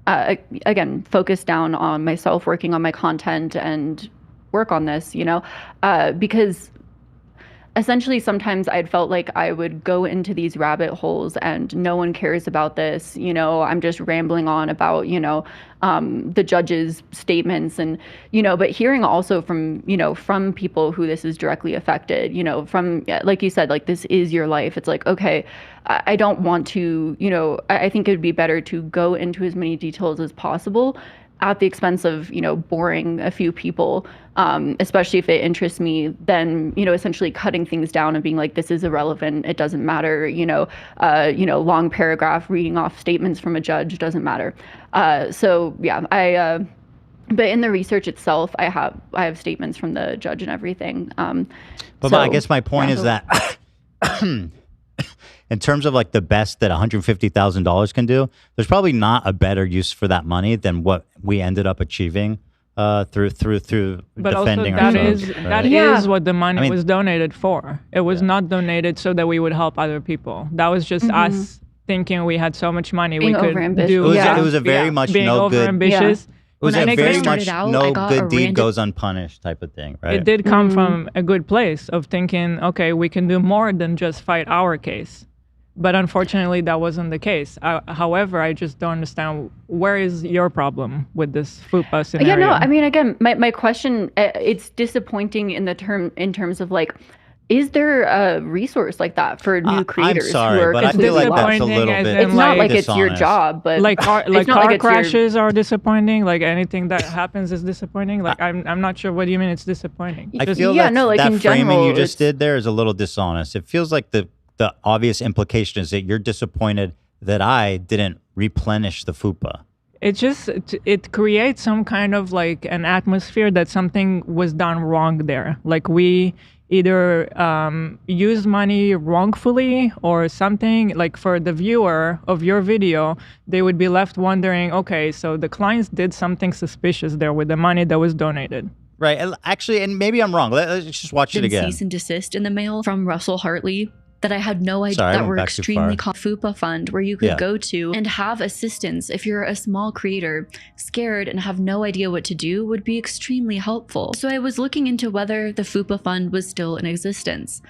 again, focus down on myself, working on my content and work on this, because essentially sometimes I'd felt like I would go into these rabbit holes and no one cares about this. I'm just rambling on about, the judge's statements and, but hearing also from people who this is directly affected, from, like you said, like this is your life. It's like, okay, I don't want to, I think it would be better to go into as many details as possible at the expense of, boring a few people, especially if it interests me, then, essentially cutting things down and being like, this is irrelevant. It doesn't matter. Long paragraph reading off statements from a judge doesn't matter. So yeah, but in the research itself, I have statements from the judge and everything. But I guess my point is that in terms of like the best that $150,000 can do, there's probably not a better use for that money than what we ended up achieving through but defending also ourselves. That is what the money was donated for. It was not donated so that we would help other people. That was just us thinking we had so much money being we could do. It was a very much being no good. overambitious. It was a very much no good deed goes unpunished type of thing, right? It did come from a good place of thinking, okay, we can do more than just fight our case. But unfortunately, that wasn't the case. However, I just don't understand, where is your problem with this FUPA scenario? Yeah, no, I mean, again, my question, it's disappointing in terms of like, is there a resource like that for new creators? I'm sorry, but I feel like that's a little bit It's not like dishonest. it's your job, but like car like crashes are disappointing. Like anything that happens is disappointing. Like I'm not sure. What do you mean it's disappointing? I feel that framing general, you just did there is a little dishonest. It feels like the obvious implication is that you're disappointed that I didn't replenish the FUPA. It creates some kind of like an atmosphere that something was done wrong there. Like we either used money wrongfully or something. Like for the viewer of your video, they would be left wondering, okay, so the clients did something suspicious there with the money that was donated. Right. Actually, and maybe I'm wrong. Let's just watch it again. Cease and desist in the mail from Russell Hartley that I had no idea that were extremely FUPA fund where you could go to and have assistance if you're a small creator, scared and have no idea what to do would be extremely helpful. So I was looking into whether the FUPA fund was still in existence.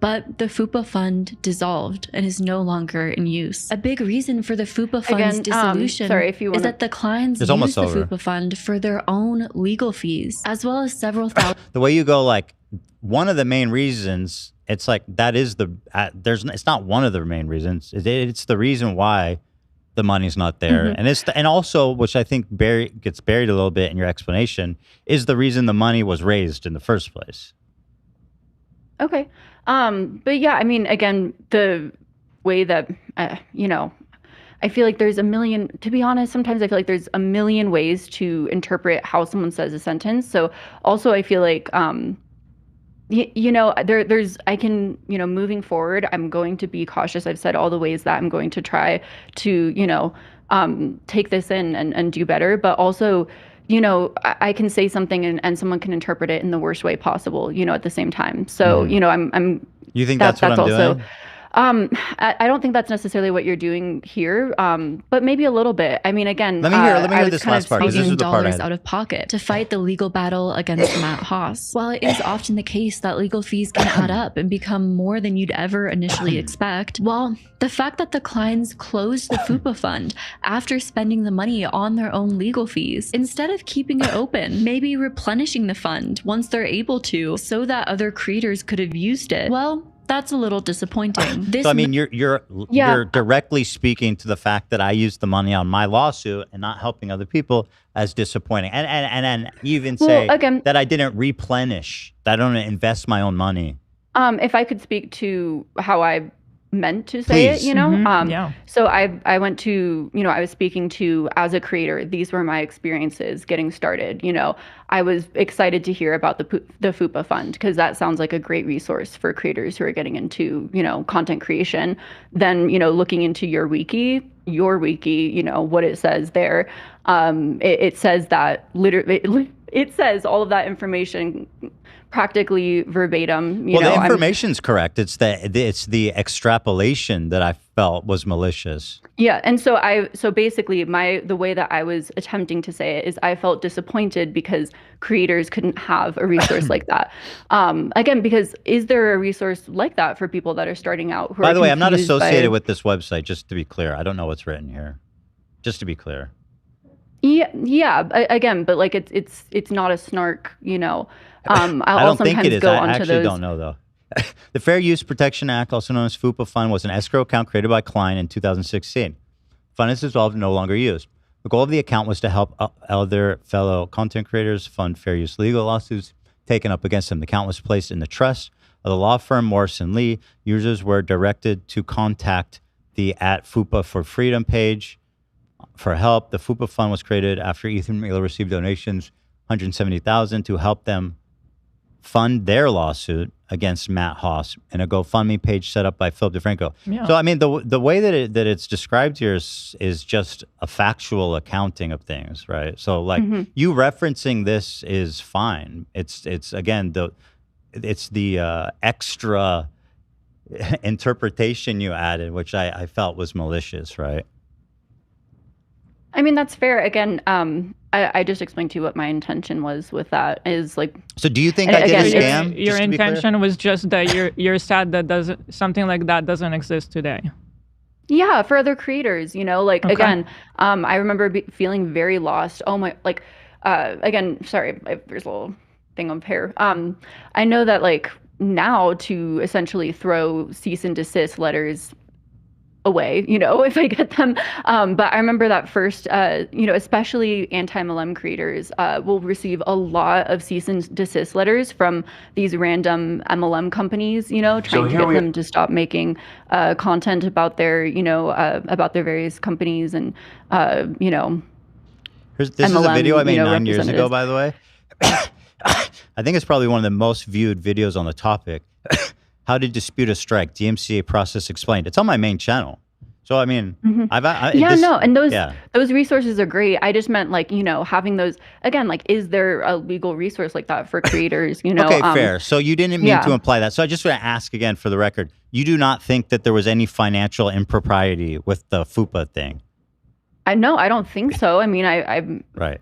But the FUPA fund dissolved and is no longer in use. A big reason for the FUPA fund's dissolution is that the clients use the FUPA fund for their own legal fees, as well as several thousand. The way you go, like, one of the main reasons, it's like that is the, it's not one of the main reasons. It's the reason why the money's not there. And and also, which I think gets buried a little bit in your explanation, is the reason the money was raised in the first place. Okay. But yeah, I mean, again, the way that, you know, I feel like there's a million, to be honest, sometimes I feel like there's a million ways to interpret how someone says a sentence. So also I feel like, you know, I can, you know, moving forward, I'm going to be cautious. I've said all the ways that I'm going to try to, you know, take this in and do better, but also, you know, I can say something and someone can interpret it in the worst way possible, you know, at the same time. So, you know, I'm. You think that's what I'm also doing? I don't think that's necessarily what you're doing here, but maybe a little bit. I mean, again, let me hear this last part. This is the part dollars out of pocket to fight the legal battle against Matt Haas. While it is often the case that legal fees can add up and become more than you'd ever initially expect, well, the fact that the clients closed the FUPA fund after spending the money on their own legal fees, instead of keeping it open, maybe replenishing the fund once they're able to, so that other creators could have used it, well, that's a little disappointing. So I mean, you're directly speaking to the fact that I used the money on my lawsuit and not helping other people as disappointing, and you even say that I didn't replenish, that I don't invest my own money. If I could speak to how I meant to say it, you know, so I went to, you know, I was speaking to, as a creator, these were my experiences getting started. You know, I was excited to hear about the FUPA fund because that sounds like a great resource for creators who are getting into, you know, content creation. Then, you know, looking into your wiki, you know, what it says there, it says that literally, it says all of that information practically verbatim. You know, the information's correct. It's the extrapolation that I felt was malicious. Yeah, and so basically the way that I was attempting to say it is I felt disappointed because creators couldn't have a resource like that. Again, because is there a resource like that for people that are starting out? By the way, I'm not associated with this website. Just to be clear, I don't know what's written here. Just to be clear. Yeah. Again, but like it's not a snark, you know. I don't think it is. I actually don't know, though. The Fair Use Protection Act, also known as FUPA Fund, was an escrow account created by Klein in 2016. Fund is dissolved and no longer used. The goal of the account was to help other fellow content creators fund fair use legal lawsuits taken up against them. The account was placed in the trust of the law firm Morrison Lee. Users were directed to contact the @FUPA for Freedom page for help. The FUPA Fund was created after Ethan Miller received donations, $170,000, to help them fund their lawsuit against Matt Haas, and a GoFundMe page set up by Philip DeFranco. Yeah. So I mean, the way that it's described here is just a factual accounting of things, right? So like you referencing this is fine. It's again the extra interpretation you added, which I felt was malicious, right? I mean, that's fair. Again, I just explained to you what my intention was with that. Is like. So, do you think I did a scam? Your intention was just that you're sad that something like that doesn't exist today. Yeah, for other creators, you know, like again, I remember feeling very lost. Oh my, like, again, sorry, there's a little thing up here. I know that like now to essentially throw cease and desist letters away, you know, if I get them. But I remember that first, you know, especially anti-MLM creators will receive a lot of cease and desist letters from these random MLM companies, you know, trying to get them to stop making content about their, you know, about their various companies and, you know. This MLM, is a video I made 9 years ago, by the way. I think it's probably one of the most viewed videos on the topic. How to dispute a strike, DMCA process explained. It's on my main channel. So I mean, and those resources are great. I just meant like, having those again, like, is there a legal resource like that for creators? Okay, fair. So you didn't mean to imply that. So I just want to ask again for the record. You do not think that there was any financial impropriety with the FUPA thing? I don't think so. I mean, I'm right.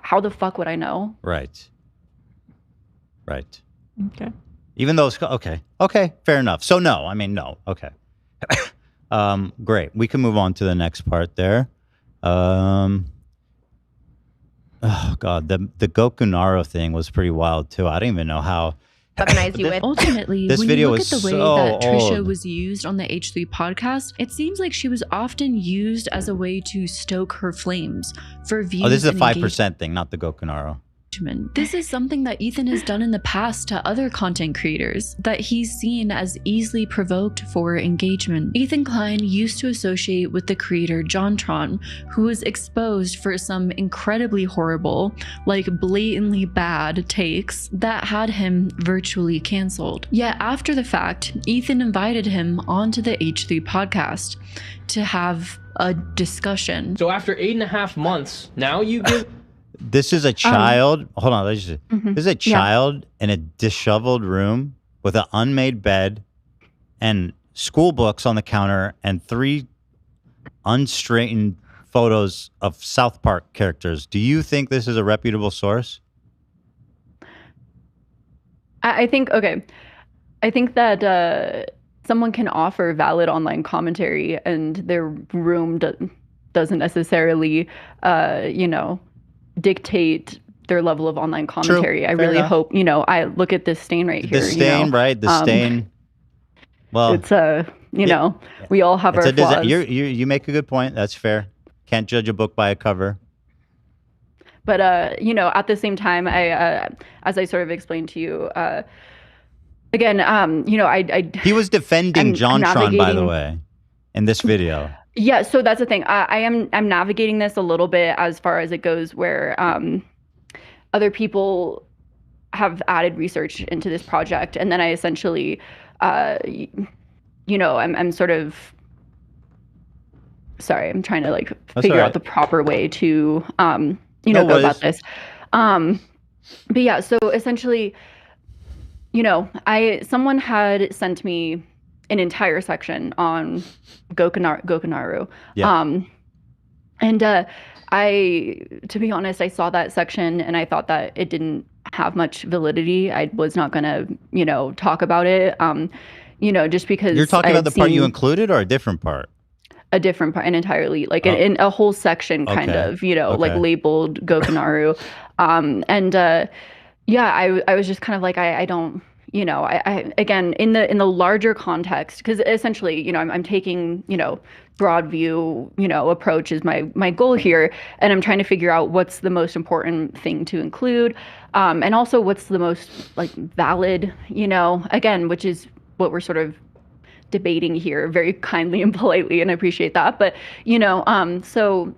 How the fuck would I know? Right. Okay. Even though it's okay, fair enough. So no, I mean no. Okay. Great. We can move on to the next part there. Oh God, the Gokunaro thing was pretty wild too. I don't even know how. Ultimately, this when video you look at the way so that Trisha old. was used on the H3 podcast, it seems like she was often used as a way to stoke her flames for views. Oh, this is a and 5% thing, not the Gokunaro. This is something that Ethan has done in the past to other content creators that he's seen as easily provoked for engagement. Ethan Klein used to associate with the creator JonTron, who was exposed for some incredibly horrible, like blatantly bad takes that had him virtually canceled. Yet after the fact, Ethan invited him onto the H3 podcast to have a discussion. So after 8.5 months, now you give... This is a child. Hold on. This is a child in a disheveled room with an unmade bed and school books on the counter and 3 unstraightened photos of South Park characters. Do you think this is a reputable source? I think that someone can offer valid online commentary and their room doesn't necessarily, dictate their level of online commentary. I really hope, I look at this stain right here. The stain, right? The stain. Well, it's we all have our flaws. You make a good point. That's fair. Can't judge a book by a cover. But at the same time, I as I sort of explained to you, again, he was defending JonTron, by the way, in this video. Yeah, so that's the thing. I'm navigating this a little bit as far as it goes, where other people have added research into this project, and then I essentially, I'm sort of sorry. I'm trying to figure out the proper way to go about this. But yeah, so essentially, someone had sent me an entire section on Gokunaru. Yeah. To be honest, I saw that section and I thought that it didn't have much validity. I was not gonna, talk about it. Just because you're talking about the part you included or a different part? A different part, and entirely in a whole section, kind of, like labeled Gokunaru. I was just kind of like, I don't. I again in the larger context, because essentially, I'm taking, broad view, approach is my goal here, and I'm trying to figure out what's the most important thing to include, and also what's the most valid, again, which is what we're sort of debating here very kindly and politely, and I appreciate that. But so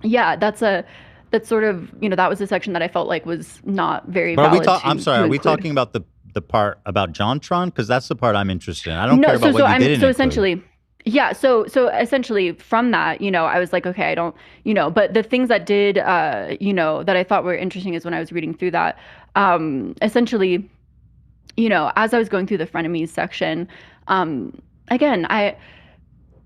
yeah, that's sort of, that was a section that I felt like was not very valid. I'm sorry, are we talking about the part about JonTron? Because that's the part I'm interested in. I don't care about what you didn't include. Essentially, yeah. So essentially from that, I was like, okay, I don't, but the things that did, that I thought were interesting is when I was reading through that, essentially, as I was going through the frenemies section, again,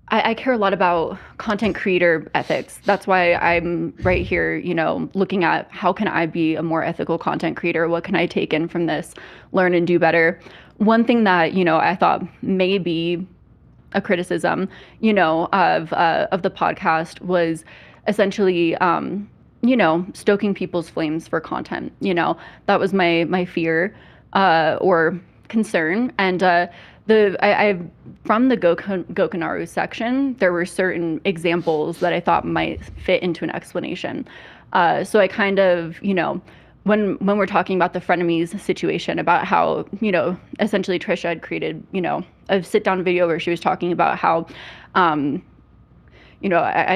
I care a lot about content creator ethics. That's why I'm right here, looking at how can I be a more ethical content creator? What can I take in from this, learn and do better? One thing that, I thought may be a criticism, of the podcast was essentially, stoking people's flames for content. That was my fear or concern. And from the Gokunaru section, there were certain examples that I thought might fit into an explanation. So I kind of, when we're talking about the frenemies situation, about how, essentially Trisha had created, a sit-down video where she was talking about how, I'd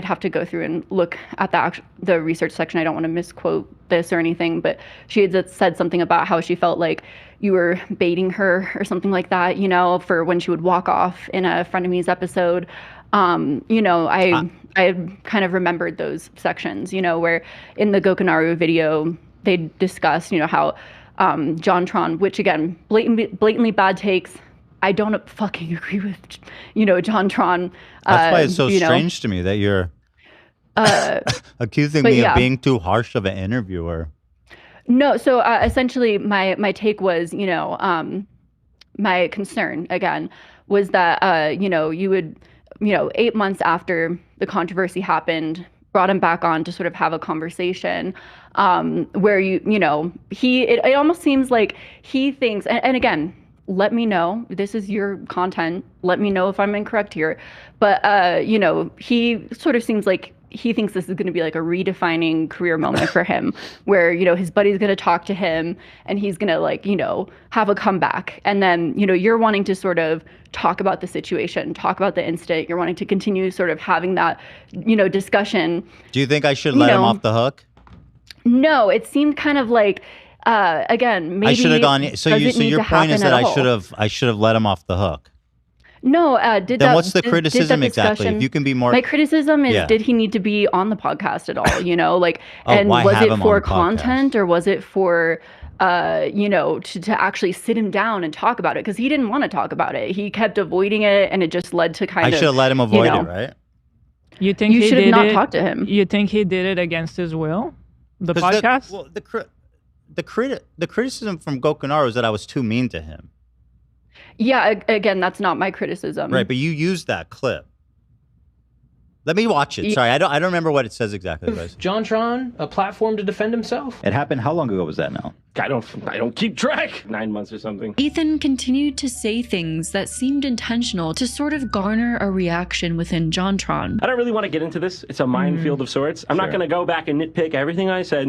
have to go through and look at the research section. I don't want to misquote this or anything, but she had said something about how she felt like you were baiting her or something like that, for when she would walk off in a frenemies episode. I kind of remembered those sections, where in the Gokunaru video they discussed, how JonTron, which again, blatantly bad takes. I don't fucking agree with, JonTron. That's why it's so strange to me that you're accusing me of being too harsh of an interviewer. No, so essentially my take was, my concern again was that, you would, 8 months after the controversy happened, brought him back on to sort of have a conversation where it almost seems like he thinks, and again, let me know, this is your content, let me know if I'm incorrect here, but he sort of seems like he thinks this is going to be like a redefining career moment for him where, his buddy's going to talk to him and he's going to have a comeback. And then, you're wanting to sort of talk about the situation, talk about the incident. You're wanting to continue sort of having that, discussion. Do you think I should let him off the hook? No, it seemed kind of like, again, maybe I should have gone. So your point is that I should have let him off the hook. No, what's the criticism exactly? If you can be more. My criticism is, did he need to be on the podcast at all? And was it for content or was it for, to actually sit him down and talk about it? Because he didn't want to talk about it. He kept avoiding it, and it just led to I should have let him avoid it, right? You think you should have not talked to him? You think he did it against his will? The podcast? The criticism from Gokunaru is that I was too mean to him. Yeah, again, that's not my criticism. Right, but you used that clip. Let me watch it. Sorry, I don't remember what it says exactly. JonTron, a platform to defend himself. It happened. How long ago was that now? I don't keep track. 9 months or something. Ethan continued to say things that seemed intentional to sort of garner a reaction within JonTron. I don't really want to get into this. It's a minefield of sorts. I'm not going to go back and nitpick everything I said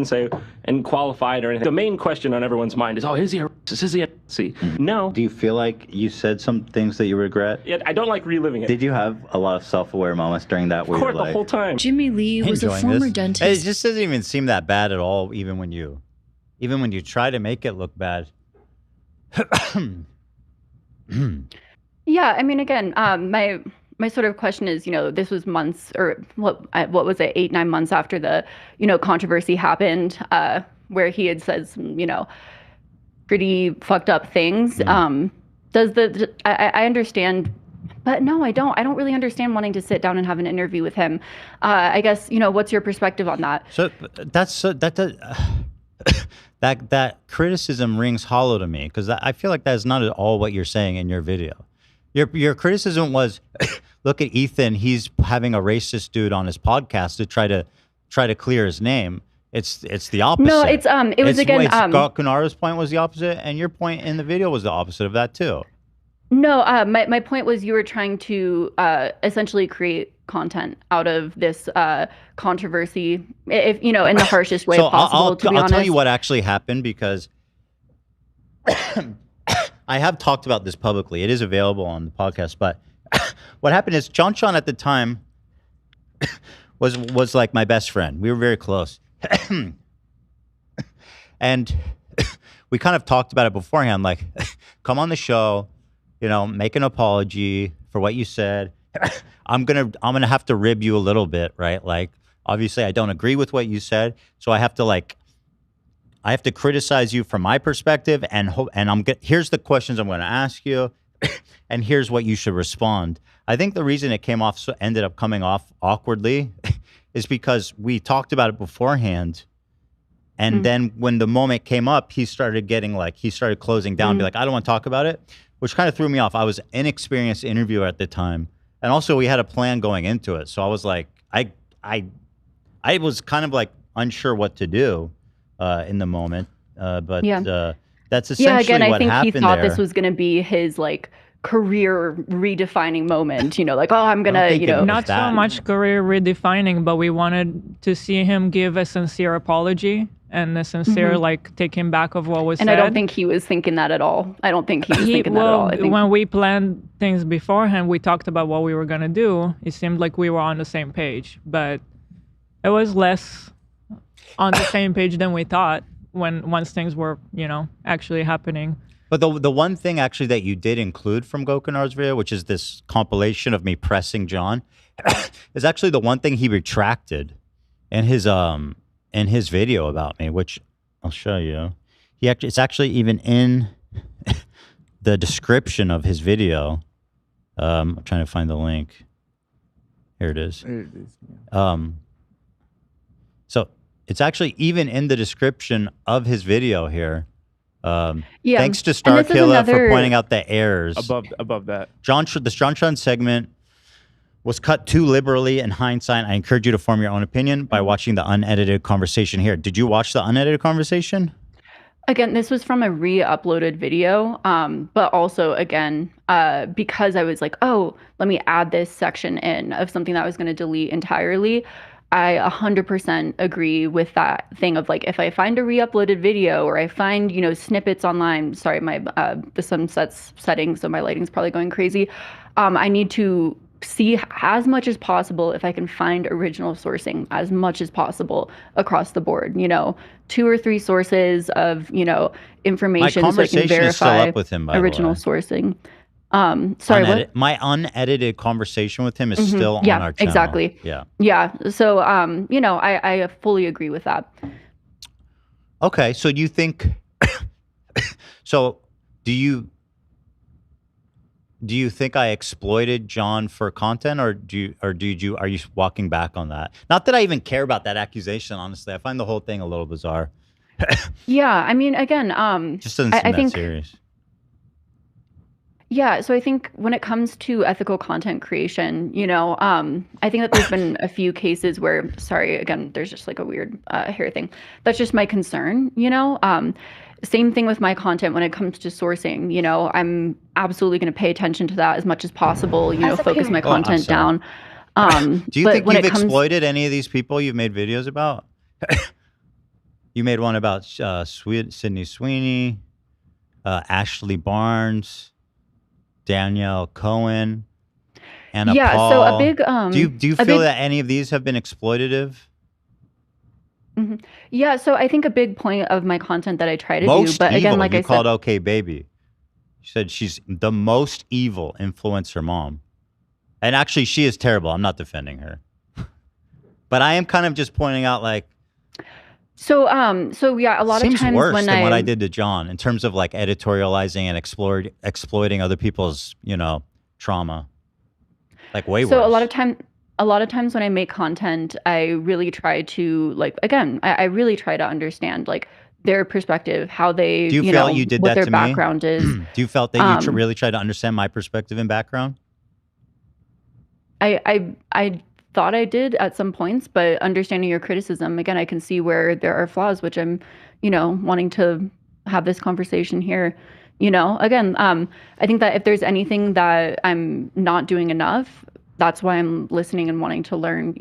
and qualify it or anything. The main question on everyone's mind is, is he a racist? Is he a Nazi? No. Do you feel like you said some things that you regret? Yeah, I don't like reliving it. Did you have a lot of self-aware moments during that? Of course, the whole time. Jimmy Lee was a former dentist. It just doesn't even seem that bad at all, even when you try to make it look bad. Yeah, I mean, again, my sort of question is, this was months or what was it, 8-9 months after the, controversy happened, where he had said some, pretty fucked up things. I understand, but no, I don't. I don't really understand wanting to sit down and have an interview with him. I guess, what's your perspective on that? So that criticism rings hollow to me because I feel like that is not at all what you're saying in your video. Your criticism was, look at Ethan, he's having a racist dude on his podcast to try to clear his name. It's the opposite. No, it was again. Gokunaru's point was the opposite, and your point in the video was the opposite of that too. No, my point was you were trying to essentially create content out of this controversy, if in the harshest way possible. To be honest, I'll tell you what actually happened because I have talked about this publicly. It is available on the podcast, but what happened is JonTron at the time was like my best friend. We were very close, and we kind of talked about it beforehand. Like, come on the show. Make an apology for what you said. I'm gonna have to rib you a little bit, right? Like, obviously, I don't agree with what you said, so I have to criticize you from my perspective, and here's the questions I'm going to ask you, and here's what you should respond. I think the reason it ended up coming off awkwardly, is because we talked about it beforehand, and then when the moment came up, he started closing down, be like, I don't want to talk about it. Which kind of threw me off. I was an inexperienced interviewer at the time. And also we had a plan going into it. So I was like, I was kind of like unsure what to do in the moment. But that's essentially what happened there. I think he thought this was going to be his like career redefining moment, like, I'm going to, Not so much career redefining, but we wanted to see him give a sincere apology and a sincere, take him back of what was said. And I don't think he was thinking that at all. I don't think he was thinking that at all. I think when we planned things beforehand, we talked about what we were going to do. It seemed like we were on the same page, but it was less on the same page than we thought once things were, actually happening. But the one thing actually that you did include from Gokunar's video, which is this compilation of me pressing John, is actually the one thing he retracted in his video about me, which I'll show you. It's actually even in the description of his video. I'm trying to find the link. Here it is. There it is. Yeah. So it's actually even in the description of his video here. Thanks to Starkilla for pointing out the errors. Above that. The John segment was cut too liberally in hindsight. I encourage you to form your own opinion by watching the unedited conversation here. Did you watch the unedited conversation? Again, this was from a re-uploaded video, but also, again, because I was like, oh, let me add this section in of something that I was going to delete entirely. I 100% agree with that thing of like, if I find a re-uploaded video or I find, snippets online, sorry, my the sunset's setting, so my lighting's probably going crazy. I need to see as much as possible if I can find original sourcing as much as possible across the board, 2 or 3 sources of, information so I can verify is still up with him, by original the way. sourcing. Sorry, what? My unedited conversation with him is still on our channel. Exactly. Yeah. So, I fully agree with that. Okay. So do you think, do you think I exploited John for content, or are you walking back on that? Not that I even care about that accusation, honestly. I find the whole thing a little bizarre. Yeah. I mean, again, just doesn't seem that serious. Yeah, so I think when it comes to ethical content creation, I think that there's been a few cases where, sorry, again, there's just like a weird hair thing. That's just my concern, Same thing with my content when it comes to sourcing, I'm absolutely going to pay attention to that as much as possible, focus my content down. Do you think you've exploited any of these people you've made videos about? You made one about Sydney Sweeney, Ashley Barnes, Danielle Cohen, Anna Paul. So a big do you feel that any of these have been exploitative? Mm-hmm. Yeah, so I think a big point of my content that I try to Most do, but evil, again, like you I called said, OK Baby. You said she's the most evil influencer mom, and actually, she is terrible. I'm not defending her, but I am kind of just pointing out like. So yeah, a lot of times worse when than what I did to John in terms of like editorializing and exploiting other people's, trauma. Like way worse. So a lot of times when I make content, I really try to I really try to understand like their perspective, how they, Do you feel you did what that their to background me? is. Do you felt that you really tried to understand my perspective and background? I thought I did at some points, but understanding your criticism, again, I can see where there are flaws, which I'm, wanting to have this conversation here. Again, I think that if there's anything that I'm not doing enough, that's why I'm listening and wanting to learn,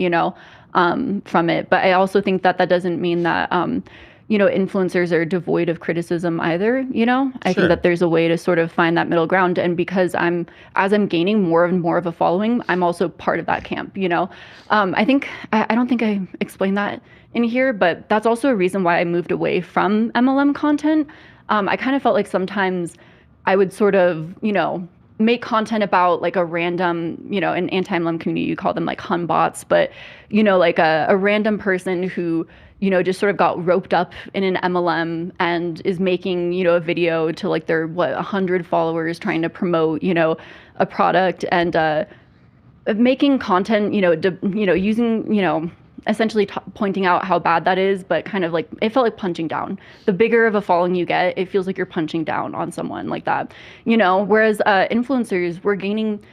from it. But I also think that that doesn't mean that, influencers are devoid of criticism either. I think that there's a way to sort of find that middle ground. And because as I'm gaining more and more of a following, I'm also part of that camp, I think, I don't think I explained that in here, but that's also a reason why I moved away from MLM content. I kind of felt like sometimes I would sort of, make content about like a random, in anti-MLM community, you call them like hun bots, but, like a random person who, just sort of got roped up in an MLM and is making, a video to like their 100 followers trying to promote, a product and making content, using, essentially pointing out how bad that is, but kind of like it felt like punching down. The bigger of a following you get, it feels like you're punching down on someone like that, whereas influencers, we're gaining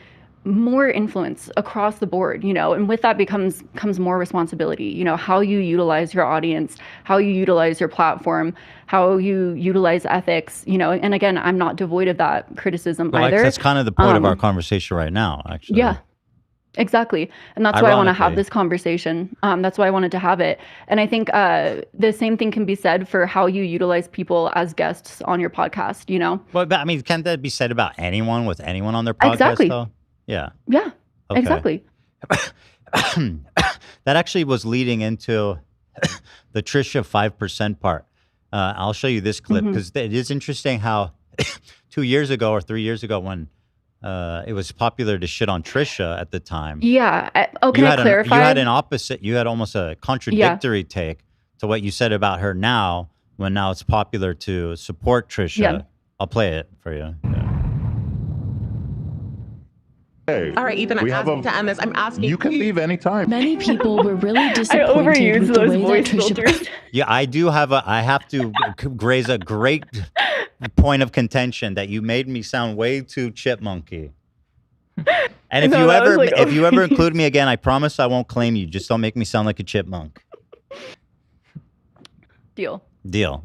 more influence across the board, and with that comes more responsibility, how you utilize your audience, how you utilize your platform, how you utilize ethics, and again, I'm not devoid of that criticism either. That's kind of the point of our conversation right now, actually. Yeah. Exactly. And that's why I want to have this conversation. That's why I wanted to have it. And I think the same thing can be said for how you utilize people as guests on your podcast, Well, but I mean, can't that be said about anyone with anyone on their podcast, Exactly. though? Yeah. Yeah, Okay. exactly. That actually was leading into the Trisha 5% part. I'll show you this clip because it is interesting how 2 years ago or 3 years ago when it was popular to shit on Trisha at the time. Yeah. Can I clarify? You had an opposite. You had almost a contradictory take to what you said about her now. When now it's popular to support Trisha. Yeah. I'll play it for you. Hey, All right, Ethan, I'm asking to end this. I'm asking. You can leave anytime. Many people were really disappointed overuse with the those way that voice Trisha. filters. Yeah, I have to raise a great point of contention that you made me sound way too chipmunky. And if you ever include me again, I promise I won't claim you. Just don't make me sound like a chipmunk. Deal.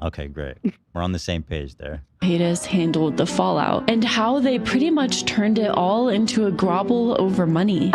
Okay, great. We're on the same page there. Pettis handled the fallout and how they pretty much turned it all into a grovel over money.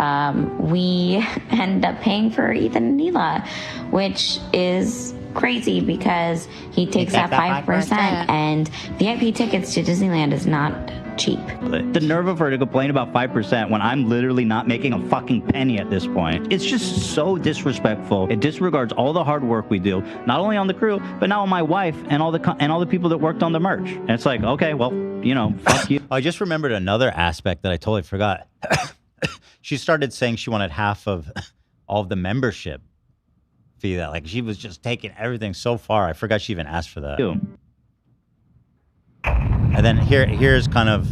We end up paying for Ethan and Hila, which is crazy because he takes that 5% and VIP tickets to Disneyland is not cheap. The nerve of her to complain about 5% when I'm literally not making a fucking penny at this point. It's just so disrespectful. It disregards all the hard work we do, not only on the crew, but now on my wife and all the people that worked on the merch. And it's like, okay, well, fuck you. I just remembered another aspect that I totally forgot. She started saying she wanted half of all of the membership fee. That like she was just taking everything so far. I forgot she even asked for that. And then here's kind of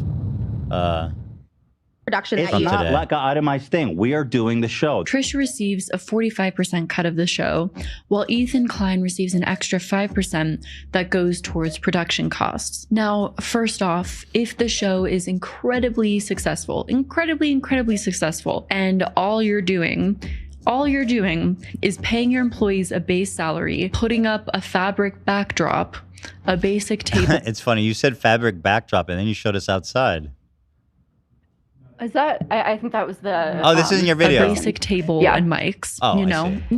production. It's not like an itemized thing. We are doing the show. Trish receives a 45% cut of the show, while Ethan Klein receives an extra 5% that goes towards production costs. Now, first off, if the show is incredibly successful, incredibly successful, and all you're doing is paying your employees a base salary, putting up a fabric backdrop, a basic table. It's funny. You said fabric backdrop, and then you showed us outside. Is that? I think that was the. Oh, this is in your video. A basic table and mics. Oh, you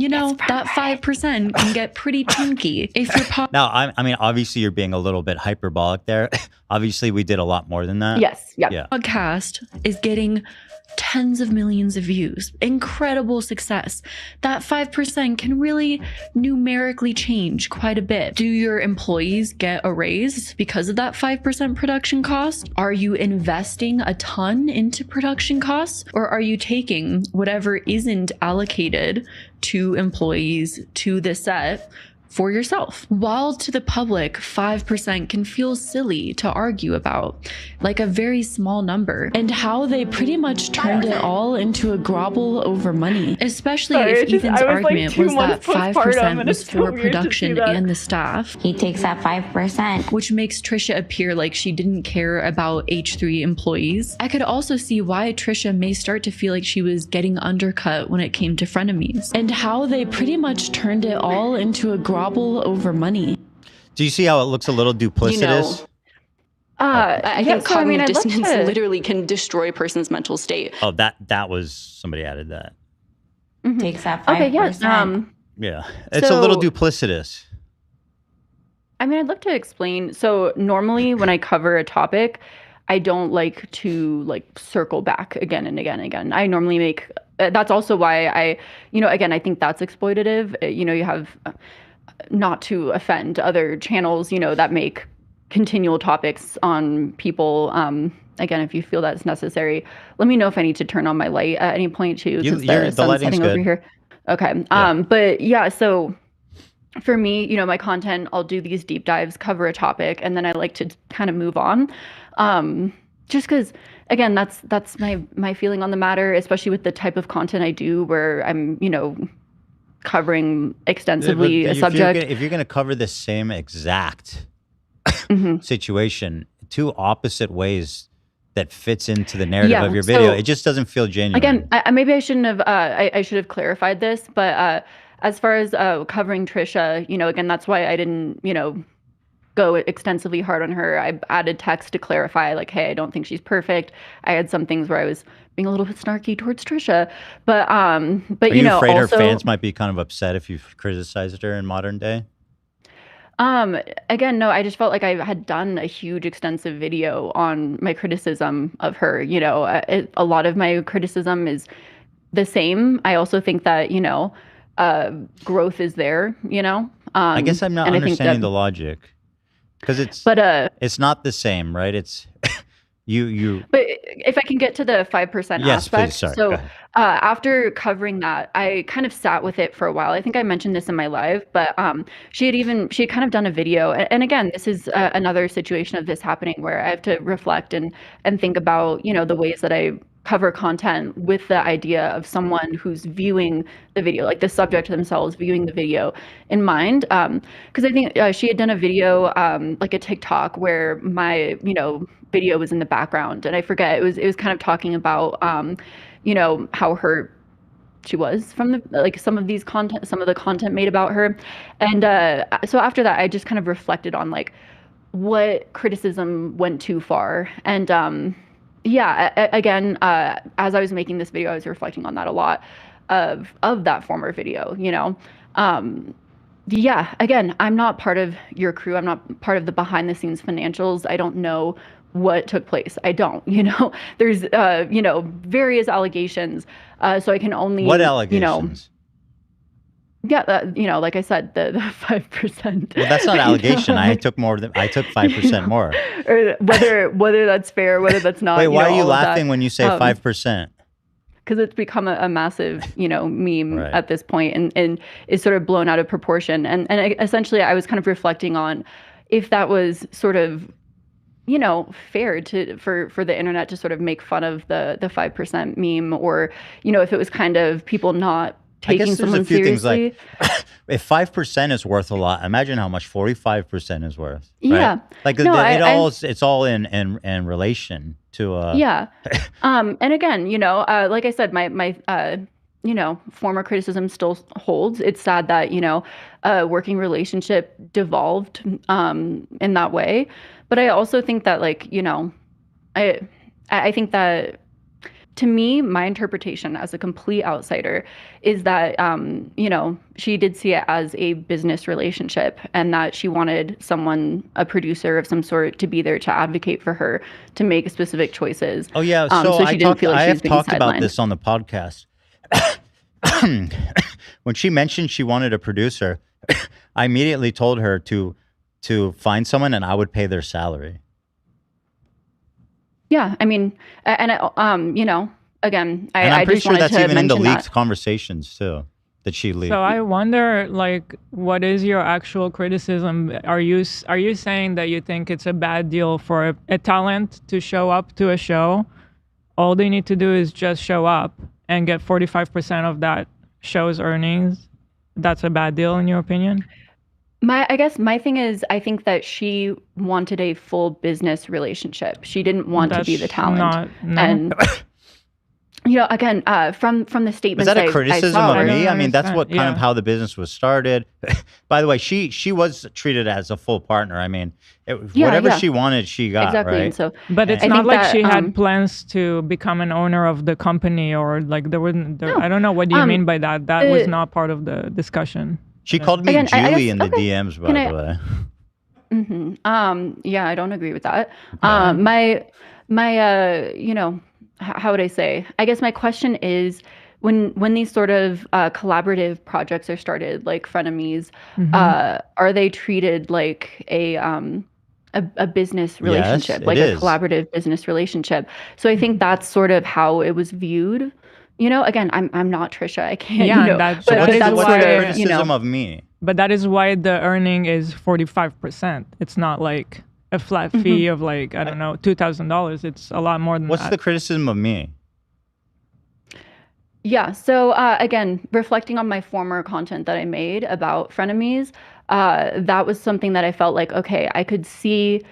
know that 5% can get pretty chunky if you're. Now, I mean, obviously, you're being a little bit hyperbolic there. Obviously, we did a lot more than that. Yes. Yeah. Podcast is getting tens of millions of views. Incredible success. That 5% can really numerically change quite a bit. Do your employees get a raise because of that 5% production cost? Are you investing a ton into production costs? Or are you taking whatever isn't allocated to employees to the set for yourself? While to the public, 5% can feel silly to argue about, like a very small number, and how they pretty much turned it all into a grovel over money, especially if Ethan's argument was that 5% was for production and the staff. He takes that 5%. Which makes Trisha appear like she didn't care about H3 employees. I could also see why Trisha may start to feel like she was getting undercut when it came to frenemies, and how they pretty much turned it all into a grovel over money. Do you see how it looks a little duplicitous? I think cognitive dissonance literally can destroy a person's mental state. Oh, that was somebody added that. Takes that 5%. Okay, yes. Yeah, it's a little duplicitous. I mean, I'd love to explain. So normally when I cover a topic, I don't like to circle back again and again and again. I normally make. That's also why I think that's exploitative. You have. Not to offend other channels, that make continual topics on people. Again, if you feel that's necessary, let me know if I need to turn on my light at any point too. The lighting's good. Over here. Okay. But yeah, so for me, my content, I'll do these deep dives, cover a topic, and then I like to kind of move on. Just because, again, that's my feeling on the matter, especially with the type of content I do, where I'm, covering extensively a subject. If you're going to cover the same exact situation, two opposite ways that fits into the narrative of your video, it just doesn't feel genuine. Again, maybe I shouldn't have. I should have clarified this, but as far as covering Trisha, again, that's why I didn't, go extensively hard on her. I added text to clarify, like, hey, I don't think she's perfect. I had some things where I was being a little bit snarky towards Trisha, but Are you afraid her fans might be kind of upset if you've criticized her in modern day? Again, no, I just felt like I had done a huge extensive video on my criticism of her. A lot of my criticism is the same. I also think that, growth is there, I guess I'm not understanding the logic. Because it's not the same, right? It's you. But if I can get to the 5% Yes, aspect. please. Sorry. So after covering that, I kind of sat with it for a while. I think I mentioned this in my live, but she had kind of done a video. And again, this is another situation of this happening where I have to reflect and think about, the ways that I cover content with the idea of someone who's viewing the video, like the subject themselves viewing the video in mind. Because I think she had done a video, like a TikTok, where my, video was in the background, and I forget, it was kind of talking about, how hurt she was from some of the content made about her. And so after that, I just kind of reflected on like what criticism went too far. And again, as I was making this video, I was reflecting on that a lot of that former video, again, I'm not part of your crew. I'm not part of the behind the scenes financials. I don't know what took place. I don't, there's, various allegations. So I can only, what allegations? Like I said, the 5%. Well, that's not allegation. I took 5% more. Or whether that's fair, whether that's not. Wait, why are you laughing when you say 5%? Because it's become a massive, meme at this point, and is sort of blown out of proportion. And essentially, I was kind of reflecting on if that was sort of, fair for the internet to sort of make fun of the 5% meme, or, if it was kind of people not taking someone seriously. Things like, if 5% is worth a lot, imagine how much 45% is worth. Right? Yeah. Like it's all in relation to. Yeah. And again, like I said, my former criticism still holds. It's sad that, a working relationship devolved in that way. But I also think that, like, I think that, to me, my interpretation as a complete outsider is that, she did see it as a business relationship, and that she wanted someone, a producer of some sort, to be there to advocate for her, to make specific choices. Oh, yeah. So she didn't feel like she was being talked about sidelined. this on the podcast. When she mentioned she wanted a producer, I immediately told her to find someone, and I would pay their salary. Yeah, I mean, and again, I'm pretty just sure wanted that's to even in the mention leaked conversations too, that she leaked. So I wonder, like, what is your actual criticism? Are you saying that you think it's a bad deal for a talent to show up to a show? All they need to do is just show up and get 45% of that show's earnings. That's a bad deal in your opinion? I guess my thing is, I think that she wanted a full business relationship. She didn't want to be the talent. And again, from the statements, was that a criticism of me? I mean, that's what kind Yeah. of how the business was started. By the way, she was treated as a full partner. I mean, whatever she wanted, she got. Exactly. Right? And so, But it's I not think like that, she had plans to become an owner of the company, or like there wasn't. I don't know, what do you mean by that? That was not part of the discussion. She called me Again, Julie in the DMs, by the way. Mm-hmm. Yeah, I don't agree with that. My how would I say? I guess my question is, when these sort of collaborative projects are started, like Frenemies, are they treated like a business relationship, Yes, like it a is. collaborative business relationship? So I think that's sort of how it was viewed. Again, I'm not Trisha. I can't. Yeah, but So what's that's the sort of, criticism of me? But that is why the earning is 45%. It's not like a flat fee of like, I don't know, $2,000. It's a lot more than What's that. the criticism of me? Yeah. So again, reflecting on my former content that I made about Frenemies, that was something that I felt like, okay, I could see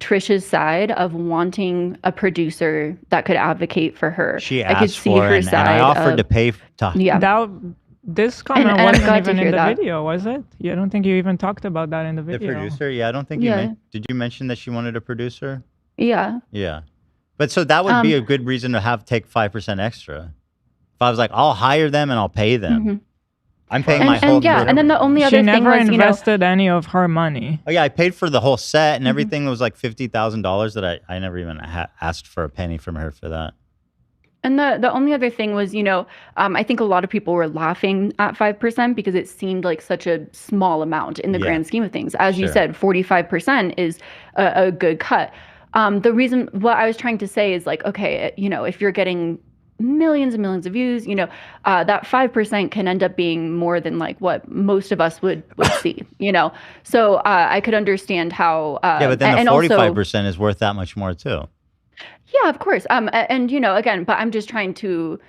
Trisha's side of wanting a producer that could advocate for her. She I could asked see for her it, side and I offered of, to pay to. Yeah. This comment and I'm wasn't glad to even hear in the that. video, was it? I don't think you even talked about that in the The video. producer? Yeah, I don't think Yeah. did you mention that she wanted a producer? Yeah. Yeah. But so that would be a good reason to take 5% extra. If I was like, I'll hire them and I'll pay them. I'm paying my whole yeah, and then the only other She thing never was, invested any of her money. Oh yeah, I paid for the whole set and everything. It was like $50,000 that I never even asked for a penny from her for that. And the only other thing was, I think a lot of people were laughing at 5% because it seemed like such a small amount in the grand scheme of things. As you said, 45% is a good cut. The reason, what I was trying to say is like, okay, if you're getting millions and millions of views, that 5% can end up being more than like what most of us would see, So I could understand how. But then the 45% is worth that much more too. Yeah, of course. And again, but I'm just trying to,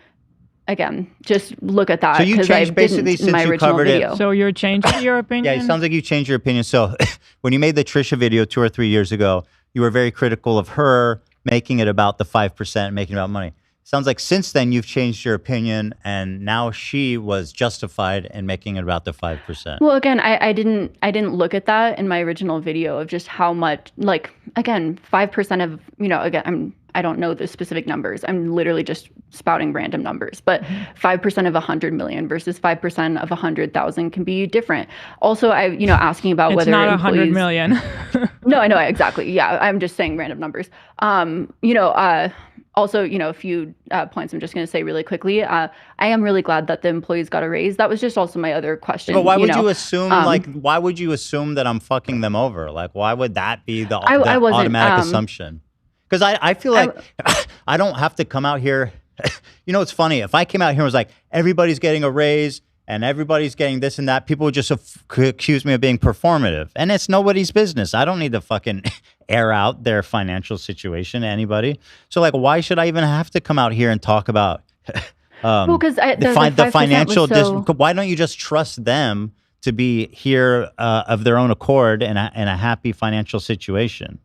just look at that. So you changed basically since you covered it. So you're changing your opinion? Yeah, it sounds like you changed your opinion. So when you made the Trisha video 2 or 3 years ago, you were very critical of her making it about the 5%, making it about money. Sounds like since then you've changed your opinion, and now she was justified in making it about the 5%. Well, again, I didn't look at that in my original video of just how much, like, again, 5% of, I don't know the specific numbers. I'm literally just spouting random numbers, but 5% of 100 million versus 5% of 100,000 can be different. Also, asking about it's whether not 100 million. No, I know exactly. Yeah, I'm just saying random numbers. Also, a few points I'm just going to say really quickly. I am really glad that the employees got a raise. That was just also my other question. But why would you assume, why would you assume that I'm fucking them over? Like, why would that be the automatic assumption? Because I feel like I don't have to come out here. It's funny. If I came out here and was like, everybody's getting a raise and everybody's getting this and that, people would just accuse me of being performative. And it's nobody's business. I don't need to fucking air out their financial situation to anybody. So, like, why should I even have to come out here and talk about the financial? Why don't you just trust them to be here of their own accord in a happy financial situation?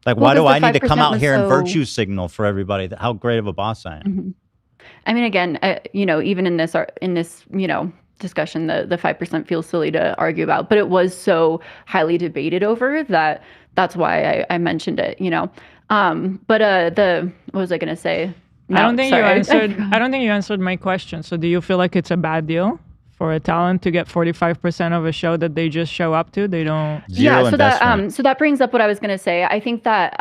Like, why do I need to come out here and virtue signal for everybody how great of a boss I am? Mm-hmm. I mean, again, even in this discussion, the 5% feels silly to argue about, but it was so highly debated over that's why I mentioned it, But what was I going to say? No, I don't think you answered my question. So do you feel like it's a bad deal for a talent to get 45% of a show that they just show up to? They don't. So that brings up what I was going to say. I think that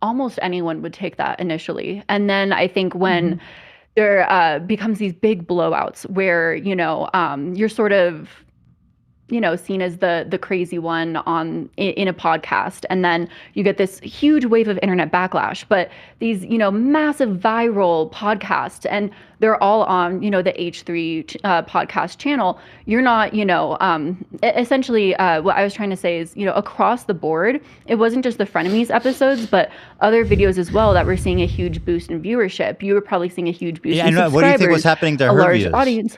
almost anyone would take that initially, and then I think when there becomes these big blowouts where you're sort of seen as the crazy one in a podcast, and then you get this huge wave of internet backlash. But these massive viral podcasts, and they're all on the H3 podcast channel. You're not essentially what I was trying to say is across the board, it wasn't just the Frenemies episodes, but other videos as well that were seeing a huge boost in viewership. You were probably seeing a huge boost in subscribers. What do you think was happening to her large views? Audience.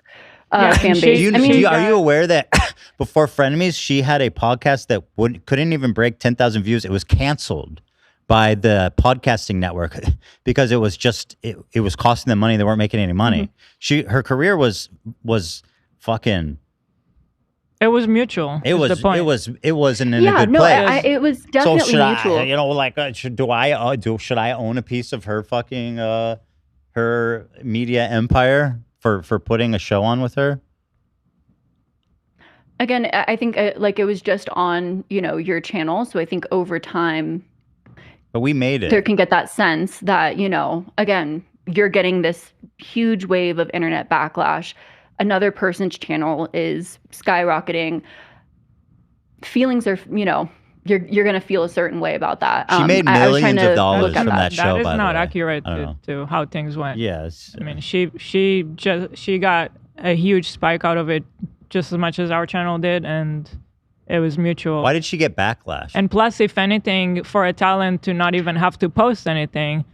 Fan base. Are you aware that before Frenemies, she had a podcast that couldn't even break 10,000 views? It was canceled by the podcasting network because it was just it was costing them money. They weren't making any money. Her career was fucking. It was mutual. It wasn't in a good place. It was definitely mutual. Should I own a piece of her fucking her media empire for putting a show on with her? Again, I think it was just on your channel, so I think over time. But we made it. There can get that sense that again, you're getting this huge wave of internet backlash. Another person's channel is skyrocketing. Feelings are you're going to feel a certain way about that. She made millions of dollars from that show. That is not accurate to how things went. Yes. I mean, she got a huge spike out of it just as much as our channel did, and it was mutual. Why did she get backlash? And plus, if anything, for a talent to not even have to post anything,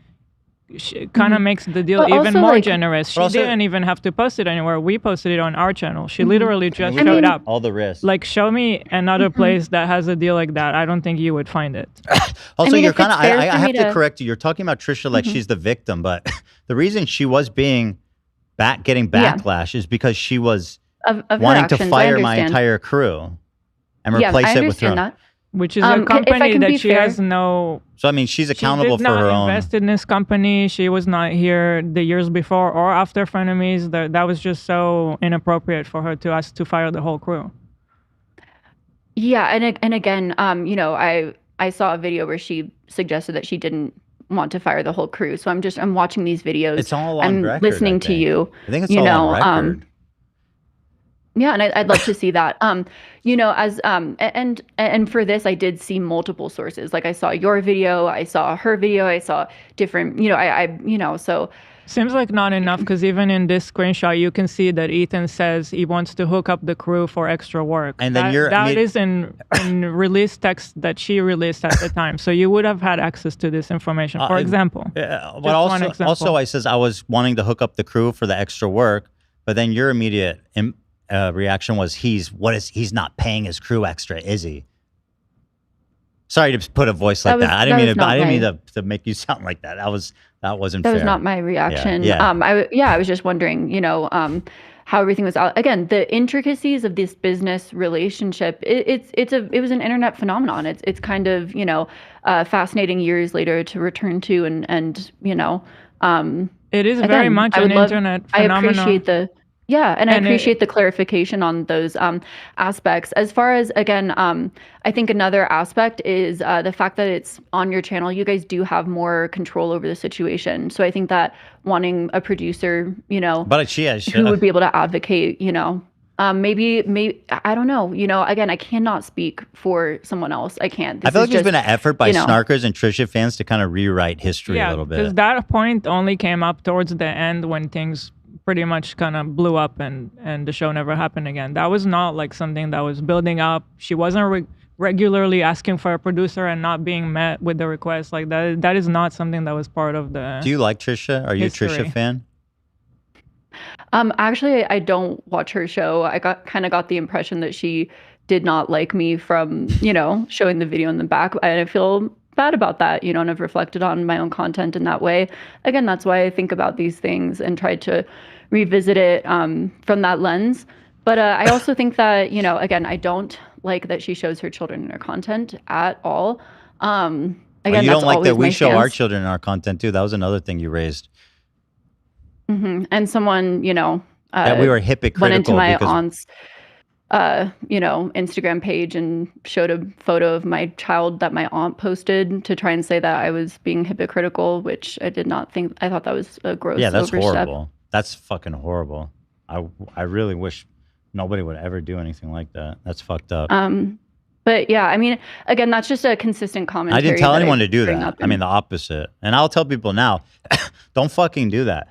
kind of makes the deal even more generous. She didn't even have to post it anywhere. We posted it on our channel. She literally just showed up. All the risk. Like, show me another place that has a deal like that. I don't think you would find it. Also, you're kind of. I have to correct you. You're talking about Trisha like she's the victim, but the reason she was getting backlash is because she was wanting to fire my entire crew and replace it with her. That. Which is a company that she has no. So I mean, she's accountable for her own. She did not invest in this company. She was not here the years before or after Frenemies. That was just so inappropriate for her to ask to fire the whole crew. Yeah, and again, I saw a video where she suggested that she didn't want to fire the whole crew. So I'm watching these videos. It's all on I'm record, listening I to think. you. I think it's all on record. Yeah, and I'd love to see that. As and for this, I did see multiple sources. Like I saw your video, I saw her video, I saw different. So. Seems like not enough, because even in this screenshot, you can see that Ethan says he wants to hook up the crew for extra work. And then that is in release text that she released at the time. So you would have had access to this information, for example. But also, I says I was wanting to hook up the crew for the extra work, but then your immediate reaction was he's not paying his crew extra, is he? Sorry to put a voice like that. I didn't mean to make you sound like that. That wasn't fair. That was not my reaction. Yeah. I was just wondering, how everything was out. Again, the intricacies of this business relationship. It was an internet phenomenon. It's kind of fascinating years later to return to and it is very much an internet phenomenon. I appreciate I appreciate the clarification on those aspects. As far as, again, I think another aspect is the fact that it's on your channel. You guys do have more control over the situation. So I think that wanting a producer, but who would be able to advocate, maybe I don't know. Again, I cannot speak for someone else. I can't. I feel like there's been an effort by Snarkers and Trisha fans to kind of rewrite history a little bit. Because that point only came up towards the end when things pretty much kind of blew up and the show never happened again. That was not like something that was building up. She wasn't regularly asking for a producer and not being met with the request. Like that is not something that was part of the Do you like Trisha? Are you history. a Trisha fan? Actually, I don't watch her show. I got the impression that she did not like me from, showing the video in the back. And I feel bad about that, and I've reflected on my own content in that way. Again, that's why I think about these things and try to revisit it from that lens. But I also think that, again, I don't like that she shows her children in her content at all. Again, you don't like that we show stance. our children in our content too. That was another thing you raised. Mm-hmm. And someone, that we were hypocritical went into my because aunt's Instagram page and showed a photo of my child that my aunt posted to try and say that I was being hypocritical, which I did not think. I thought that was a gross that's overstep. horrible. That's fucking horrible. I really wish nobody would ever do anything like that. That's fucked up. But yeah, I mean, again, that's just a consistent commentary. I didn't tell anyone to do that. I mean, the opposite. And I'll tell people now, don't fucking do that.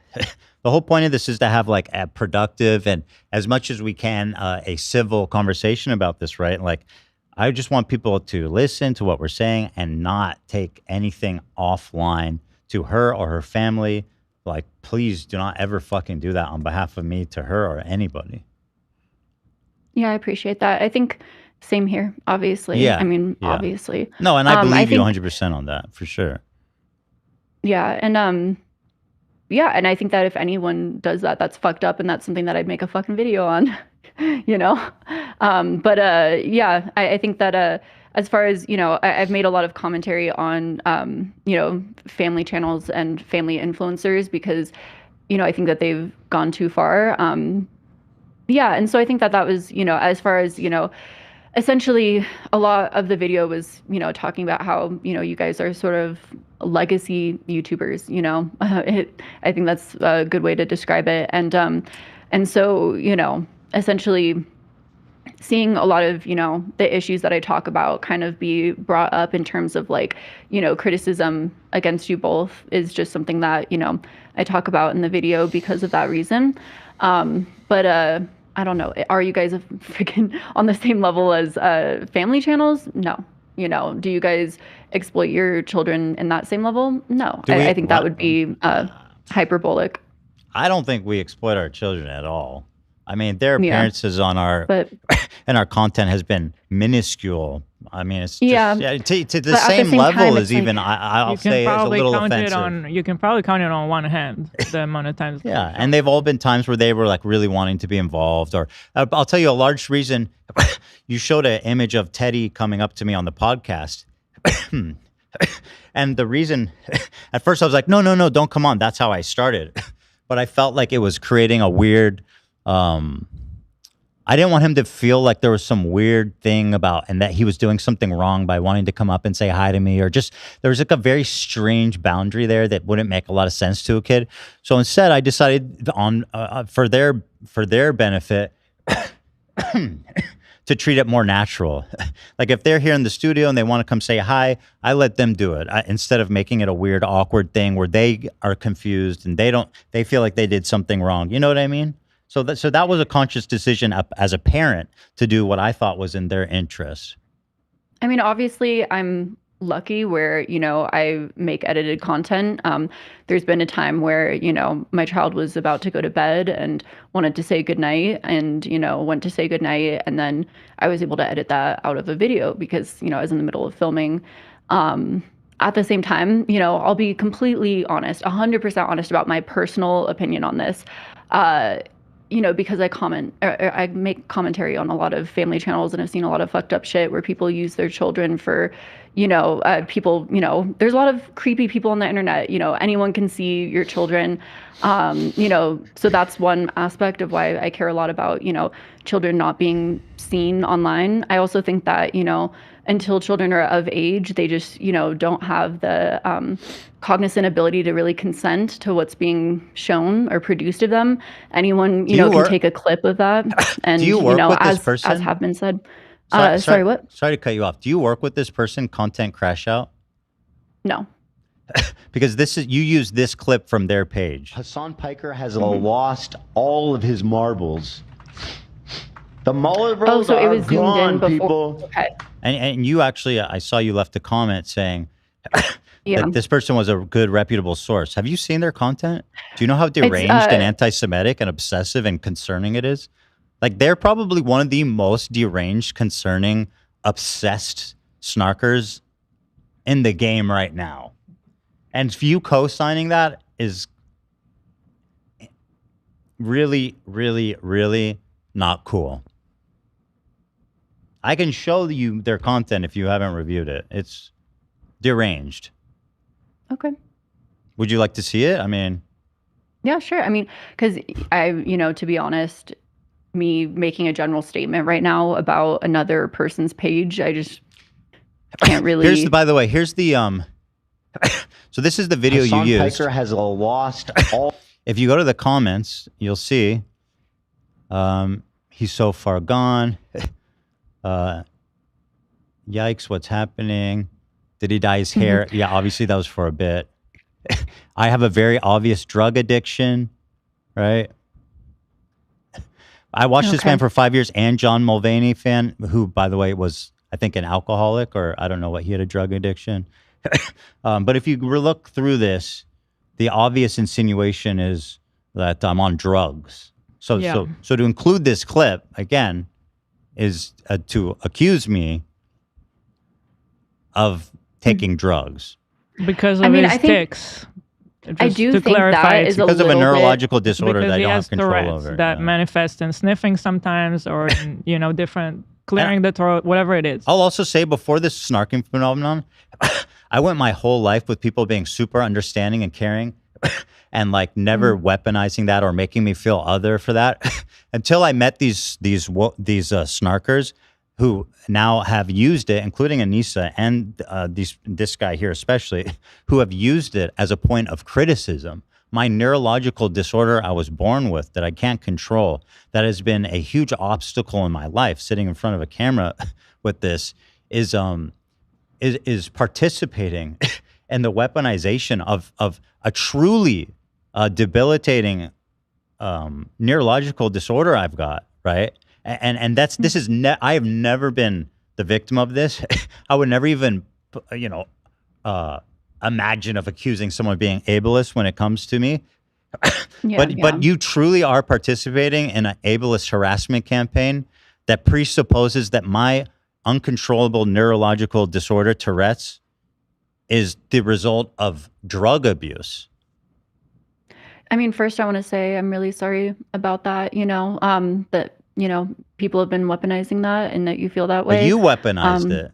The whole point of this is to have like a productive and as much as we can, a civil conversation about this, right? Like, I just want people to listen to what we're saying and not take anything offline to her or her family. Like, please do not ever fucking do that on behalf of me to her or anybody. Yeah, I appreciate that. I think same here, obviously. Yeah. I mean, obviously. No, and I believe you 100% on that, for sure. Yeah, and I think that if anyone does that, that's fucked up, and that's something that I'd make a fucking video on, I think that as far as, I've made a lot of commentary on, family channels and family influencers because, I think that they've gone too far. And so I think that was, as far as, essentially a lot of the video was, talking about how, you guys are sort of legacy YouTubers, I think that's a good way to describe it. And so, essentially seeing a lot of, the issues that I talk about kind of be brought up in terms of like, criticism against you both is just something that, I talk about in the video because of that reason. But I don't know. Are you guys freaking on the same level as family channels? No. Do you guys exploit your children in that same level? No. I think that would be hyperbolic. I don't think we exploit our children at all. I mean, their appearances on our and our content has been minuscule. I mean, it's just, to the same level as even I'll say it's a little offensive. You can probably count it on one hand the amount of times. Yeah, and they've all been times where they were like really wanting to be involved. Or I'll tell you a large reason. You showed an image of Teddy coming up to me on the podcast. And the reason, at first I was like, no, don't come on. That's how I started. But I felt like it was creating a weird I didn't want him to feel like there was some weird thing about, and that he was doing something wrong by wanting to come up and say hi to me, or just there was like a very strange boundary there that wouldn't make a lot of sense to a kid. So instead, I decided on for their benefit to treat it more natural. Like if they're here in the studio and they want to come say hi, I let them do it instead of making it a weird, awkward thing where they are confused and they feel like they did something wrong. You know what I mean? So that was a conscious decision as a parent to do what I thought was in their interest. I mean, obviously, I'm lucky where, you know, I make edited content. There's been a time where, you know, my child was about to go to bed and wanted to say goodnight and, you know, went to say goodnight. And then I was able to edit that out of a video because, you know, I was in the middle of filming. At the same time, you know, I'll be completely honest, 100% honest about my personal opinion on this. You know, because I make commentary on a lot of family channels and I've seen a lot of fucked up shit where people use their children for, you know, people, you know, there's a lot of creepy people on the internet, you know, anyone can see your children, you know, so that's one aspect of why I care a lot about, you know, children not being seen online. I also think that, you know, until children are of age, they just, you know, don't have the cognizant ability to really consent to what's being shown or produced of them. Anyone, you know, can take a clip of that. And, do you work with this person? As have been said. Sorry, what? Sorry to cut you off. Do you work with this person, Content Crash Out? No. Because you use this clip from their page. Hassan Piker has lost all of his marbles. The Mueller rolls so it are was zoomed in gone, before. people. Okay. And you actually, I saw you left a comment saying that this person was a good, reputable source. Have you seen their content? Do you know how deranged and anti-Semitic and obsessive and concerning it is? Like, they're probably one of the most deranged, concerning, obsessed snarkers in the game right now. And you co-signing that is really, really, really not cool. I can show you their content if you haven't reviewed it. It's deranged. Okay. Would you like to see it? I mean, yeah, sure. I mean, because you know, to be honest, me making a general statement right now about another person's page, I just can't really. By the way, here's the so this is the video Hassan you used. Piker has lost all. If you go to the comments, you'll see he's so far gone. Yikes, what's happening? Did he dye his hair? Yeah, obviously that was for a bit. I have a very obvious drug addiction, right? I watched this man for 5 years, and John Mulvaney fan, who, by the way, was, I think, an alcoholic, or I don't know what, he had a drug addiction. But if you look through this, the obvious insinuation is that I'm on drugs. So to include this clip, again, is to accuse me of taking drugs. Because of his tics. I do think that is because of a neurological disorder that I don't have control over. That manifests in sniffing sometimes, or you know, different clearing the throat, whatever it is. I'll also say, before this snarking phenomenon, I went my whole life with people being super understanding and caring, and like never weaponizing that or making me feel other for that, until I met these snarkers who now have used it, including Anissa and this guy here especially, who have used it as a point of criticism. My neurological disorder I was born with that I can't control, that has been a huge obstacle in my life, sitting in front of a camera with this, is participating in the weaponization of a truly debilitating neurological disorder I've got, right? And this is I have never been the victim of this. I would never even, imagine of accusing someone of being ableist when it comes to me. But you truly are participating in an ableist harassment campaign that presupposes that my uncontrollable neurological disorder, Tourette's, is the result of drug abuse. I mean, first I want to say I'm really sorry about that, that, people have been weaponizing that and that you feel that way. But you weaponized it.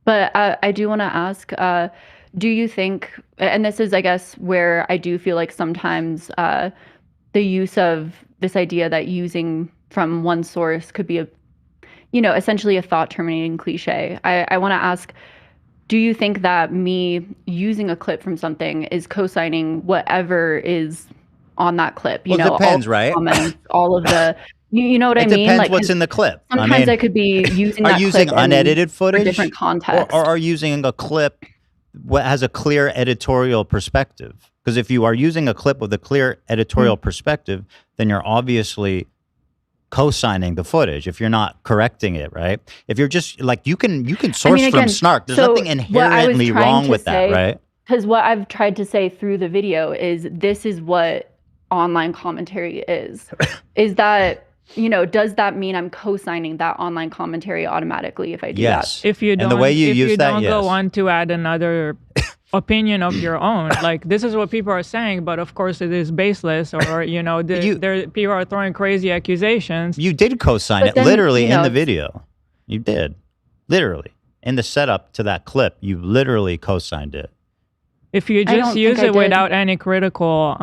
But I do want to ask, do you think, and this is, I guess, where I do feel like sometimes the use of this idea that using from one source could be essentially a thought terminating cliche. I want to ask, do you think that me using a clip from something is co-signing whatever is on that clip? It depends, right? Comments, all of the, you know what I mean? It depends what's in the clip. Sometimes I could be using that using clip unedited footage, for different context, or are using a clip what has a clear editorial perspective? Because if you are using a clip with a clear editorial perspective, then you're obviously co-signing the footage if you're not correcting it, right? If you're just you can source from Snark. There's nothing inherently wrong with that, right? Because what I've tried to say through the video is this is what online commentary is. Is that, does that mean I'm co-signing that online commentary automatically if I do that? If you don't, and the way you use that, go on to add another opinion of your own, like this is what people are saying, but of course it is baseless, or people are throwing crazy accusations. You did co-sign it literally in the video. You did literally in the setup to that clip. You literally co-signed it. If you just use it without any critical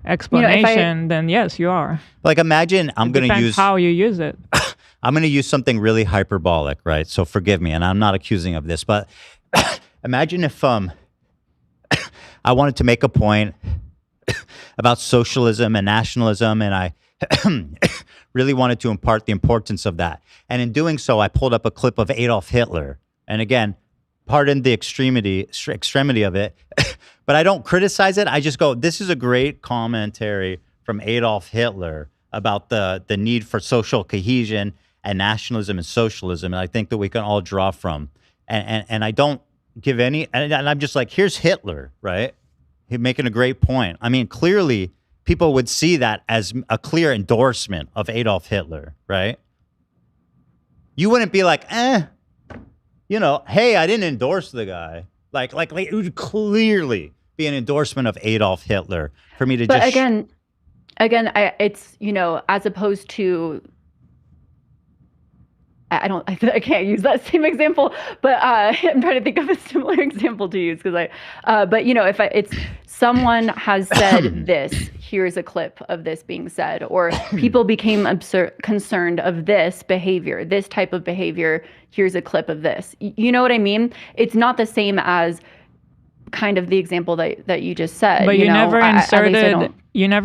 explanation, then yes, you are. Like imagine I'm going to use how you use it. I'm going to use something really hyperbolic, right? So forgive me, and I'm not accusing of this, but imagine if I wanted to make a point about socialism and nationalism, and I really wanted to impart the importance of that. And in doing so, I pulled up a clip of Adolf Hitler. And again, pardon the extremity of it, but I don't criticize it. I just go, this is a great commentary from Adolf Hitler about the need for social cohesion and nationalism and socialism. And I think that we can all draw from. And I don't give any, and I'm just like, here's Hitler, right? He's making a great point. I mean, clearly people would see that as a clear endorsement of Adolf Hitler, right? You wouldn't be like, hey, I didn't endorse the guy. Like it would clearly be an endorsement of Adolf Hitler for me to but just. Again, it's, as opposed to, I can't use that same example, but I'm trying to think of a similar example to use but if it's someone has said this, here's a clip of this being said, or people became concerned of this behavior, this type of behavior, here's a clip of this. You know what I mean? It's not the same as kind of the example that you just said. But you never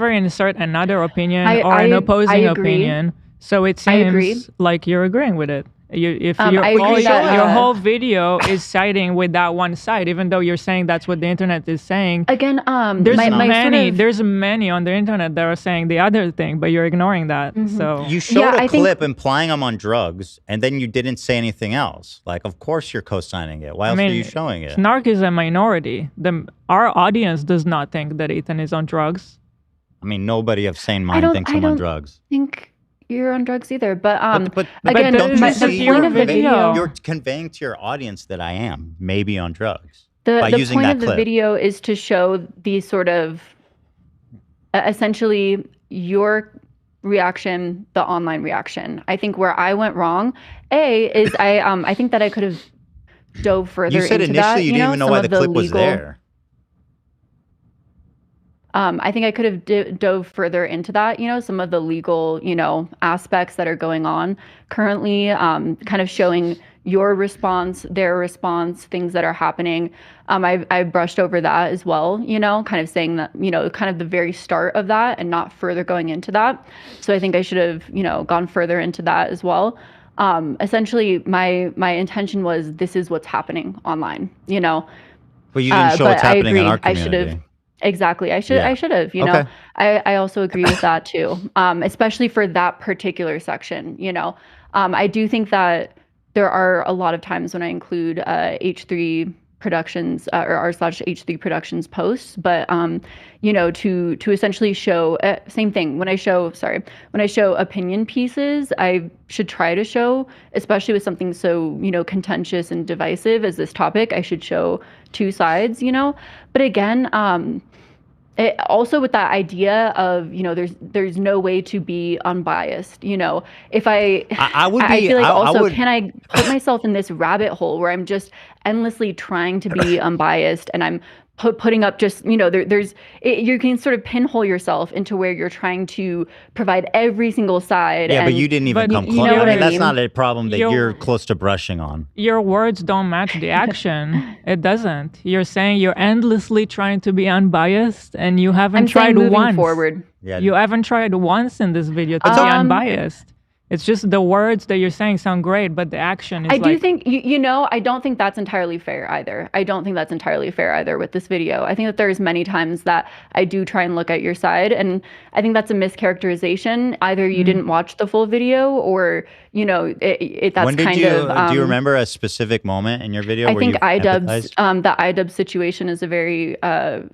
insert another opinion or an opposing opinion. So it seems like you're agreeing with it. Your whole video is siding with that one side, even though you're saying that's what the internet is saying. Again, there's many on the internet that are saying the other thing, but you're ignoring that. Mm-hmm. So you showed a clip implying I'm on drugs, and then you didn't say anything else. Like, of course you're co-signing it. Why else are you showing it? Snark is a minority. Our audience does not think that Ethan is on drugs. I mean, nobody of sane mind thinks I'm on drugs. I think you're on drugs either, but again, don't you see point of the video, you're conveying to your audience that I am maybe on drugs by using that clip. The point of the clip. video is to show the sort of essentially your reaction, the online reaction. I think where I went wrong, is I think that I could have dove further into that. You said initially you didn't even know why the clip was there. I think I could have dove further into that, some of the legal, aspects that are going on currently, kind of showing your response, their response, things that are happening. I brushed over that as well, kind of saying that, kind of the very start of that and not further going into that. So I think I should have, gone further into that as well. Essentially, my intention was this is what's happening online, But you didn't show what's happening in our community. I should have. Exactly. I should have, okay. I also agree with that too. Especially for that particular section, I do think that there are a lot of times when I include H3 Productions or r/H3 Productions posts, but to essentially show same thing when I show opinion pieces, I should try to show, especially with something so contentious and divisive as this topic, I should show two sides, but again, also with that idea of there's no way to be unbiased. If I feel like can I put myself in this rabbit hole where I'm just endlessly trying to be unbiased and I'm putting up just, you can sort of pinhole yourself into where you're trying to provide every single side. Yeah, and, but you didn't even come close. I mean, that's not a problem that you're close to brushing on. Your words don't match the action. It doesn't. You're saying you're endlessly trying to be unbiased, and you haven't tried once. Forward. Yeah. You haven't tried once in this video to be unbiased. It's just the words that you're saying sound great, but the action is I do think, I don't think that's entirely fair either. I don't think that's entirely fair either with this video. I think that there's many times that I do try and look at your side, and I think that's a mischaracterization. Either you didn't watch the full video, or, that's when did kind you, of... do you remember a specific moment in your video I where think you iDubbbz, empathized? the iDubbbz situation is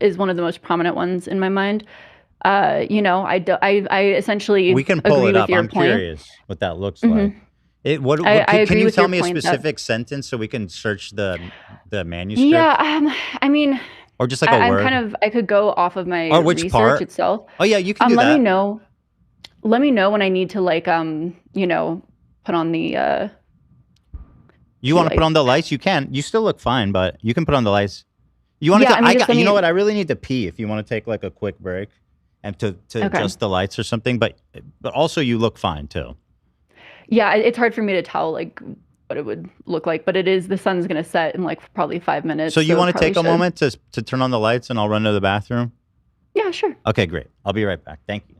is one of the most prominent ones in my mind. I essentially we can pull agree it up. with your I'm point. curious what that looks Mhm. like. Can you tell me a point that- specific sentence so we can search the manuscript? Yeah, I mean, or just like a word. I could go off of my Or which research part? itself. Oh yeah, you can do let that. Let me know when I need to put on the. You want to put on the lights? You can. You still look fine, but you can put on the lights. You want to? You know what? I really need to pee. If you want to take like a quick break, and to adjust the lights or something, but also you look fine too. Yeah, it's hard for me to tell what it would look like, but the sun's gonna set in probably 5 minutes. So you want to take a moment to turn on the lights, and I'll run to the bathroom? Yeah, sure. Okay, great. I'll be right back. Thank you.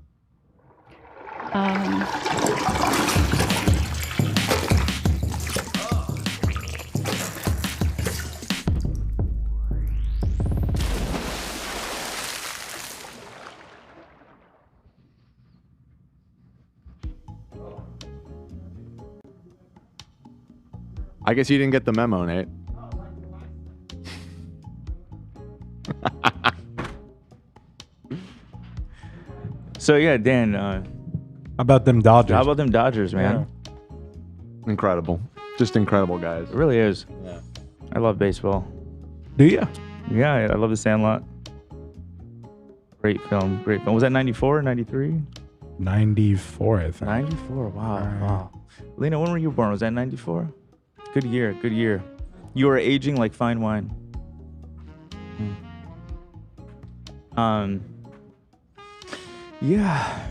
I guess you didn't get the memo, Nate. So yeah, Dan. About them Dodgers. How about them Dodgers, man? Yeah. Incredible. Just incredible, guys. It really is. Yeah. I love baseball. Do you? Yeah, I love The Sandlot. Great film. Great film. Was that 94, 93? 94, I think. 94. Wow. Lena, when were you born? Was that 94? Good year. Good year. You are aging like fine wine. Yeah.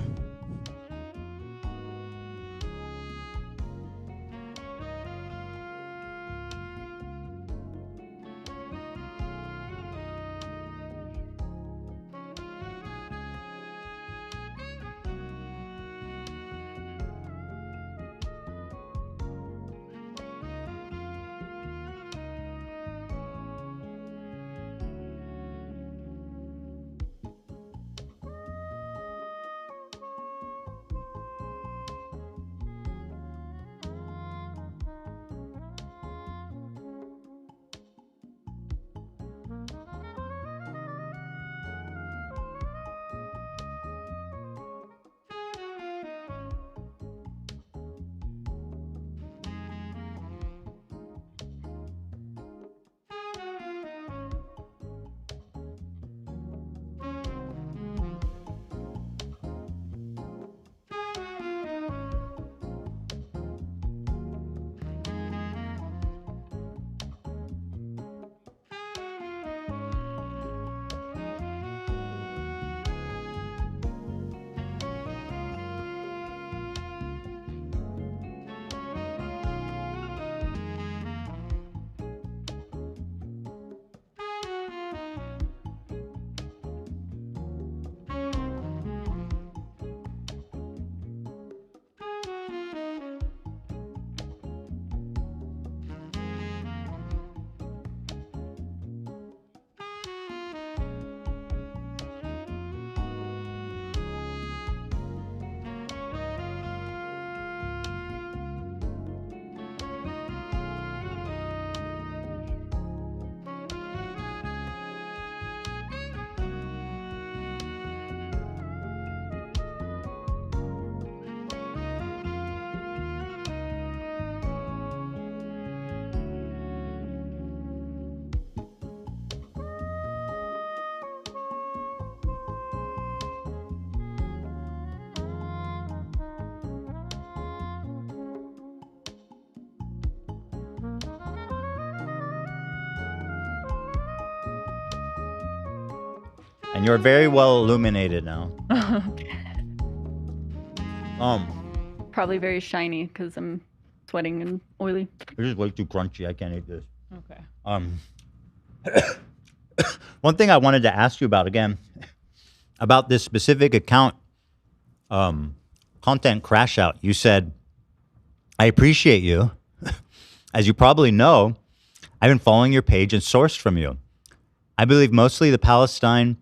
And you're very well illuminated now. Probably very shiny because I'm sweating and oily. This is way too crunchy. I can't eat this. Okay. One thing I wanted to ask you about again, about this specific account, content crash out. You said, I appreciate you. As you probably know, I've been following your page and sourced from you. I believe mostly the Palestine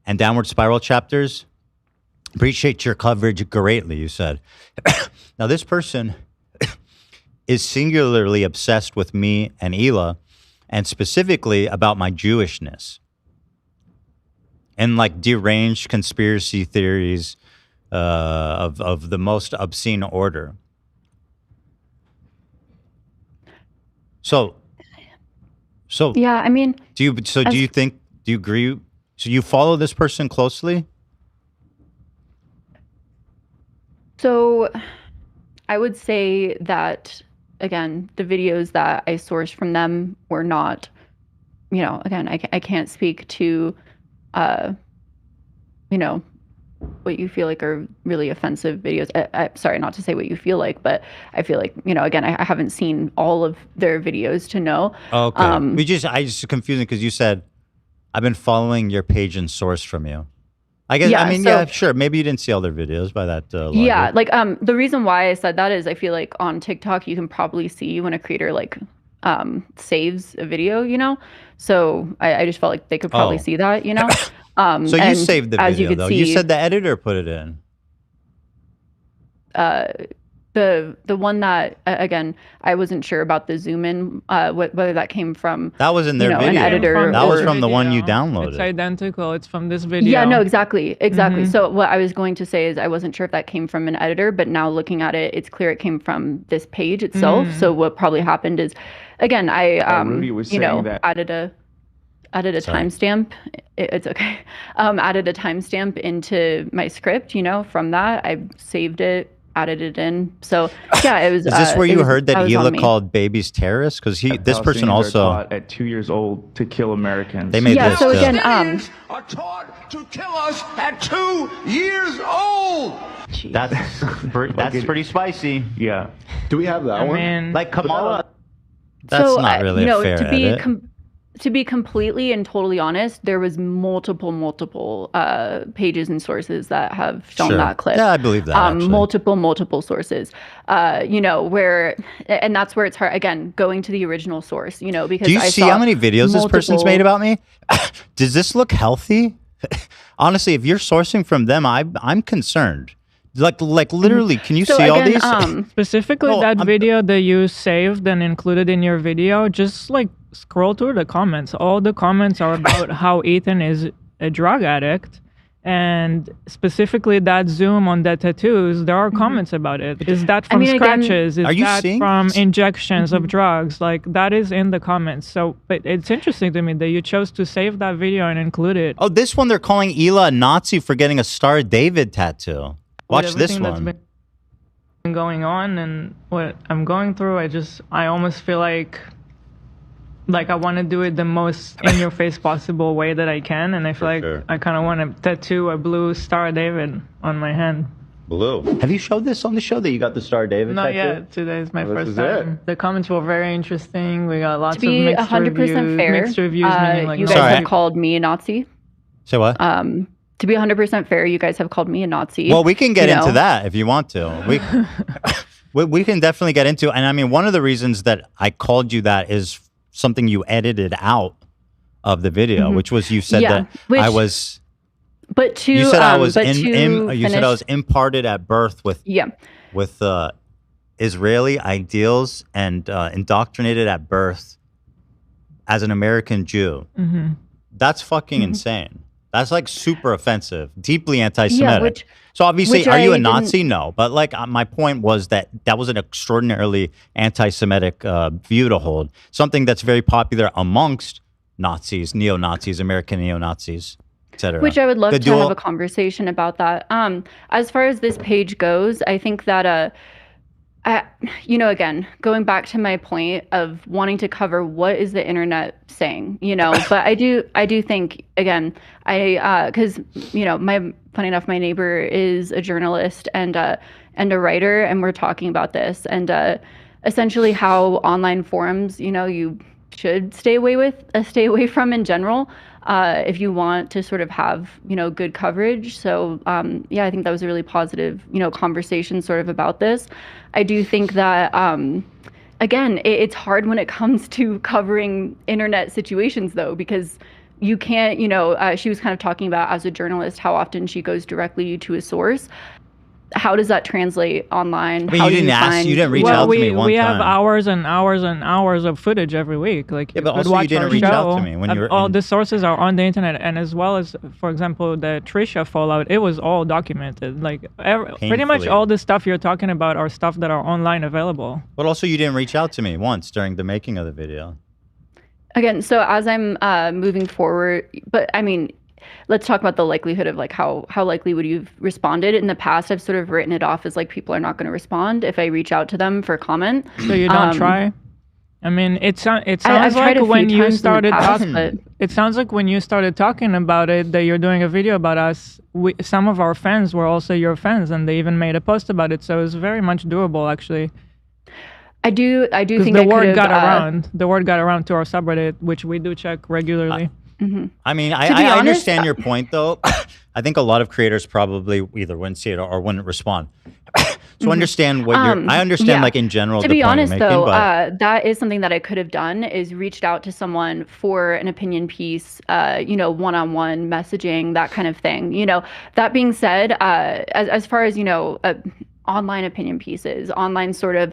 and Downward Spiral chapters. Appreciate your coverage greatly, you said. Now, this person is singularly obsessed with me and Hila, and specifically about my Jewishness. And like deranged conspiracy theories of the most obscene order. So yeah, I mean, do you agree? So you follow this person closely? So I would say that, again, the videos that I sourced from them were not, again, I can't speak to, what you feel like are really offensive videos. Sorry, not to say what you feel like, but I feel like, again, I haven't seen all of their videos to know. Okay. I just confusing because you said, I've been following your page and source from you. I guess, yeah, sure. Maybe you didn't see all their videos by that logic. Yeah, like the reason why I said that is I feel like on TikTok, you can probably see when a creator like saves a video, So I just felt like they could probably see that, So you saved the video, though. You said the editor put it in. The one that, again, I wasn't sure about the zoom in, whether that came from that was in their video. An editor. That was from the one you downloaded. It's identical. It's from this video. Yeah, no, exactly. So what I was going to say is I wasn't sure if that came from an editor, but now looking at it, it's clear it came from this page itself. So what probably happened is, again, I added a timestamp. It's okay. Added a timestamp into my script. From that, I saved it, added it in. So yeah, it was. Is this where you heard that Hila called babies terrorists? Because this person also at 2 years old to kill Americans. They made this. So again, are taught to kill us at 2 years old. That's pretty spicy. Yeah. Do we have that one? Like Kamala. That's not really a fair edit. To be completely and totally honest, there was multiple pages and sources that have shown that clip. Yeah, I believe that. Multiple sources. And that's where it's hard. Again, going to the original source. Because do you see how many videos this person's made about me? Does this look healthy? Honestly, if you're sourcing from them, I'm concerned. Like literally, can you see all these? Specifically, that video that you saved and included in your video, just like scroll through the comments. All the comments are about how Ethan is a drug addict. And specifically that zoom on the tattoos, there are comments about it. Is that from scratches? Is that from injections of drugs? Like that is in the comments. So, but it's interesting to me that you chose to save that video and include it. Oh, this one they're calling Hila a Nazi for getting a Star of David tattoo. Watch this one. That's been going on and what I'm going through, I almost feel like I want to do it the most in-your-face possible way that I can, and I feel like I kind of want to tattoo a blue Star of David on my hand. Blue. Have you showed this on the show that you got the Star of David Not tattoo? yet. Today is my first time. The comments were very interesting. We got lots of mixed reviews. To be 100% fair, mixed reviews, meaning like you guys have called me a Nazi. Say what? To be 100% fair, you guys have called me a Nazi. Well, we can get into that if you want to. We can definitely get into it. And I mean, one of the reasons that I called you that is something you edited out of the video, which was you said that I was. But to you said I was you said I was imparted at birth with Israeli ideals and indoctrinated at birth as an American Jew. That's fucking insane. That's like super offensive, deeply anti-Semitic. So obviously, are you a Nazi? No. But like my point was that was an extraordinarily anti-Semitic view to hold. Something that's very popular amongst Nazis, neo-Nazis, American neo-Nazis, etc. Which I would love to have a conversation about that. As far as this page goes, I think that again, going back to my point of wanting to cover what is the internet saying, but I do think, again, because, funny enough, my neighbor is a journalist and a writer, and we're talking about this and essentially how online forums, you should stay away from in general, if you want to sort of have, good coverage. So, I think that was a really positive, conversation sort of about this. I do think that, again, it's hard when it comes to covering internet situations, though, because you can't, she was kind of talking about, as a journalist, how often she goes directly to a source. How does that translate online? You didn't reach out to me one time. We have hours and hours and hours of footage every week. Like, but also you didn't reach out to me when you were. All the sources are on the internet, and as well as, for example, the Trisha fallout, it was all documented. Like, pretty much all the stuff you're talking about are stuff that are online available. But also, you didn't reach out to me once during the making of the video. Again, so as I'm moving forward, but I mean, let's talk about the likelihood of like how likely would you've responded. In the past, I've sort of written it off as like people are not going to respond if I reach out to them for comment. So you don't try? I mean, it sounds like when you started talking. It sounds like when you started talking about it that you're doing a video about us. Some of our fans were also your fans, and they even made a post about it. So it's very much doable, actually. I do think the word got around. The word got around to our subreddit, which we do check regularly. I mean, I understand your point, though. I think a lot of creators probably either wouldn't see it or wouldn't respond. So understand what you're. I understand, like in general. To be honest, though, that is something that I could have done. Is reached out to someone for an opinion piece, one-on-one messaging, that kind of thing. That being said, as far as online opinion pieces, online sort of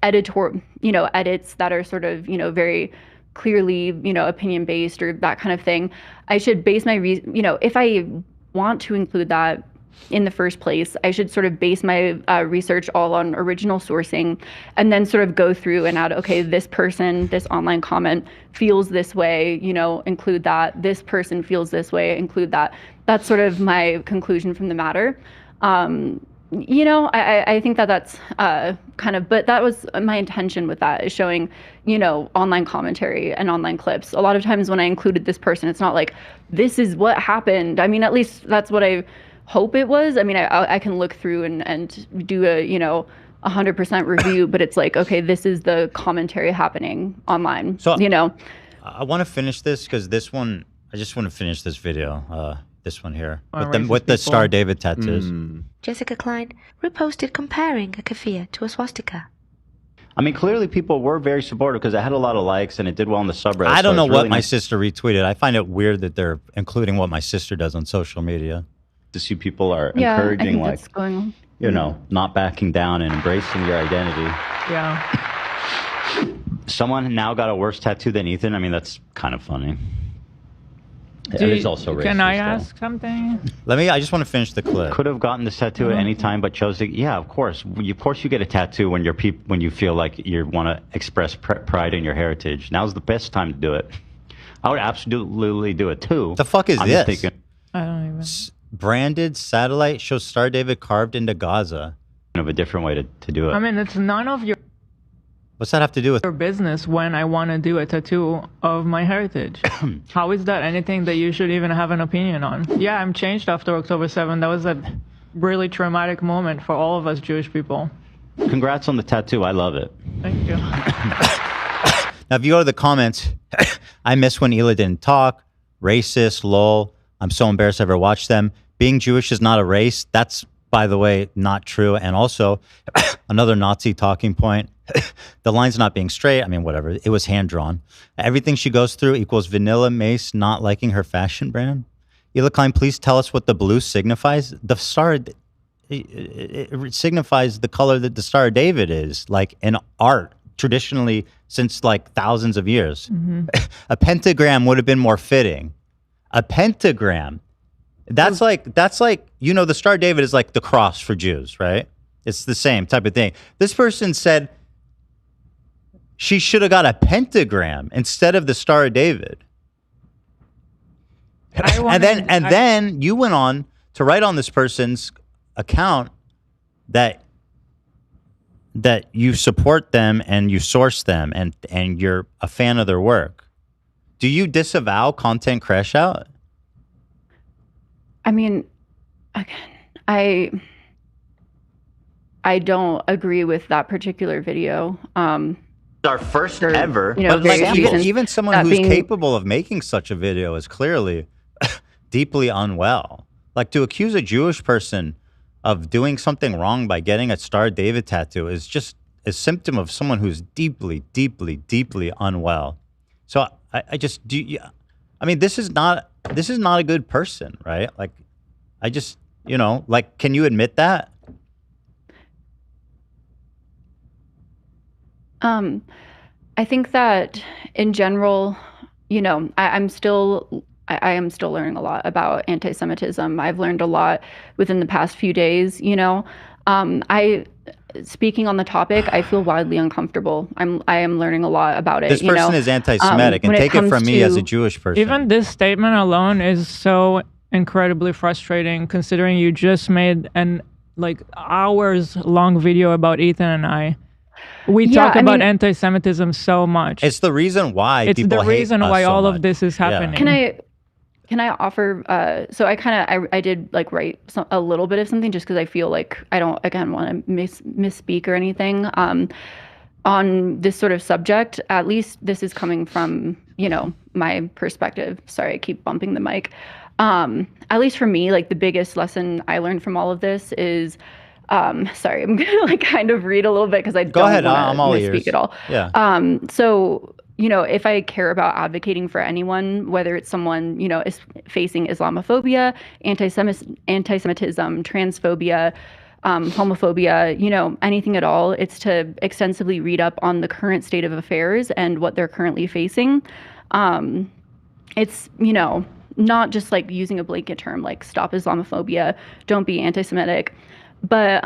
edits that are sort of very clearly, opinion based or that kind of thing. I should base my, if I want to include that in the first place, I should sort of base my research all on original sourcing and then sort of go through and add, okay, this person, this online comment feels this way, include that. This person feels this way, include that. That's sort of my conclusion from the matter. I think that's kind of, but that was my intention with that, is showing, online commentary and online clips. A lot of times when I included this person, it's not like, this is what happened. I mean, at least that's what I hope it was. I mean, I can look through and do a, 100% review, but it's like, okay, this is the commentary happening online, So, I want to finish this because this one, I just want to finish this video. This one here with the Star David tattoos. Jessica Klein reposted comparing a keffiyeh to a swastika. I mean, clearly people were very supportive because it had a lot of likes and it did well on the subreddit. I don't know what my sister retweeted. I find it weird that they're including what my sister does on social media. To see people are encouraging, I think that's going on. not backing down and embracing your identity. Yeah. Someone now got a worse tattoo than Ethan. I mean, that's kind of funny. It's also racist. Can I ask something? I just want to finish the clip. Could have gotten this tattoo at any time, but chose to. Yeah, of course. Of course, you get a tattoo when when you feel like you want to express pride in your heritage. Now's the best time to do it. I would absolutely do it too. The fuck is this? I don't even. Branded satellite shows Star David carved into Gaza. Kind of a different way to do it. I mean, it's none of your. What's that have to do with your business when I want to do a tattoo of my heritage? How is that anything that you should even have an opinion on? Yeah, I'm changed after October 7th. That was a really traumatic moment for all of us Jewish people. Congrats on the tattoo. I love it. Thank you. Now, if you go to the comments, I miss when Hila didn't talk. Racist, lol. I'm so embarrassed I ever watched them. Being Jewish is not a race. That's, by the way, not true. And also, another Nazi talking point. The line's not being straight. I mean, whatever. It was hand-drawn. Everything she goes through equals Vanilla Mace not liking her fashion brand. Hila Klein, please tell us what the blue signifies. The star, it signifies the color that the Star of David is, like in art, traditionally since like thousands of years. A pentagram would have been more fitting. A pentagram. That's like, the Star of David is like the cross for Jews, right? It's the same type of thing. This person said she should have got a pentagram instead of the Star of David. And then you went on to write on this person's account that that you support them and you source them and you're a fan of their work. Do you disavow content crash out? I mean, again, I don't agree with that particular video. Our first ever. But like even someone who's capable of making such a video is clearly deeply unwell. Like to accuse a Jewish person of doing something wrong by getting a Star David tattoo is just a symptom of someone who's deeply, deeply, deeply unwell. So I just do. I mean, this is not a good person, right? Like, I just, like, can you admit that? I think that in general, I am still learning a lot about anti-Semitism. I've learned a lot within the past few days, speaking on the topic, I feel wildly uncomfortable. I am learning a lot about it. This person is anti-Semitic, and take it from me as a Jewish person. Even this statement alone is so incredibly frustrating, considering you just made an hours-long video about Ethan and I. We talk about anti-Semitism so much. It's the reason why it's people the reason hate why us all so of this is happening. Can I offer? So I did write a little bit of something just because I feel like I don't want to misspeak or anything on this sort of subject. At least this is coming from my perspective. Sorry, I keep bumping the mic. At least for me, the biggest lesson I learned from all of this is. Sorry, I'm gonna kind of read a little bit because I don't want to misspeak at all. Yeah. So if I care about advocating for anyone, whether it's someone is facing Islamophobia, anti-Semitism, transphobia, homophobia, anything at all, it's to extensively read up on the current state of affairs and what they're currently facing. It's not just using a blanket term like stop Islamophobia, don't be anti-Semitic. But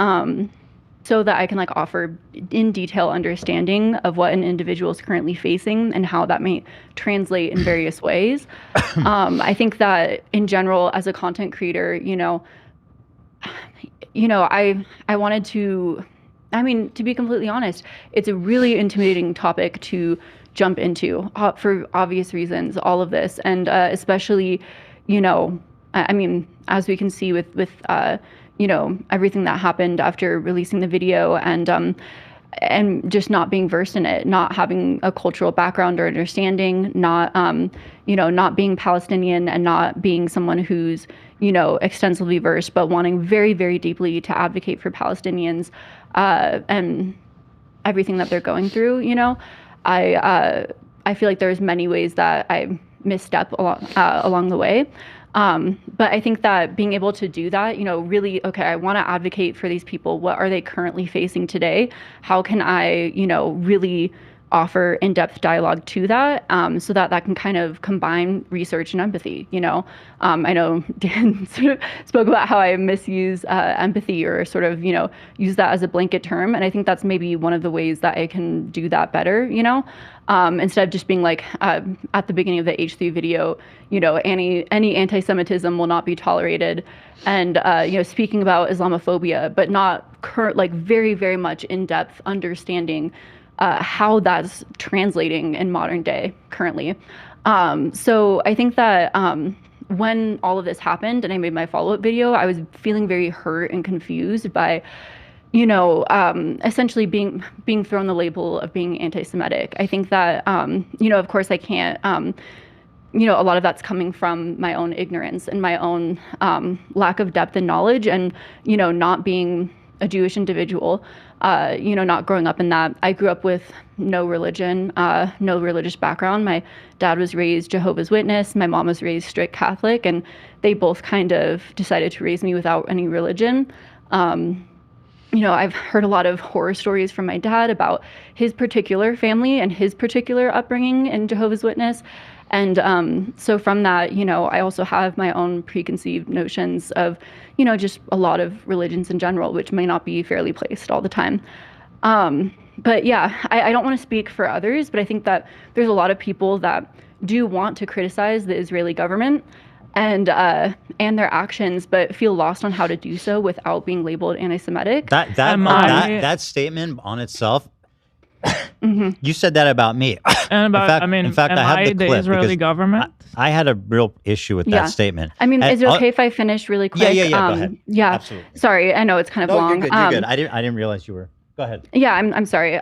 so that I can offer in detail understanding of what an individual is currently facing and how that may translate in various ways. I think that in general, as a content creator, I wanted to, to be completely honest, it's a really intimidating topic to jump into for obvious reasons, all of this. And especially, as we can see with everything that happened after releasing the video and just not being versed in it, not having a cultural background or understanding, not being Palestinian and not being someone who's, extensively versed, but wanting very, very deeply to advocate for Palestinians and everything that they're going through, I feel like there's many ways that I misstep along the way. But I think that being able to do that, really, okay, I want to advocate for these people. What are they currently facing today? How can I, really offer in-depth dialogue to that so that can kind of combine research and empathy, I know Dan sort of spoke about how I misuse empathy or sort of, use that as a blanket term. And I think that's maybe one of the ways that I can do that better, instead of just being at the beginning of the H3 video, any anti-Semitism will not be tolerated. And, speaking about Islamophobia, but not very, very much in-depth understanding how that's translating in modern day currently. So I think that when all of this happened and I made my follow-up video, I was feeling very hurt and confused by, essentially being thrown the label of being anti-Semitic. I think that, of course I can't, a lot of that's coming from my own ignorance and my own lack of depth and knowledge and, not being a Jewish individual, not growing up in that. I grew up with no religion, no religious background. My dad was raised Jehovah's Witness. My mom was raised strict Catholic, and they both kind of decided to raise me without any religion. I've heard a lot of horror stories from my dad about his particular family and his particular upbringing in Jehovah's Witness. And so from that, I also have my own preconceived notions of, just a lot of religions in general, which may not be fairly placed all the time. But yeah, I don't want to speak for others, but I think that there's a lot of people that do want to criticize the Israeli government. and their actions, but feel lost on how to do so without being labeled anti-Semitic. That statement on itself. You said that about me. And about, in fact, I have the clip Israeli government. I had a real issue with that statement. I mean, is it okay if I finish really quick? Yeah. Go ahead. Yeah. Absolutely. Sorry, I know it's kind of long. You're good. You're good. I didn't realize you were. Go ahead. Yeah, I'm sorry.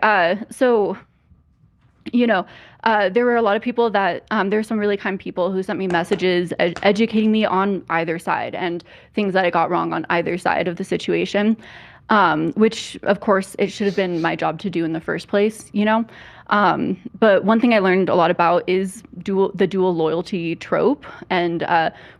So, there were a lot of people that there were some really kind people who sent me messages educating me on either side and things that I got wrong on either side of the situation. Which, of course, it should have been my job to do in the first place, But one thing I learned a lot about is the dual loyalty trope, and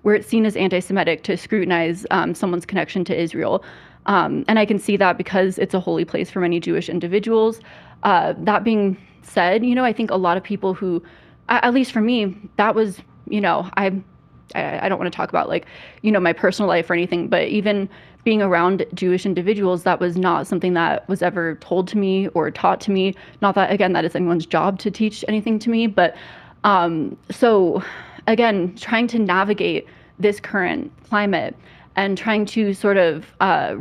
where it's seen as anti-Semitic to scrutinize someone's connection to Israel. And I can see that because it's a holy place for many Jewish individuals. That being said, I think a lot of people who, at least for me, that was, I don't want to talk about my personal life or anything, but even being around Jewish individuals, that was not something that was ever told to me or taught to me. Not that, again, that is anyone's job to teach anything to me. But so, again, trying to navigate this current climate and trying to sort of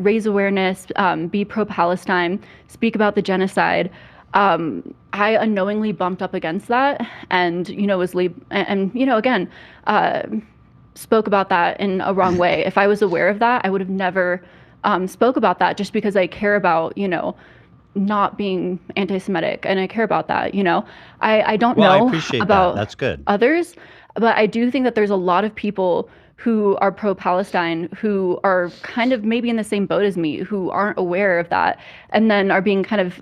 raise awareness, be pro-Palestine, speak about the genocide, I unknowingly bumped up against that and, again, spoke about that in a wrong way. If I was aware of that, I would have never spoke about that just because I care about, not being anti-Semitic, and I care about that, I don't know I appreciate about that. That's good. Others, but I do think that there's a lot of people who are pro-Palestine who are kind of maybe in the same boat as me, who aren't aware of that, and then are being kind of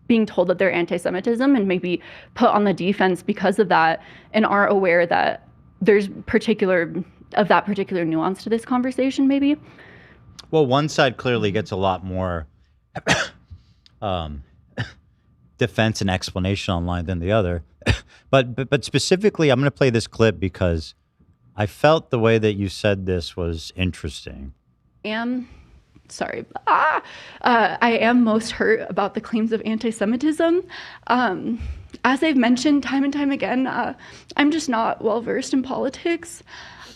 being told that they're anti-Semitism and maybe put on the defense because of that, and aren't aware that there's particular nuance to this conversation, maybe. Well, one side clearly gets a lot more defense and explanation online than the other. but specifically, I'm going to play this clip because I felt the way that you said this was interesting. I am most hurt about the claims of anti-Semitism. As I've mentioned time and time again, I'm just not well versed in politics.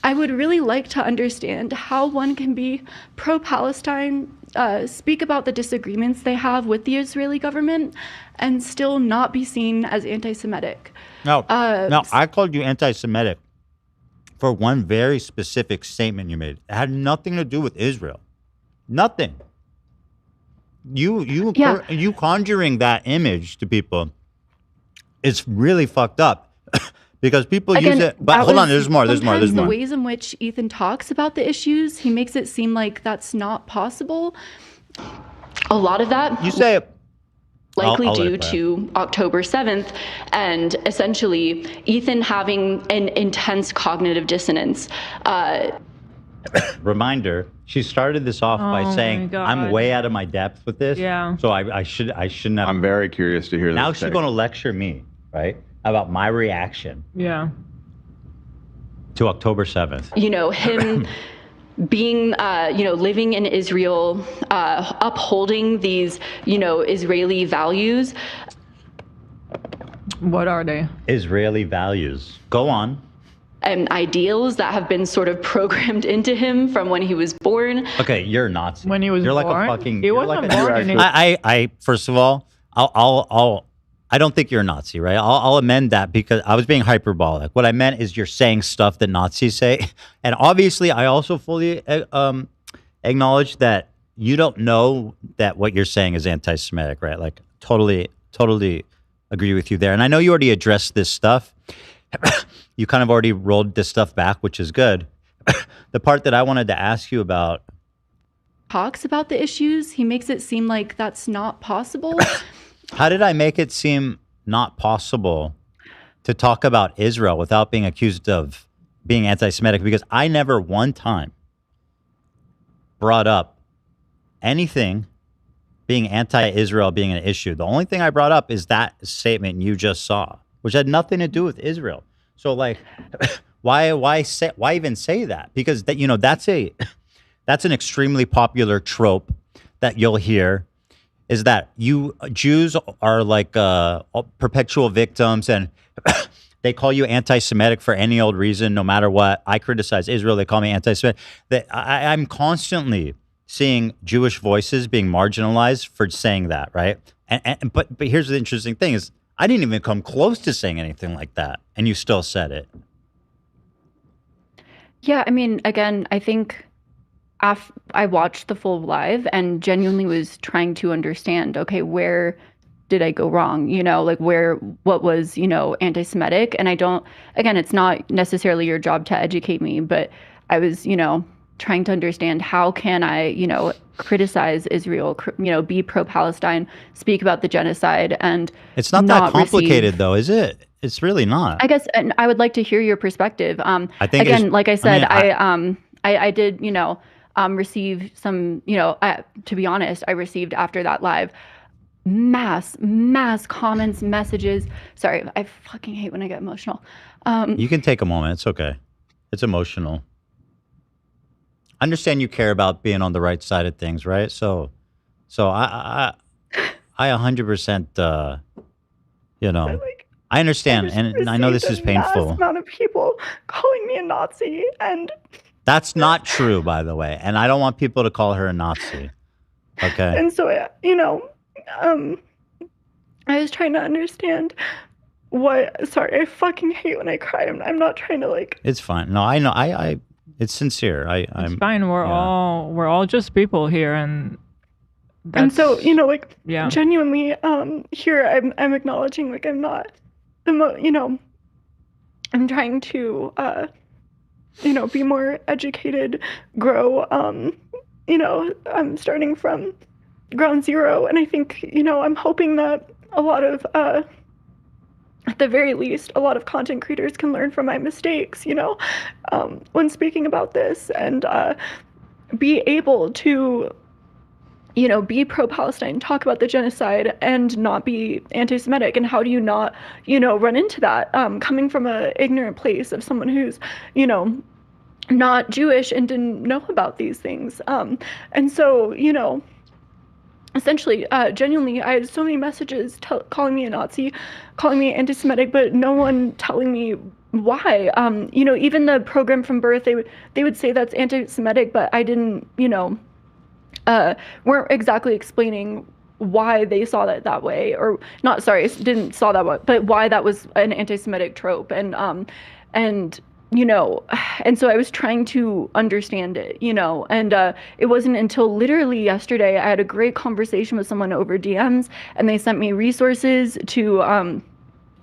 I would really like to understand how one can be pro-Palestine, speak about the disagreements they have with the Israeli government, and still not be seen as anti-Semitic. No, I called you anti-Semitic for one very specific statement you made. It had nothing to do with Israel. Nothing. You conjuring that image to people, it's really fucked up because people use it. But hold on, there's more. The ways in which Ethan talks about the issues, he makes it seem like that's not possible. A lot of that you say likely due to October 7th, and essentially Ethan having an intense cognitive dissonance. Reminder, she started this off by saying, I'm way out of my depth with this. Yeah. So I shouldn't have. I'm very curious to hear this. Now she's going to lecture me, right? About my reaction. Yeah. To October 7th. Him being, living in Israel, upholding these, Israeli values. What are they? Israeli values. Go on. And ideals that have been sort of programmed into him from when he was born. Okay, you're a Nazi. When he was you're born? Like a fucking. He wasn't born. I first of all, I don't think you're a Nazi, right? I'll amend that because I was being hyperbolic. What I meant is you're saying stuff that Nazis say, and obviously, I also fully acknowledge that you don't know that what you're saying is anti-Semitic, right? Like totally agree with you there. And I know you already addressed this stuff. You kind of already rolled this stuff back, which is good. The part that I wanted to ask you about. Talks about the issues. He makes it seem like that's not possible. How did I make it seem not possible to talk about Israel without being accused of being anti-Semitic? Because I never one time brought up anything being anti-Israel being an issue. The only thing I brought up is that statement you just saw, which had nothing to do with Israel. So like, why even say that? Because that's an extremely popular trope that you'll hear, is that you Jews are like perpetual victims, and They call you anti-Semitic for any old reason, no matter what. I criticize Israel. They call me anti-Semitic. I'm constantly seeing Jewish voices being marginalized for saying that, right? But here's the interesting thing is I didn't even come close to saying anything like that, and you still said it. Yeah, I mean, again, I think I watched the full live and genuinely was trying to understand, okay, where did I go wrong? Like what was, anti-Semitic? And again, it's not necessarily your job to educate me, but I was, trying to understand how can I, criticize Israel, be pro-Palestine, speak about the genocide, and it's not that complicated though, is it? It's really not. I guess, and I would like to hear your perspective. I think again, like I said, I did, receive some, to be honest, I received after that live mass comments, messages. Sorry, I fucking hate when I get emotional. You can take a moment. It's okay. It's emotional. I understand you care about being on the right side of things, right? So I 100%, I understand, and I know this is painful. Mass amount of people calling me a Nazi, and that's not true, by the way. And I don't want people to call her a Nazi. Okay. And so, I was trying to understand sorry, I fucking hate when I cry. I'm not trying to It's fine. No, I know. It's sincere. It's fine. We're all just people here, and so genuinely, here I'm acknowledging I'm not the I'm trying to be more educated, grow. I'm starting from ground zero, and I think I'm hoping that a lot of at the very least a lot of content creators can learn from my mistakes when speaking about this, and be able to be pro-Palestine, talk about the genocide, and not be anti-Semitic. And how do you not run into that coming from an ignorant place of someone who's not Jewish and didn't know about these things, and so essentially, genuinely, I had so many messages calling me a Nazi, calling me anti-Semitic, but no one telling me why. Even the program from birth, they would say that's anti-Semitic, but I didn't, weren't exactly explaining why they saw that way, or not. Sorry, didn't saw that way, but why that was an anti-Semitic trope, and so I was trying to understand it, and it wasn't until literally yesterday I had a great conversation with someone over DMs, and they sent me resources to,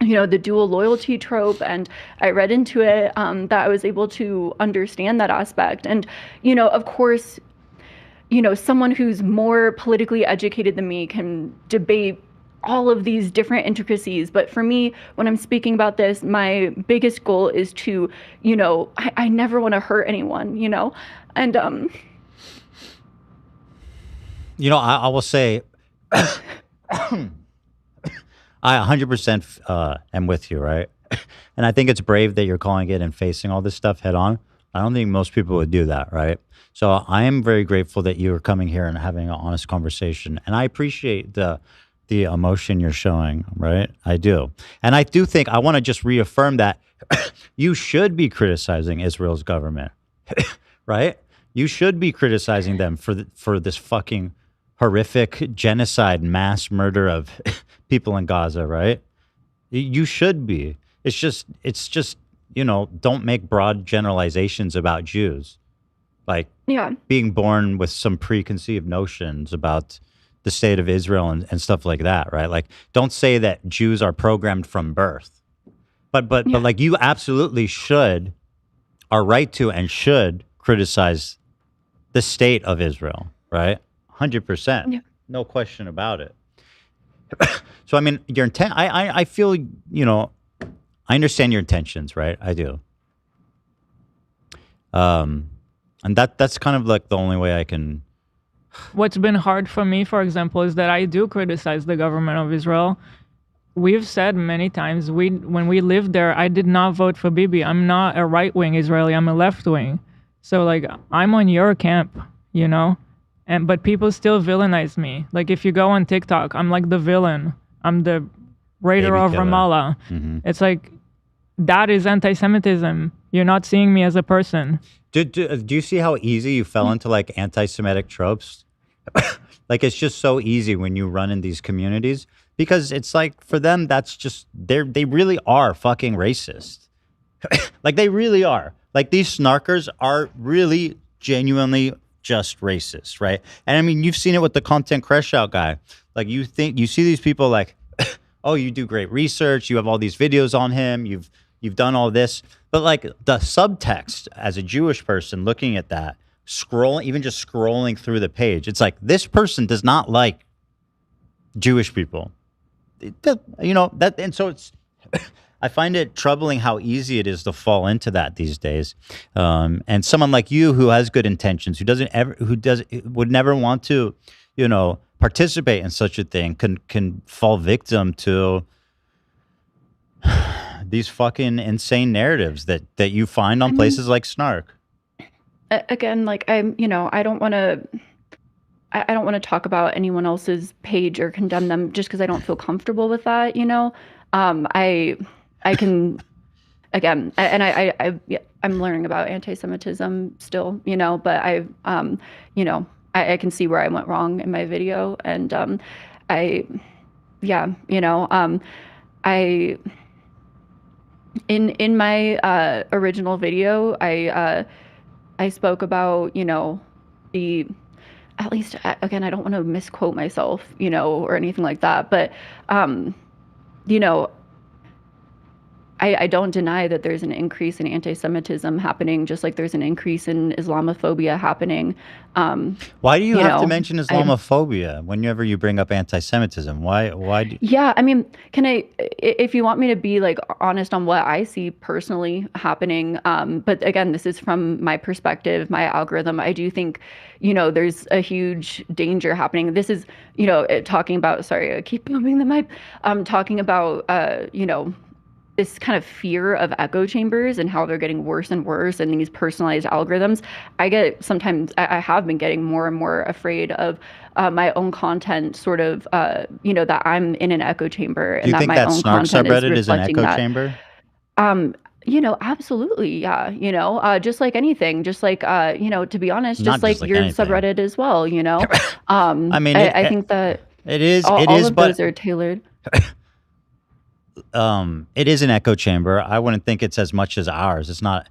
the dual loyalty trope, and I read into it, that I was able to understand that aspect. And, of course, someone who's more politically educated than me can debate all of these different intricacies. But for me, when I'm speaking about this, my biggest goal is to, I never want to hurt anyone, and I will say I 100% am with you, right? And I think it's brave that you're calling it and facing all this stuff head on. I don't think most people would do that, right? So I am very grateful that you are coming here and having an honest conversation. And I appreciate the emotion you're showing, right? I do. And I do think I want to just reaffirm that you should be criticizing Israel's government, right? You should be criticizing them for this fucking horrific genocide, mass murder of people in Gaza, right? You should be. It's just, don't make broad generalizations about Jews. Being born with some preconceived notions about the state of Israel and stuff like that, right? Don't say that Jews are programmed from birth, but you absolutely are right to and should criticize the state of Israel, right? 100%, no question about it. So I mean, your intent. I feel I understand your intentions, right? I do. And that's kind of the only way I can. What's been hard for me, for example, is that I do criticize the government of Israel. We've said many times, when we lived there, I did not vote for Bibi. I'm not a right-wing Israeli, I'm a left-wing. So I'm on your camp, but people still villainize me. If you go on TikTok, I'm the villain. I'm the raider of Ramallah. Mm-hmm. It's that is anti-Semitism. You're not seeing me as a person. Do you see how easy you fell into like anti-Semitic tropes? Like it's just so easy when you run in these communities because it's like for them that's just they really are fucking racist. Like they really are. Like these snarkers are really genuinely just racist, right? And I mean you've seen it with the content crash out guy. Like you see these people like, oh, you do great research, you have all these videos on him, you've done all this, but like the subtext as a Jewish person looking at that, just scrolling through the page, it's like this person does not like Jewish people. And so it's I find it troubling how easy it is to fall into that these days. And someone like you who has good intentions, would never want to, participate in such a thing can fall victim to these fucking insane narratives that you find on places like Snark. Again, like I don't want to talk about anyone else's page or condemn them just because I don't feel comfortable with that. I can, again, and I'm learning about anti-Semitism still, but I can see where I went wrong in my video, and in my original video, I spoke about, at least, again, I don't want to misquote myself, or anything like that, but, I don't deny that there's an increase in anti-Semitism happening, just like there's an increase in Islamophobia happening. Why do you have to mention Islamophobia whenever you bring up anti-Semitism? Why? Yeah, I mean, if you want me to be like honest on what I see personally happening, but again, this is from my perspective, my algorithm. I do think, there's a huge danger happening. This is, talking about. Sorry, I keep moving the mic. Talking about, this kind of fear of echo chambers and how they're getting worse and worse and these personalized algorithms. I have been getting more and more afraid of my own content sort of, that I'm in an echo chamber and that my own Snark content subreddit is reflecting an echo chamber? Absolutely. Yeah. Just like anything, just like, to be honest, just like your anything. Subreddit as well, I mean, I think that it is, those are tailored. It is an echo chamber. I wouldn't think it's as much as ours. It's not,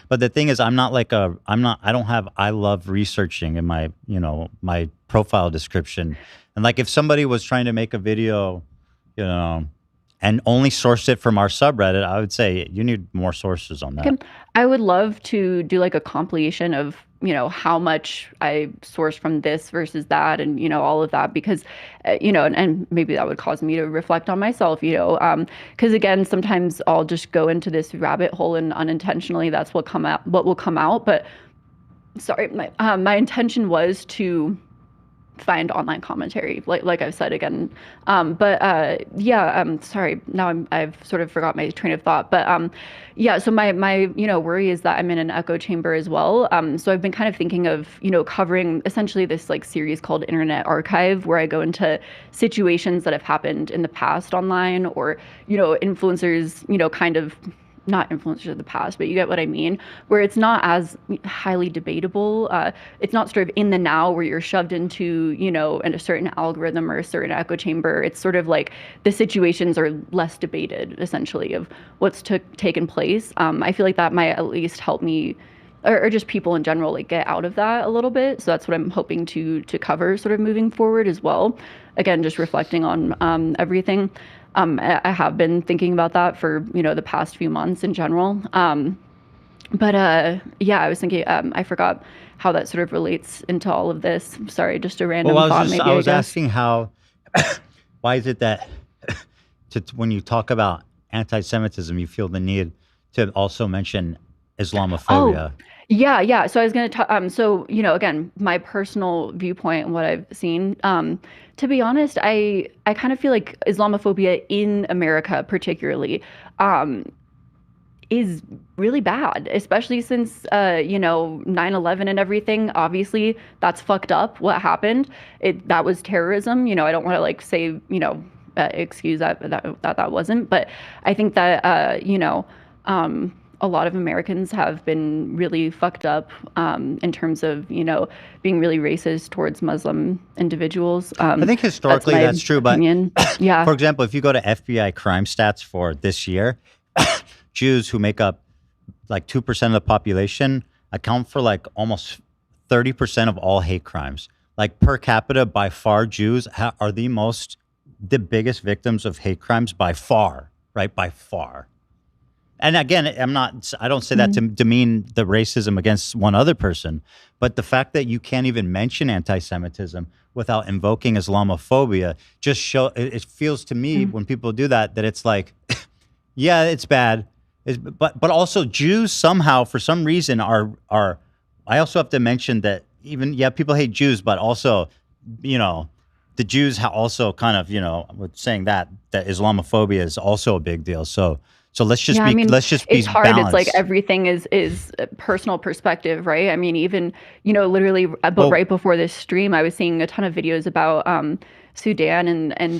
but the thing is, I don't have, I love researching in my, my profile description. And like, if somebody was trying to make a video, and only sourced it from our subreddit, I would say you need more sources on that. I would love to do like a compilation of, how much I sourced from this versus that and, all of that, because, and maybe that would cause me to reflect on myself, because again, sometimes I'll just go into this rabbit hole and unintentionally that's what will come out. But sorry, my intention was to find online commentary, like I've said again. Sorry, now I've sort of forgot my train of thought. But so my worry is that I'm in an echo chamber as well. So I've been kind of thinking of, covering essentially this like series called Internet Archive, where I go into situations that have happened in the past online, or, influencers, kind of not influencers of the past, but you get what I mean, where it's not as highly debatable. It's not sort of in the now where you're shoved into, in a certain algorithm or a certain echo chamber. It's sort of like the situations are less debated, essentially, of what's taken place. I feel like that might at least help me, or just people in general, like get out of that a little bit. So that's what I'm hoping to cover sort of moving forward as well. Again, just reflecting on everything. I have been thinking about that for, the past few months in general. I was thinking, I forgot how that sort of relates into all of this. Sorry, just a random thought. I was asking how, why is it that when you talk about anti-Semitism, you feel the need to also mention Islamophobia? Oh. Yeah. So I was going to talk, again, my personal viewpoint and what I've seen, to be honest, I kind of feel like Islamophobia in America particularly, is really bad, especially since, 9/11 and everything. Obviously that's fucked up what happened. That was terrorism. I don't want to say, excuse that wasn't. But I think that a lot of Americans have been really fucked up in terms of being really racist towards Muslim individuals. I think historically that's true, but yeah. For example, if you go to FBI crime stats for this year, Jews, who make up like 2% of the population, account for like almost 30% of all hate crimes. Like per capita, by far, Jews are the biggest victims of hate crimes by far, right? By far. And again, I don't say that to demean the racism against one other person, but the fact that you can't even mention anti-Semitism without invoking Islamophobia just it feels to me when people do that it's like, yeah, it's bad. But also Jews somehow, for some reason, are. I also have to mention that people hate Jews, but also, the Jews also kind of, with saying that Islamophobia is also a big deal. So let's just be it's hard. balanced. It's like everything is personal perspective, right? I mean, even literally, but right before this stream, I was seeing a ton of videos about Sudan and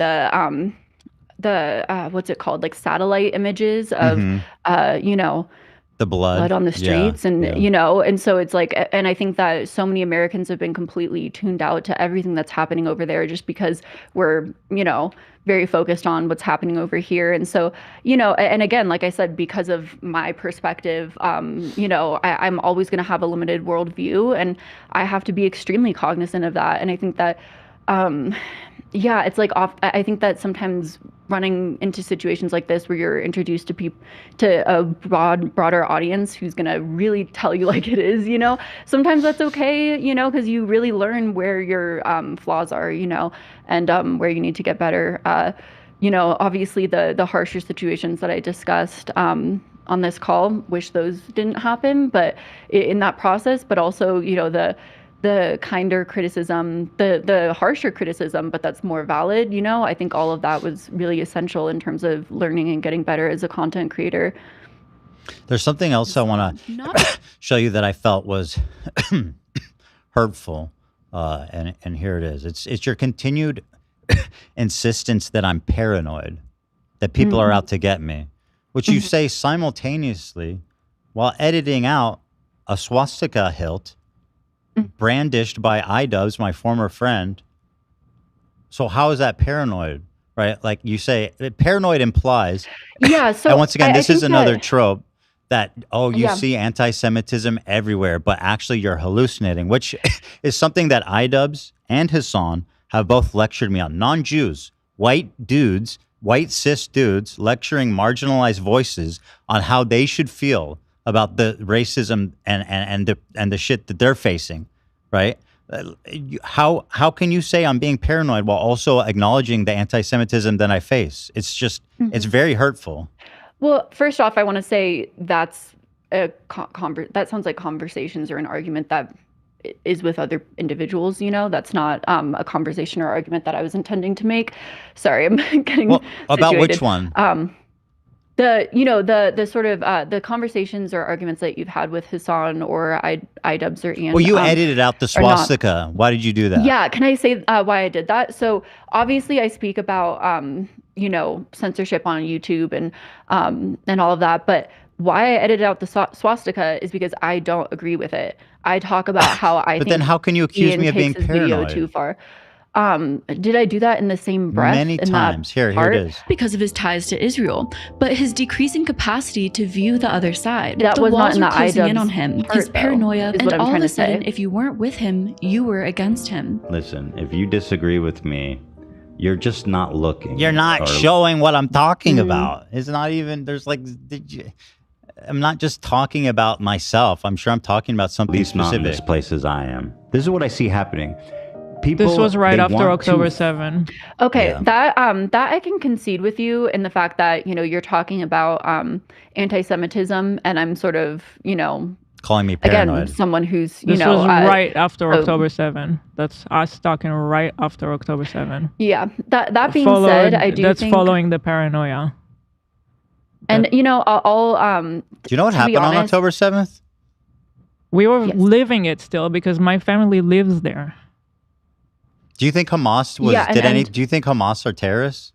the what's it called, like satellite images of the blood on the streets, and so it's like, and I think that so many Americans have been completely tuned out to everything that's happening over there just because we're very focused on what's happening over here. And so and again, like I said, because of my perspective, I'm always going to have a limited worldview, and I have to be extremely cognizant of that. And I think that it's like I think that sometimes running into situations like this where you're introduced to a broader audience who's going to really tell you like it is, sometimes that's okay, because you really learn where your flaws are, and where you need to get better. Obviously the harsher situations that I discussed on this call, wish those didn't happen, but in that process, but also, the kinder criticism, the harsher criticism, but that's more valid, I think all of that was really essential in terms of learning and getting better as a content creator. There's something else I want to show you that I felt was hurtful, and here it is. It's your continued insistence that I'm paranoid, that people are out to get me, which you say simultaneously while editing out a swastika hilt brandished by iDubbbz, my former friend. So how is that paranoid, right? Like you say, paranoid implies. Yeah. So and once again, this is another trope that, you see anti-Semitism everywhere, but actually you're hallucinating, which is something that iDubbbz and Hassan have both lectured me on. Non-Jews, white dudes, white cis dudes lecturing marginalized voices on how they should feel about the racism and the shit that they're facing, right? How can you say I'm being paranoid while also acknowledging the anti-Semitism that I face? It's just it's very hurtful. Well, first off, I want to say that's that sounds like conversations or an argument that is with other individuals. That's not a conversation or argument that I was intending to make. Sorry, I'm getting about which one? The sort of the conversations or arguments that you've had with Hassan or iDubbbz or Ian. Well, you edited out the swastika. Why did you do that? Yeah, can I say why I did that? So obviously I speak about censorship on YouTube and all of that, but why I edited out the swastika is because I don't agree with it. I talk about how I. But then how can you accuse Ian me of being takes his video paranoid? too far. Did I do that in the same breath? Many times. Here it is. Because of his ties to Israel, but his decreasing capacity to view the other side. That the was walls not were in the closing in iDubbbz on him. part, His paranoia, though, is and what I'm all of trying a to say. sudden, if you weren't with him, you were against him. Listen, if you disagree with me, you're just not looking. You're not showing what I'm talking about. It's not even. There's like. I'm not just talking about myself. I'm sure I'm talking about something At least specific. not in this place as I am. This is what I see happening. People, this was right they after want October 7. Okay, that I can concede with you in the fact that you're talking about anti-Semitism, and I'm sort of calling me paranoid. Again, someone who's this was right after October 7. That's us talking right after October 7. Yeah. That being said, I do that's think following the paranoia. And do you know what happened on October 7th? We were living it still because my family lives there. Do you think Hamas was? Do you think Hamas are terrorists?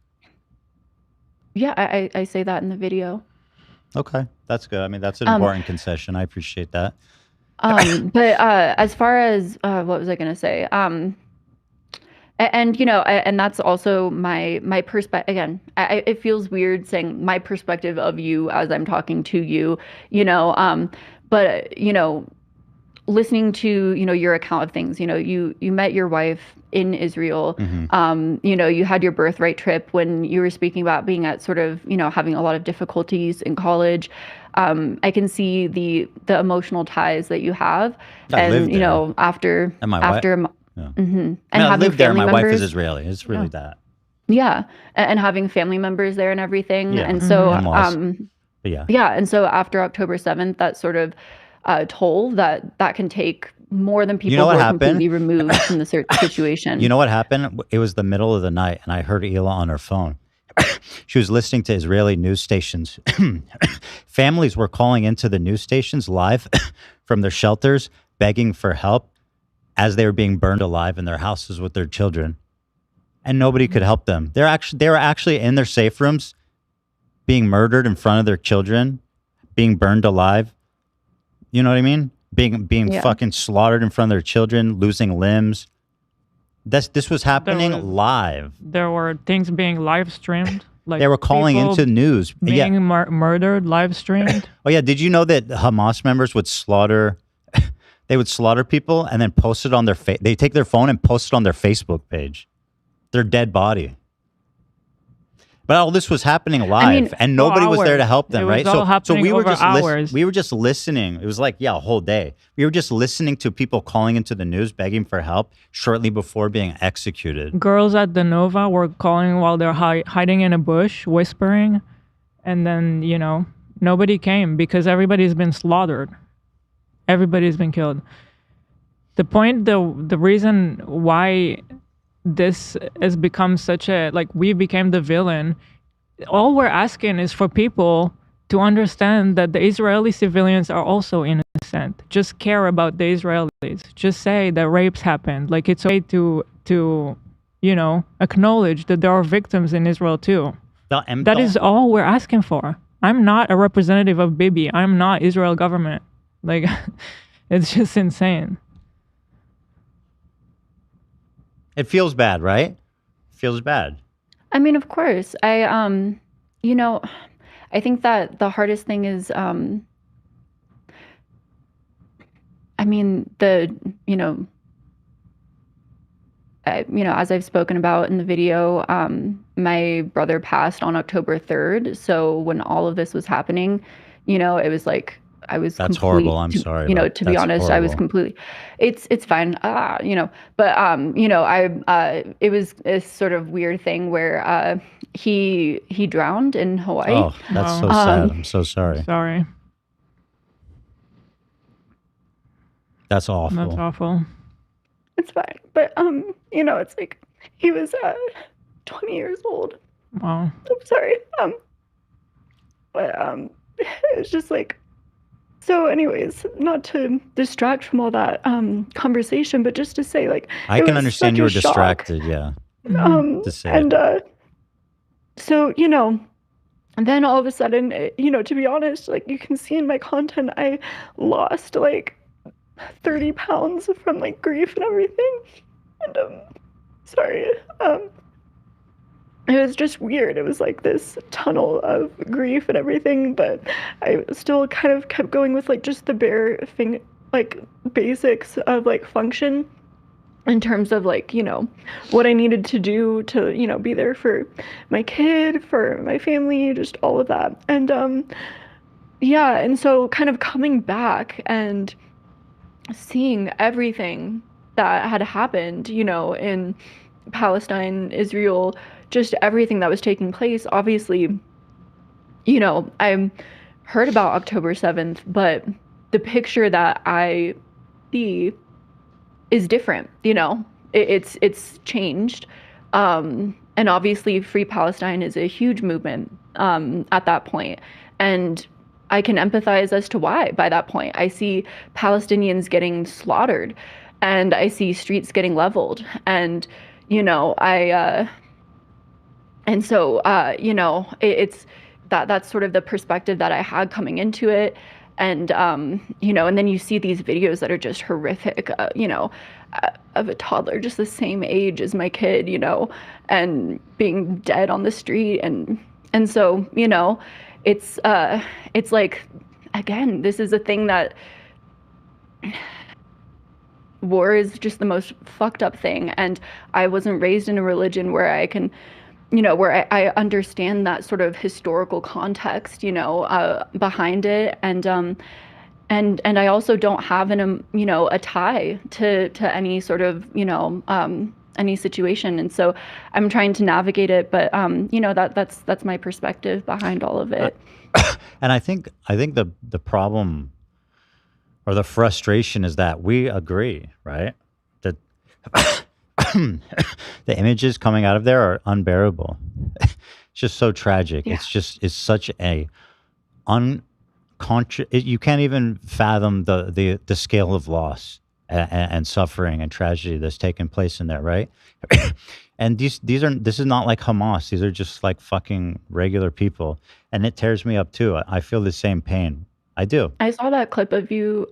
Yeah, I say that in the video. Okay, that's good. I mean, that's an important concession. I appreciate that. But as far as what was I going to say? And and that's also my perspective. Again, it feels weird saying my perspective of you as I'm talking to you. But listening to your account of things. You met your wife in Israel. You had your birthright trip when you were speaking about being at sort of having a lot of difficulties in college. I can see the emotional ties that you have, after and my after. wife. Yeah. And I having lived there. My family wife is members. Israeli. It's really that. Yeah, and having family members there and everything. Yeah. And so, But yeah. yeah, and so after October 7th, that sort of toll that can take more than people what who are happened? completely removed from the situation. You know what happened? It was the middle of the night, and I heard Ela on her phone. She was listening to Israeli news stations. Families were calling into the news stations live from their shelters, begging for help as they were being burned alive in their houses with their children. And nobody could help them. They were actually in their safe rooms being murdered in front of their children, being burned alive. You know what I mean? Being fucking slaughtered in front of their children, losing limbs. This was happening live. There were things being live streamed. Like they were calling into news. Being murdered, live streamed. Oh yeah, did you know that Hamas members would slaughter? They would slaughter people and then post it on their they take their phone and post it on their Facebook page. Their dead body. But all this was happening live, and nobody was there to help them, right? So we were just listening. It was like a whole day. We were just listening to people calling into the news, begging for help shortly before being executed. Girls at the Nova were calling while they're hiding in a bush, whispering, and then nobody came because everybody's been slaughtered. Everybody's been killed. The reason why this has become such a, we became the villain. All we're asking is for people to understand that the Israeli civilians are also innocent. Just care about the Israelis. Just say that rapes happened. It's okay to acknowledge that there are victims in Israel too. That is all we're asking for. I'm not a representative of Bibi. I'm not Israel government. It's just insane. It feels bad, right? It feels bad. I mean, of course. I think that the hardest thing is, as I've spoken about in the video, my brother passed on October 3rd. So when all of this was happening, it was like, That's horrible. I'm sorry. To be honest, horrible. I was completely, it's fine. It was a sort of weird thing where, he drowned in Hawaii. Oh, that's so sad. I'm so sorry. Sorry. That's awful. That's awful. It's fine. But, it's like, he was, 20 years old. Wow. I'm sorry. It's just like, so anyways, not to distract from all that conversation, but just to say, I can understand you were distracted, yeah. To say and so, and then all of a sudden, to be honest, you can see in my content, I lost 30 pounds from grief and everything. And sorry. It was just weird. It was this tunnel of grief and everything, but I still kind of kept going with just the bare thing, basics of function in terms of what I needed to do to, be there for my kid, for my family, just all of that. And and so kind of coming back and seeing everything that had happened, in Palestine, Israel, just everything that was taking place. Obviously, I heard about October 7th, but the picture that I see is different. It's changed. And obviously Free Palestine is a huge movement at that point. And I can empathize as to why by that point. I see Palestinians getting slaughtered and I see streets getting leveled. And, And so, it's that's sort of the perspective that I had coming into it. And, and then you see these videos that are just horrific, of a toddler just the same age as my kid, and being dead on the street. And so, it's like, again, this is a thing that war is just the most fucked up thing. And I wasn't raised in a religion where I can, where I understand that sort of historical context, behind it. And I also don't have a tie to any sort of, any situation. And so I'm trying to navigate it, but, that's my perspective behind all of it. And I think the problem or the frustration is that we agree, right? That the images coming out of there are unbearable. It's just so tragic. Yeah. It's such a you can't even fathom the scale of loss and suffering and tragedy that's taken place in there, right? And this is not like Hamas. These are just like fucking regular people, and it tears me up too. I feel the same pain. I do. I saw that clip of you,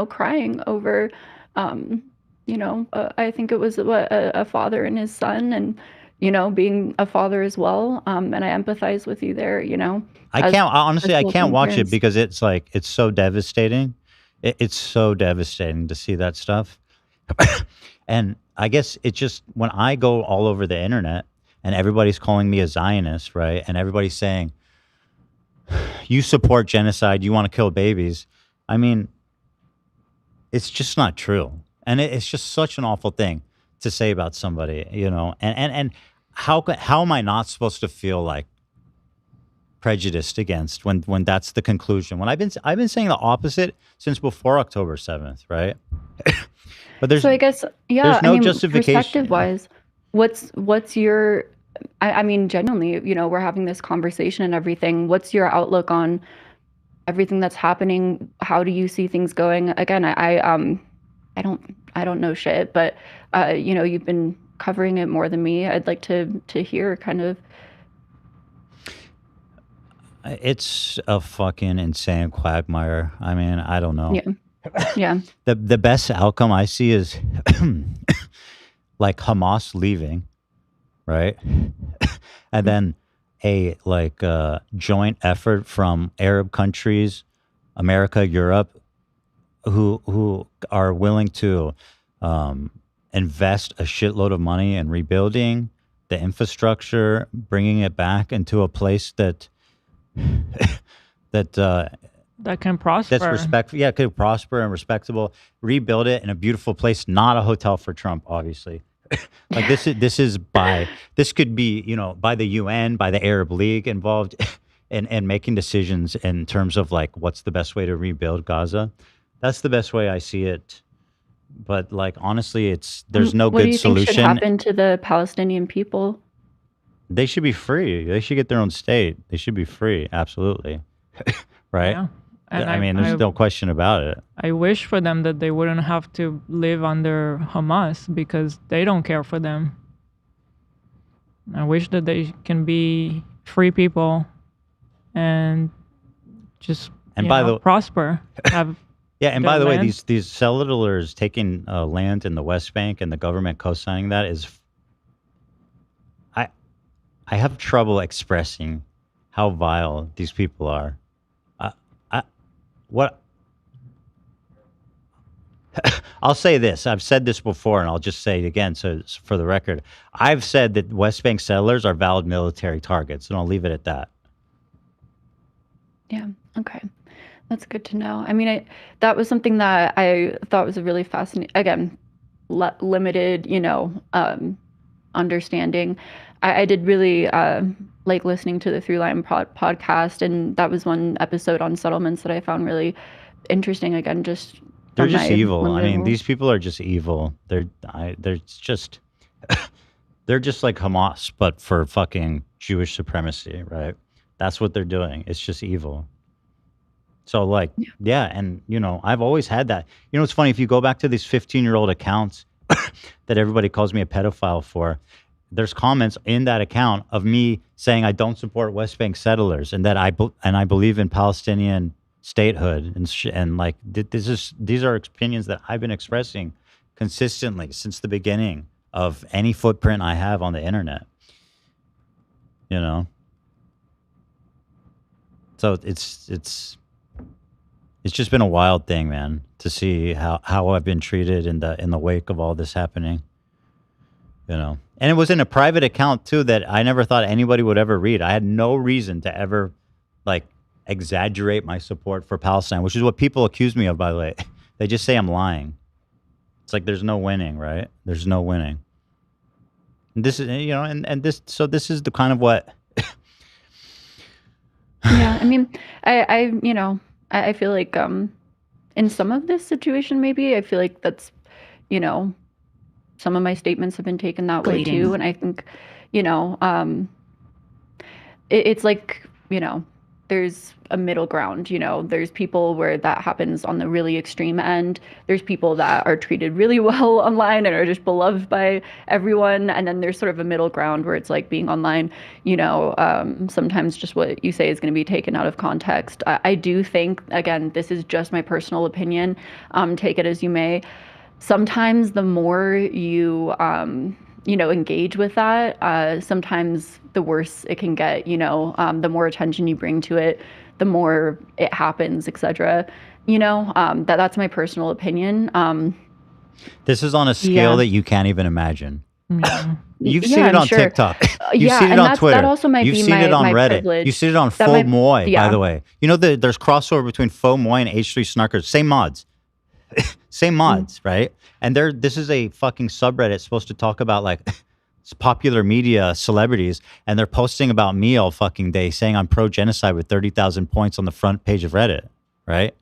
crying over, I think it was a father and his son, and being a father as well. And I empathize with you there. I can't watch it because it's so devastating. It's so devastating to see that stuff. And I guess it's just when I go all over the internet and everybody's calling me a Zionist, right? And everybody's saying, you support genocide, you want to kill babies. I mean, it's just not true. And it's just such an awful thing to say about somebody, and how am I not supposed to feel like prejudiced against when that's the conclusion? When I've been saying the opposite since before October 7th, right? But there's, so I guess, there's no justification. Perspective wise, what's your, I mean, genuinely, we're having this conversation and everything. What's your outlook on everything that's happening? How do you see things going? Again, I don't know shit, but you've been covering it more than me. I'd like to hear kind of. It's a fucking insane quagmire. I mean, I don't know. Yeah. Yeah. The best outcome I see is like Hamas leaving, right? And then a joint effort from Arab countries, America, Europe, who are willing to invest a shitload of money in rebuilding the infrastructure, bringing it back into a place that can prosper. That's respectful. Yeah, could prosper and respectable. Rebuild it in a beautiful place, not a hotel for Trump, obviously. This could be, by the UN, by the Arab League involved in making decisions in terms of what's the best way to rebuild Gaza. That's the best way I see it. But honestly, there's no good solution. What do you think should happen to the Palestinian people? They should be free. They should get their own state. They should be free. Absolutely. Right? Yeah. And I mean, there's no question about it. I wish for them that they wouldn't have to live under Hamas because they don't care for them. I wish that they can be free people and just prosper. Yeah, and by the way, these settlers taking land in the West Bank and the government co-signing that is, I have trouble expressing how vile these people are. I'll say this. I've said this before, and I'll just say it again. So for the record, I've said that West Bank settlers are valid military targets, and I'll leave it at that. Yeah. Okay. That's good to know. I mean, that was something that I thought was a really fascinating, again, limited, understanding. I did really like listening to the Throughline podcast, and that was one episode on settlements that I found really interesting. Again, they're just evil. I mean, these people are just evil. They're just like Hamas, but for fucking Jewish supremacy, right? That's what they're doing. It's just evil. So and I've always had that. It's funny, if you go back to these 15-year-old accounts that everybody calls me a pedophile for, there's comments in that account of me saying I don't support West Bank settlers and that I believe in Palestinian statehood and like these are opinions that I've been expressing consistently since the beginning of any footprint I have on the internet. You know, so it's just been a wild thing, man, to see how I've been treated in the wake of all this happening. You know, and it was in a private account too that I never thought anybody would ever read. I had no reason to ever like exaggerate my support for Palestine, which is what people accuse me of, by the way. They just say I'm lying. It's like there's no winning, right? There's no winning. And this is, you know, and this is the kind of what. Yeah, I mean, I feel like in some of this situation, maybe I feel like that's, you know, some of my statements have been taken that way too, and I think, you know, it's like, you know, there's a middle ground, you know, there's people where that happens on the really extreme end. There's people that are treated really well online and are just beloved by everyone. And then there's sort of a middle ground where it's like being online, you know, sometimes just what you say is going to be taken out of context. I do think, again, this is just my personal opinion. Take it as you may. Sometimes the more you, you know, engage with that, sometimes the worse it can get, you know, the more attention you bring to it, the more it happens, etc. You know, that's my personal opinion. This is on a scale that you can't even imagine. Yeah. You've seen it on TikTok. You've seen it on Twitter. That also might You've be seen it on Reddit. Privilege. You've seen it on FOMOI, by the way. You know, there's crossover between FOMOI and H3 Snarkers. Same mods. Same mods, right? And this is a fucking subreddit supposed to talk about like popular media celebrities, and they're posting about me all fucking day saying I'm pro-genocide with 30,000 points on the front page of Reddit, right?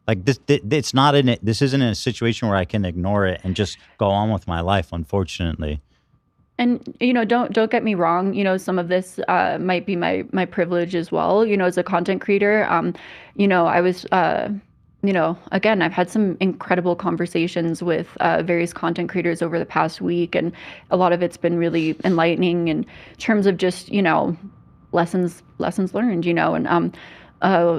Like it's not in it. This isn't in a situation where I can ignore it and just go on with my life, unfortunately. And, you know, don't get me wrong, you know, some of this might be my privilege as well, you know, as a content creator. You know, I was you know, again, I've had some incredible conversations with various content creators over the past week, and a lot of it's been really enlightening in terms of just, you know, lessons learned, you know, and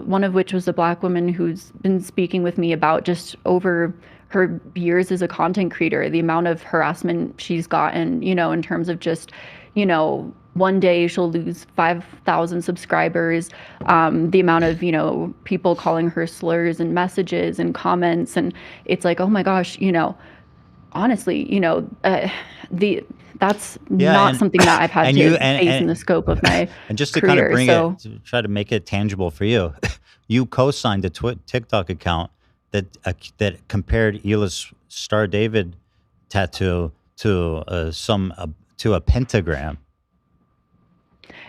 one of which was a Black woman who's been speaking with me about just over her years as a content creator, the amount of harassment she's gotten, you know, in terms of just, you know, one day she'll lose 5,000 subscribers, the amount of, you know, people calling her slurs and messages and comments. And it's like, oh my gosh, you know, honestly, you know, that's not something that I've had to face in the scope of my and just to career. kind of bring it, to try to make it tangible for you, you co-signed a TikTok account that compared Hila's Star David tattoo to a pentagram.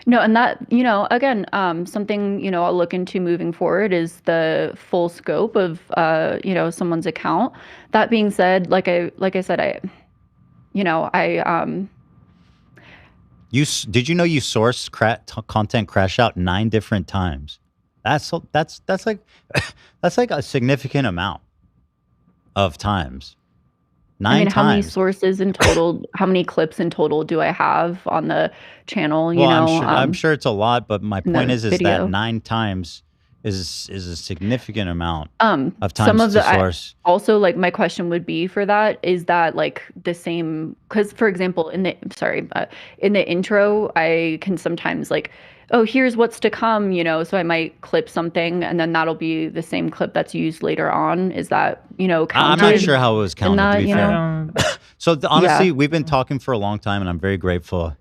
No, and that, you know, again, something, you know, I'll look into moving forward is the full scope of, you know, someone's account. That being said, like I said, Did you know you sourced content crash out 9 different times? That's like a significant amount of times. 9 times. How many sources in total? How many clips in total do I have on the channel? You know, I'm sure it's a lot, but my point is that 9 times is a significant amount of times to source. Also, like, my question would be for that is that like the same? Because, for example, in the intro, I can sometimes like, oh, here's what's to come, you know, so I might clip something and then that'll be the same clip that's used later on. Is that, you know, counted? I'm not sure how it was counted, to be fair. So honestly, we've been talking for a long time and I'm very grateful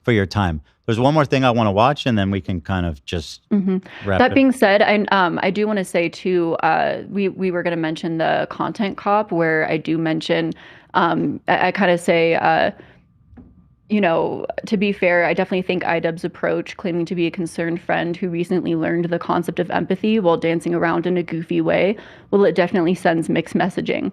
for your time. There's one more thing I want to watch and then we can kind of just wrap That it. being said, I do want to say too, we were going to mention the content cop, where I do mention, I kind of say, you know, to be fair, I definitely think IDubbbz's approach, claiming to be a concerned friend who recently learned the concept of empathy while dancing around in a goofy way, well, it definitely sends mixed messaging.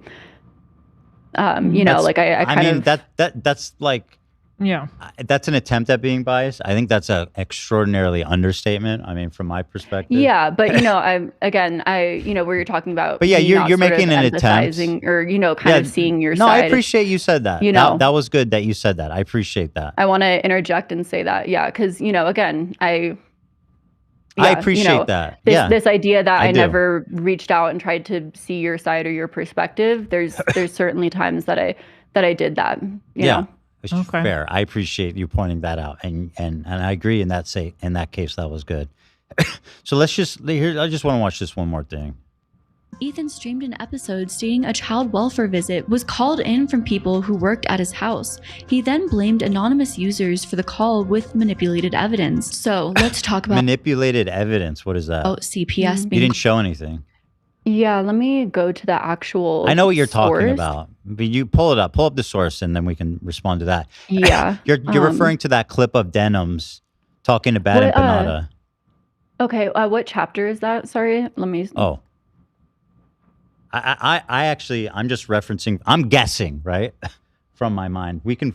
You know, like I kind mean, of that's like Yeah. That's an attempt at being biased. I think that's an extraordinarily understatement. I mean, from my perspective. Yeah, but where you're talking about. But yeah, me you're not sort making of an attempt, or kind of seeing your no, side. I appreciate you said that. That was good that you said that. I appreciate that. I want to interject and say that, because again, I appreciate that. This idea that I never reached out and tried to see your side or your perspective. There's certainly times that I did that. You know? Which is fair. I appreciate you pointing that out, and I agree in that case that was good. So I just want to watch this one more thing. Ethan streamed an episode stating a child welfare visit was called in from people who worked at his house. He then blamed anonymous users for the call with manipulated evidence. So let's talk about manipulated evidence. What is that? Oh, CPS. You didn't show anything. Yeah, let me go to the actual. I know what you're talking about, but you pull it up. Pull up the source, and then we can respond to that. Yeah, you're referring to that clip of Denims talking to Bad Empanada. Okay, what chapter is that? Sorry, let me. Oh, I actually, I'm just referencing. I'm guessing, right, from my mind. We can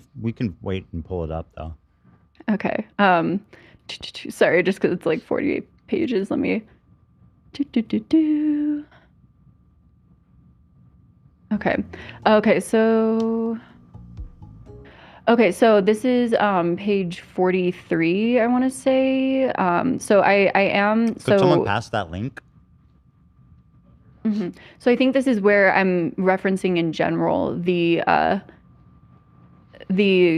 wait and pull it up though. Okay. Sorry, just because it's like 48 pages. Let me. Okay, so this is page 43, I want to say. So I am. Could someone pass that link? Mm-hmm. So I think this is where I'm referencing in general the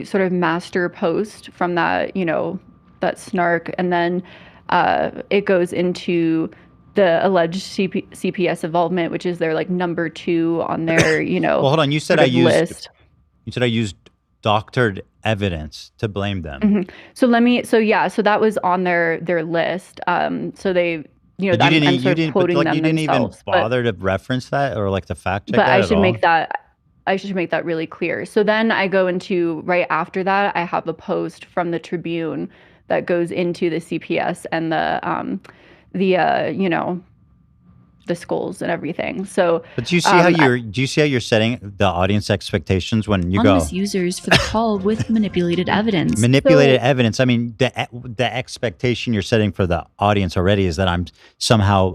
sort of master post from that, that snark, and then it goes into the alleged CPS involvement, which is their like number 2 on their, well, hold on. You said list. You said I used doctored evidence to blame them. Mm-hmm. So that was on their list. So they, you didn't even bother to reference that or like the fact check. But I should make that really clear. So then I go into right after that. I have a post from the Tribune that goes into the CPS and the skulls and everything. So, but do you see how you're setting the audience expectations when you anonymous users for the call with manipulated evidence? Manipulated evidence. I mean, the expectation you're setting for the audience already is that I'm somehow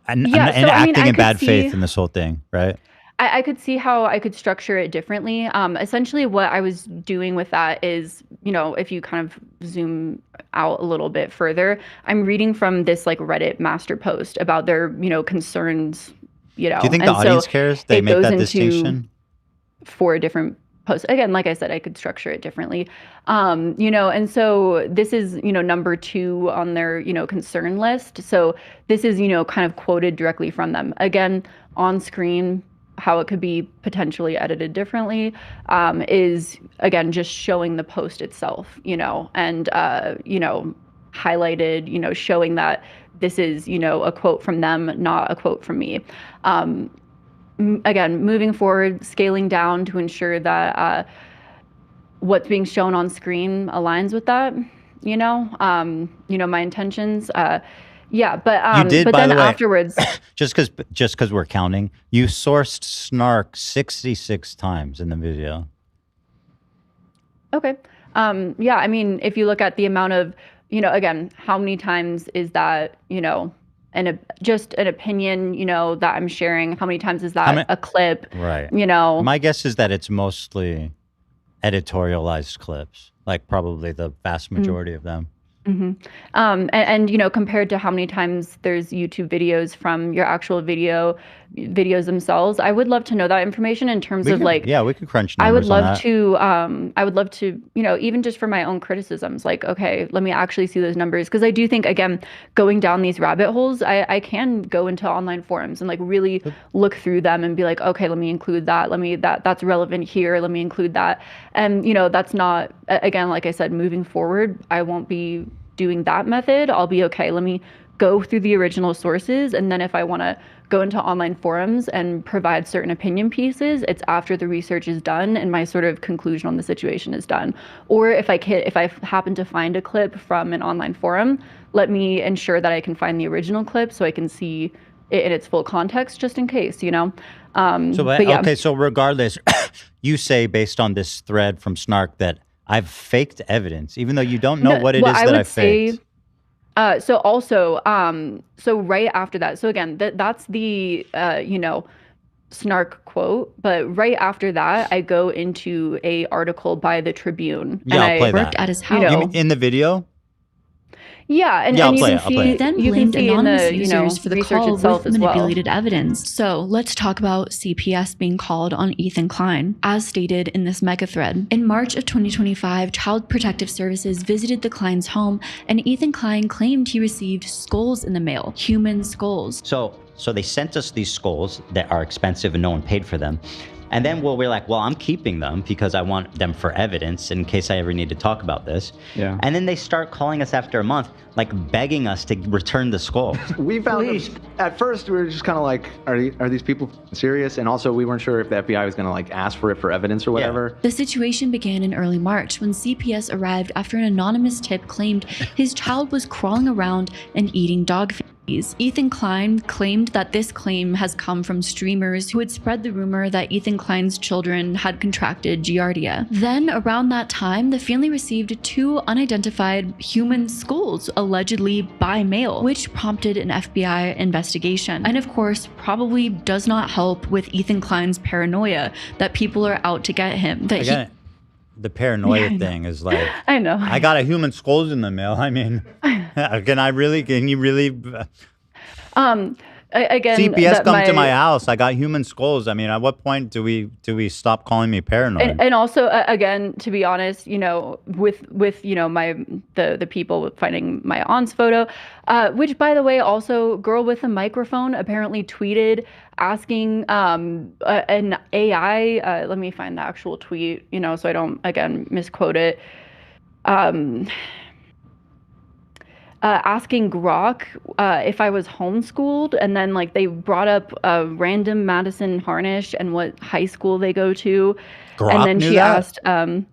acting in bad faith in this whole thing, right? I could see how I could structure it differently. Essentially, what I was doing with that is, if you kind of zoom out a little bit further, I'm reading from this like Reddit master post about their, concerns. Do you think the audience cares? They make that distinction? 4 different posts. Again, like I said, I could structure it differently. And so this is, number 2 on their, concern list. So this is, kind of quoted directly from them. Again, on screen, how it could be potentially edited differently is, again, just showing the post itself, and, highlighted, showing that this is, a quote from them, not a quote from me. Again, moving forward, scaling down to ensure that what's being shown on screen aligns with that, my intentions. Yeah, but you did, but by then the way, afterwards, just because we're counting, you sourced snark 66 times in the video. Okay. Yeah, I mean, if you look at the amount of, again, how many times is that, just an opinion, that I'm sharing? How many times is that a clip? Right. My guess is that it's mostly editorialized clips, like probably the vast majority of them. Mm-hmm. And compared to how many times there's YouTube videos from your actual videos themselves, I would love to know that information in terms of like, we could crunch numbers. I would love to, even just for my own criticisms, like, okay, let me actually see those numbers. Cause I do think, again, going down these rabbit holes, I can go into online forums and like really look through them and be like, okay, let me include that. That's relevant here. Let me include that. And, that's not, again, like I said, moving forward, I won't be doing that method. I'll be okay. Let me go through the original sources. And then if I want to go into online forums and provide certain opinion pieces, it's after the research is done and my sort of conclusion on the situation is done. Or if I happen to find a clip from an online forum, let me ensure that I can find the original clip so I can see, it in its full context, just in case, you know. Okay, so regardless, you say based on this thread from Snark that I've faked evidence, even though you don't know what it is that I faked. So right after that, so again, that's the Snark quote, but right after that, I go into a article by the Tribune. Yeah, I'll play that. At his house. In the video? Yeah, and I'll you play can it, I'll play see it. Then you can blamed see in anonymous the users for the research call itself with as well. manipulated evidence. So let's talk about CPS being called on Ethan Klein, as stated in this mega thread. In March of 2025, Child Protective Services visited the Klein's home, and Ethan Klein claimed he received skulls in the mail, human skulls. So they sent us these skulls that are expensive and no one paid for them. And then we're like, well, I'm keeping them because I want them for evidence in case I ever need to talk about this. Yeah. And then they start calling us after a month, like begging us to return the skulls. We found at first we were just kind of like, are these people serious? And also we weren't sure if the FBI was going to like ask for it for evidence or whatever. The situation began in early March when CPS arrived after an anonymous tip claimed his child was crawling around and eating dog food. Ethan Klein claimed that this claim has come from streamers who had spread the rumor that Ethan Klein's children had contracted Giardia. Then, around that time, the family received 2 unidentified human skulls, allegedly by mail, which prompted an FBI investigation. And of course, probably does not help with Ethan Klein's paranoia that people are out to get him. The paranoia thing is like, I know. I got a human skulls in the mail. I mean, can you really? Again, CPS come to my house. I got human skulls. I mean, at what point do we stop calling me paranoid? And also, again, to be honest, you know, with the people finding my aunt's photo, which by the way, also girl with a microphone apparently tweeted asking an AI. Let me find the actual tweet, you know, so I don't again misquote it. Asking Grok if I was homeschooled, and then like they brought up random Madison Harnish and what high school they go to. Grok and then knew she that? asked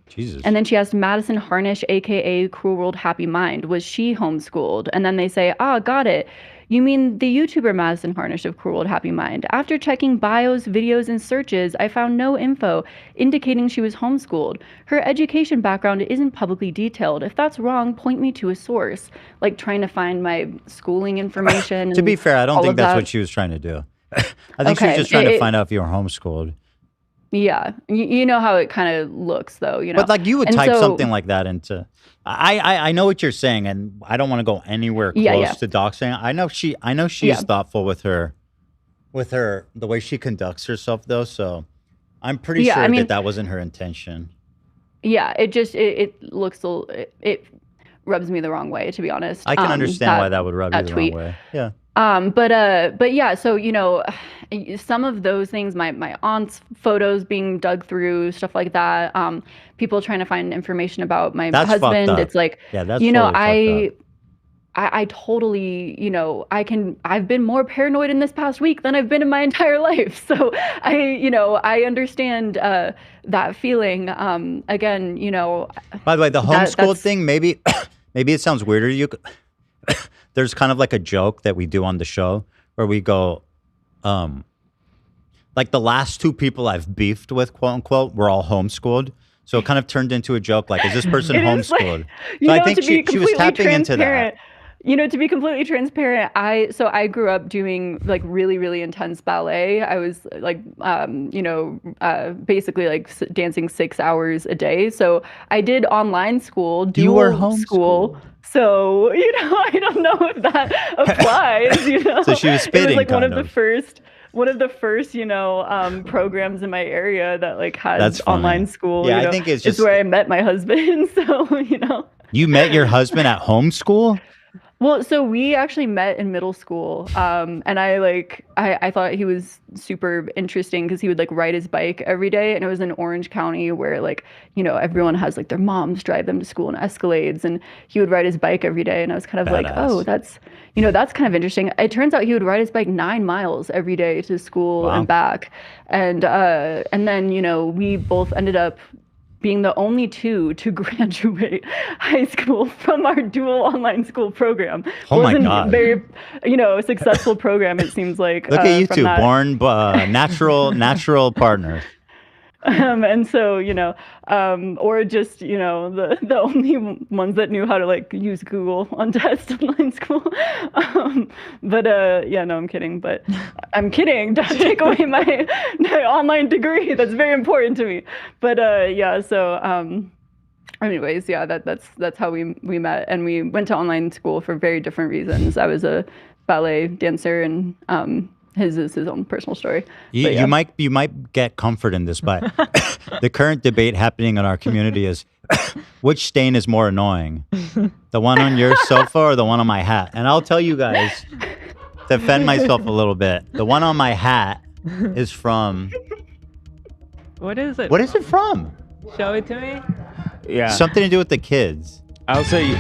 Jesus. And then she asked Madison Harnish, aka Cruel World Happy Mind, was she homeschooled? And then they say, got it. You mean the YouTuber Madison Harnish of Cruel World Happy Mind. After checking bios, videos, and searches, I found no info indicating she was homeschooled. Her education background isn't publicly detailed. If that's wrong, point me to a source. Like trying to find my schooling information. To be fair, I don't think that's what she was trying to do. I think she was just trying to find out if you were homeschooled. Yeah, you know how it kind of looks, though. You know, but like you would type something like that into. I know what you're saying, and I don't want to go anywhere close to doxing. I know she's thoughtful with her the way she conducts herself, though. So I'm pretty sure that wasn't her intention. Yeah, it looks it rubs me the wrong way, to be honest. I can understand why that would rub you the wrong way. Yeah. But yeah, so you know, some of those things, my aunt's photos being dug through, stuff like that. People trying to find information about my husband. It's like, you know, I totally, you know, I've been more paranoid in this past week than I've been in my entire life. So I understand that feeling. Again, you know. By the way, the homeschool thing, maybe it sounds weird to you. There's kind of like a joke that we do on the show where we go, like the last 2 people I've beefed with, quote unquote, were all homeschooled. So it kind of turned into a joke, like, is this person homeschooled? So I think she was tapping into that. You know, to be completely transparent, I grew up doing like really, really intense ballet. I was like, basically like dancing 6 hours a day. So I did online school, dual school. So, you know, I don't know if that applies, you know. So she was spitting. It was like one of the first, you know, programs in my area that like had online school. Yeah, you know? I think it's where I met my husband. So, you know. You met your husband at homeschool? Well, so we actually met in middle school, and I thought he was super interesting because he would like ride his bike every day, and it was in Orange County where like, you know, everyone has like their moms drive them to school in Escalades, and he would ride his bike every day, and I was kind of like, oh, that's kind of interesting. It turns out he would ride his bike 9 miles every day to school and back, and then, you know, we both ended up being the only two to graduate high school from our dual online school program. Oh my Wasn't God. very, successful program, it seems like. Look at you from two, that. born natural partners. And so, or just, the only ones that knew how to like use Google on test online school. No, I'm kidding. But I'm kidding. Don't take away my online degree. That's very important to me. But anyways, that's how we met, and we went to online school for very different reasons. I was a ballet dancer, and his is his own personal story. You might get comfort in this, but the current debate happening in our community is which stain is more annoying, the one on your sofa or the one on my hat? And I'll tell you guys, to defend myself a little bit, the one on my hat is from. What is it? What is it from? Show it to me. Yeah. Something to do with the kids. I'll say.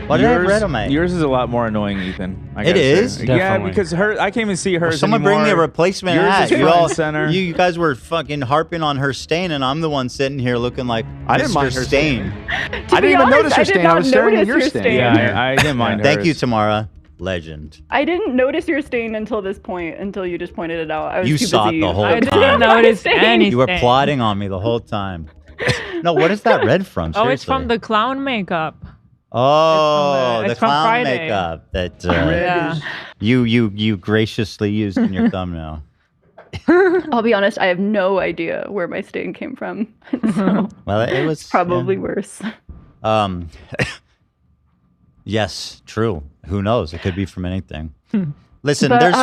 What did I have red on my? Yours is a lot more annoying, Ethan. It is? Say. Yeah, Definitely. because I can't even see hers Someone anymore. bring me a replacement Yours hat. is You front all, and center. you guys were fucking harping on her stain, and I'm the one sitting here looking like I didn't Mr. mind her Stain. I didn't even notice her stain. I was staring at your stain. Yeah, I didn't mind Thank hers. you, Tamara. Legend. I didn't notice your stain until this point, until you just pointed it out. I was You too saw it busy. the whole I time. didn't notice any You were stain. plotting on me the whole time. No, what is that red from? Oh, it's Seriously. from the clown makeup. Oh, the it's from clown Friday. makeup that Yeah. you graciously used in your thumbnail. I'll be honest, I have no idea where my stain came from. So Well, it was probably worse. Yes, true. Who knows? It could be from anything. Listen, But, there's.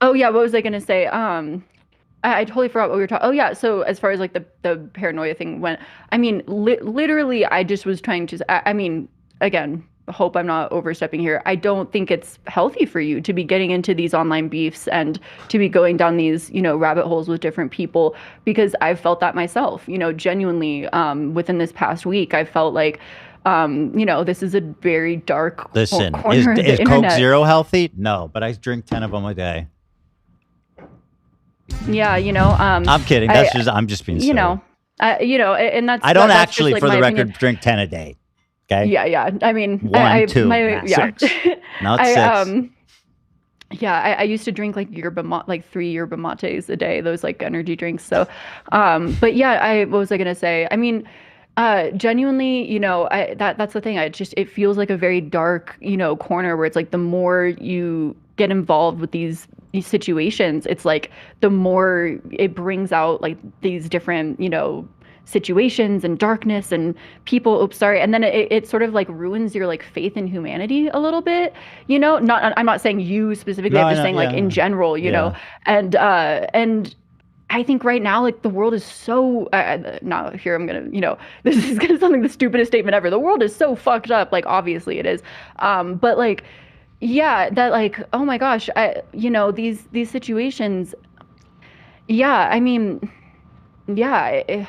what was I gonna say? I totally forgot what we were talking. Oh yeah, so as far as like the paranoia thing went, I mean, literally, I just was trying to. I mean, again, hope I'm not overstepping here. I don't think it's healthy for you to be getting into these online beefs and to be going down these, rabbit holes with different people, because I've felt that myself. Genuinely, within this past week, I felt like. This is a very dark Listen, corner of the is Coke internet. Zero healthy? No, but I drink 10 of them a day. Yeah, I'm kidding. I'm just being silly. And that's. I don't that's actually, just, like, for the my record, opinion. drink 10 a day. Okay. Yeah. I mean, One, two, max. yeah. 6. Not 6. I used to drink like 3 yerba mates a day. Those like energy drinks. So, but yeah, what was I gonna say? I mean. Genuinely, that's the thing. It feels like a very dark, corner where it's like the more you get involved with these situations, it's like the more it brings out like these different, situations and darkness and people. Oops, sorry. And then it sort of like ruins your like faith in humanity a little bit, I'm not saying you specifically. I'm just saying like in general, know, and I think right now, like the world is so. Now here I'm gonna, this is gonna sound like the stupidest statement ever. The world is so fucked up. Like obviously it is, but like, yeah, that like, oh my gosh, these situations. Yeah, I mean, yeah.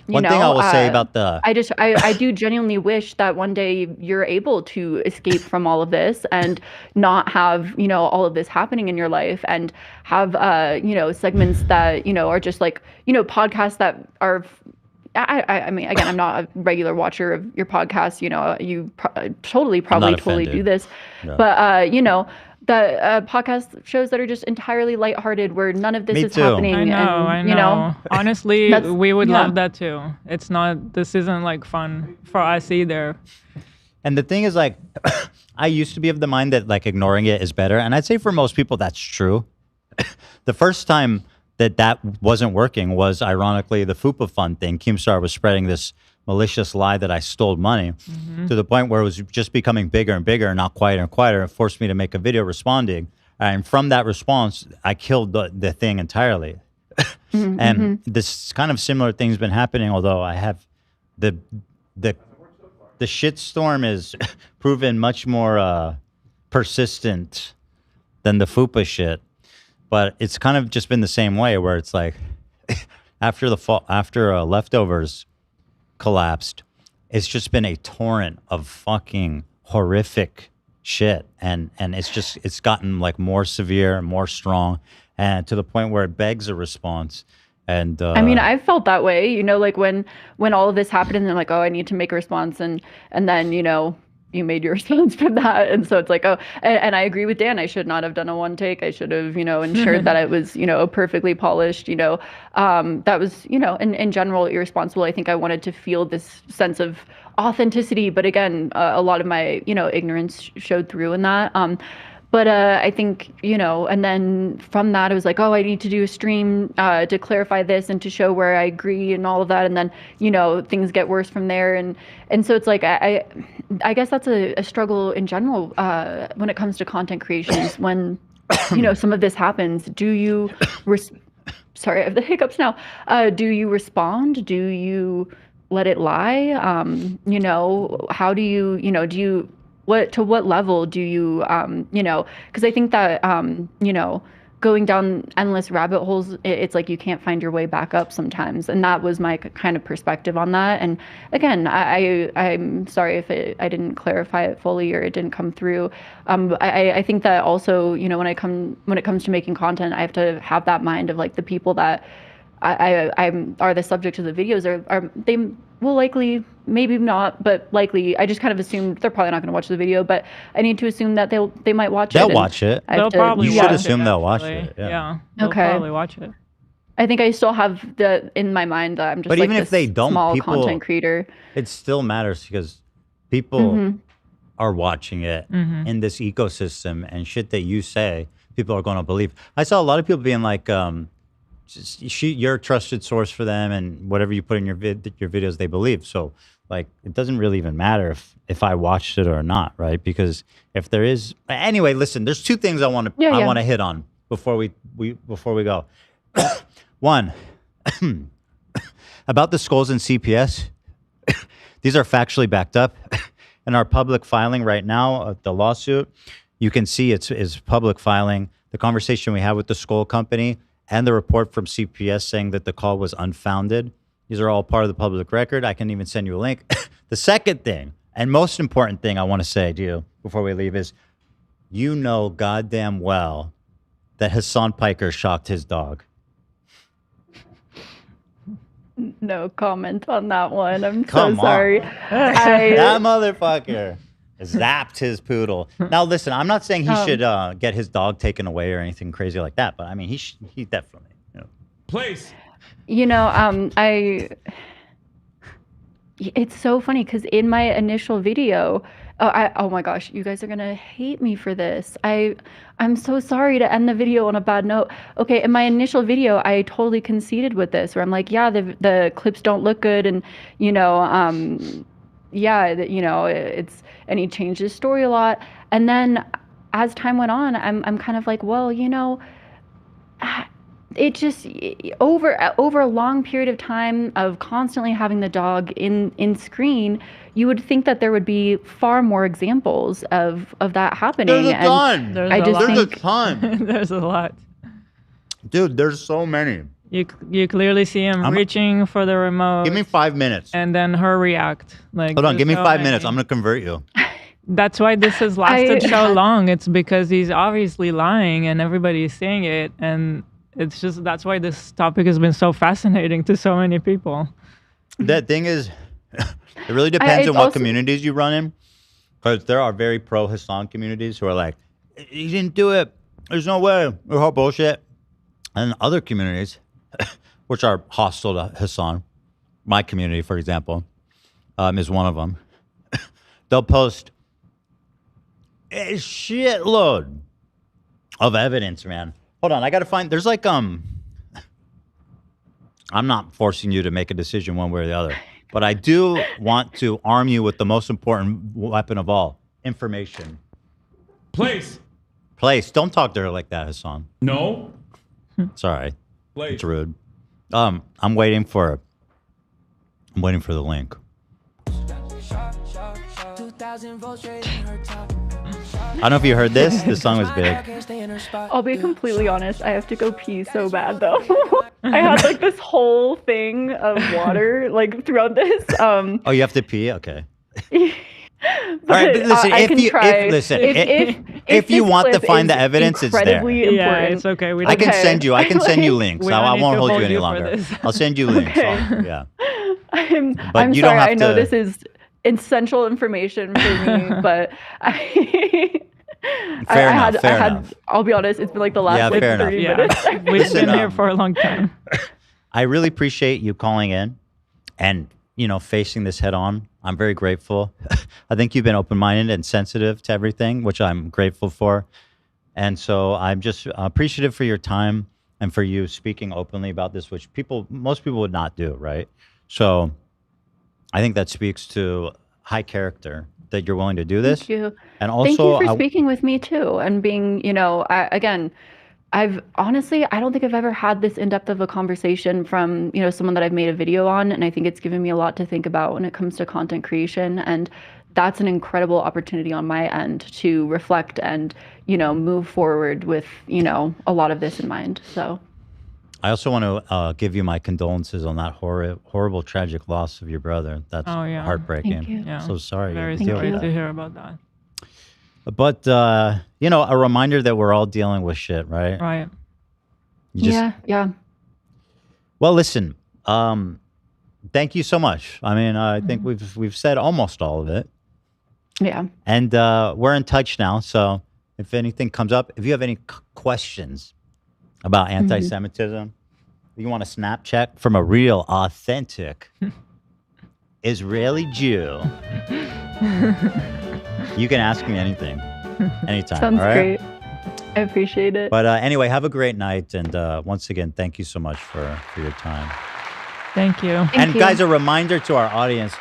One thing I will say about the. I do genuinely wish that one day you're able to escape from all of this and not have, all of this happening in your life, and have, segments that, are just like, podcasts that are. I mean, again, I'm not a regular watcher of your podcast. You totally do this, No. but the podcast shows that are just entirely lighthearted, where none of this is happening. I know. Honestly, we would love that too. This isn't like fun for us either. And the thing is, like, I used to be of the mind that like ignoring it is better, and I'd say for most people that's true. The first time that wasn't working was ironically the Fupa Fund thing. Keemstar was spreading this malicious lie that I stole money to the point where it was just becoming bigger and bigger and not quieter and quieter. It forced me to make a video responding. And from that response, I killed the thing entirely. And this kind of similar thing's been happening, although I have the shitstorm is proven much more persistent than the Fupa shit. But it's kind of just been the same way, where it's like after Leftovers collapsed, it's just been a torrent of fucking horrific shit, and it's gotten like more severe and more strong, and to the point where it begs a response. And I mean, I've felt that way, you know, like when all of this happened and then like, oh, I need to make a response. And then, you know, you made your response from that. And so it's like, oh, and I agree with Dan. I should not have done a one take. I should have, you know, ensured that it was, you know, perfectly polished, you know, that was, you know, in general, irresponsible. I think I wanted to feel this sense of authenticity. But again, a lot of my, you know, ignorance showed through in that. But I think, you know, and then from that, it was like, oh, I need to do a stream to clarify this and to show where I agree and all of that. And then, you know, things get worse from there. And so it's like, I guess that's a struggle in general when it comes to content creations. When, you know, some of this happens, do you, sorry, I have the hiccups now. Do you respond? Do you let it lie? You know, how do you, you know, to what level do you, you know, because I think that, you know, going down endless rabbit holes, it's like you can't find your way back up sometimes. And that was my kind of perspective on that. And again, I'm sorry if I didn't clarify it fully or it didn't come through. I think that also, you know, when it comes to making content, I have to have that mind of like the people that are the subject of the videos are they will likely, maybe not, but likely, I just kind of assumed they're probably not going to watch the video, but I need to assume that they might watch it. They'll watch it. They'll probably You should assume they'll watch it. Yeah. They'll Okay. probably watch it. I think I still have in my mind that I'm just But like even if this they don't, small people, content creator. It still matters because people are watching it in this ecosystem, and shit that you say, people are going to believe. I saw a lot of people being like, you're a trusted source for them, and whatever you put in your videos, they believe. So like, it doesn't really even matter if I watched it or not, right? Because if there is, anyway, listen, there's two things I want to hit on before we go. One, about the skulls in CPS. These are factually backed up. In our public filing right now, the lawsuit, you can see it's public filing. The conversation we have with the Skull Company and the report from CPS saying that the call was unfounded. These are all part of the public record. I can even send you a link. The second thing, and most important thing I want to say to you before we leave is, you know goddamn well that Hassan Piker shocked his dog. No comment on that one. I'm Come so sorry. That motherfucker zapped his poodle. Now, listen, I'm not saying he should get his dog taken away or anything crazy like that, but I mean, he definitely, you know. Place. You know, it's so funny because in my initial video, oh my gosh, you guys are gonna hate me for this. I'm so sorry to end the video on a bad note. Okay, in my initial video, I totally conceded with this, where I'm like, yeah, the clips don't look good, and you know, yeah, you know, and he changed his story a lot. And then as time went on, I'm kind of like, well, you know, it just over a long period of time of constantly having the dog in screen, you would think that there would be far more examples of that happening. There's a ton. There's a ton. There's a lot. Dude, there's so many. You clearly see him reaching for the remote. Give me 5 minutes. And then her react. Like, hold on, give me 5 minutes. I'm gonna convert you. That's why this has lasted so long. It's because he's obviously lying and everybody's saying it, and it's just, that's why this topic has been so fascinating to so many people. The thing is, it really depends on what communities you run in, because there are very pro Hassan communities who are like, he didn't do it. There's no way. We're all bullshit. And other communities, which are hostile to Hassan, my community, for example, is one of them. They'll post a shitload of evidence, man. Hold on, I gotta find. There's like I'm not forcing you to make a decision one way or the other, but I do want to arm you with the most important weapon of all: information. Place. Don't talk to her like that, Hassan. No. Sorry. Place. It's rude. I'm waiting for the link. I don't know if you heard this. This song was big. I'll be completely honest. I have to go pee so bad though. I had like this whole thing of water like throughout this. Oh, you have to pee? Okay. All right, but listen. If you want to find the evidence, it's there. Yeah, it's okay. I can send you links. I won't hold you any longer. I'll send you links. Yeah. I'm sorry. I know this is essential information for me, but Fair enough. I'll be honest. It's been like the last 30 minutes. We've been here for a long time. I really appreciate you calling in and, facing this head on. I'm very grateful. I think you've been open-minded and sensitive to everything, which I'm grateful for. And so I'm just appreciative for your time and for you speaking openly about this, which most people would not do, right? So I think that speaks to high character that you're willing to do this. Thank you. And also, thank you for speaking with me too, and being, I don't think I've ever had this in-depth of a conversation from, someone that I've made a video on. And I think it's given me a lot to think about when it comes to content creation. And that's an incredible opportunity on my end to reflect and, move forward with, a lot of this in mind. So I also want to give you my condolences on that horrible, tragic loss of your brother. That's heartbreaking. Thank you. Yeah. So sorry. Very sorry to hear about that. But, a reminder that we're all dealing with shit, right? Right. Yeah. Well, listen, thank you so much. I mean, I think we've said almost all of it. Yeah. And we're in touch now. So if anything comes up, if you have any questions about anti-Semitism, you want a Snapchat from a real, authentic Israeli Jew, you can ask me anything, anytime. Sounds all right? great. I appreciate it. But anyway, have a great night. And once again, thank you so much for your time. Thank you. And guys, a reminder to our audience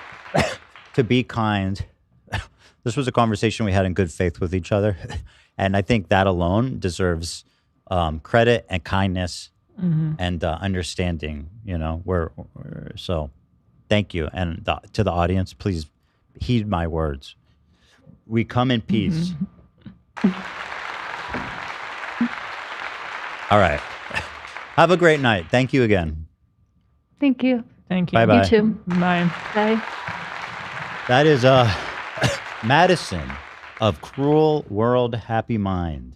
to be kind. This was a conversation we had in good faith with each other. And I think that alone deserves credit and kindness and understanding, so thank you. And to the audience, please heed my words. We come in peace. All right. Have a great night. Thank you again. Thank you. Thank you. Bye-bye. You too. Bye. Bye. That is Madison of Cruel World Happy Mind.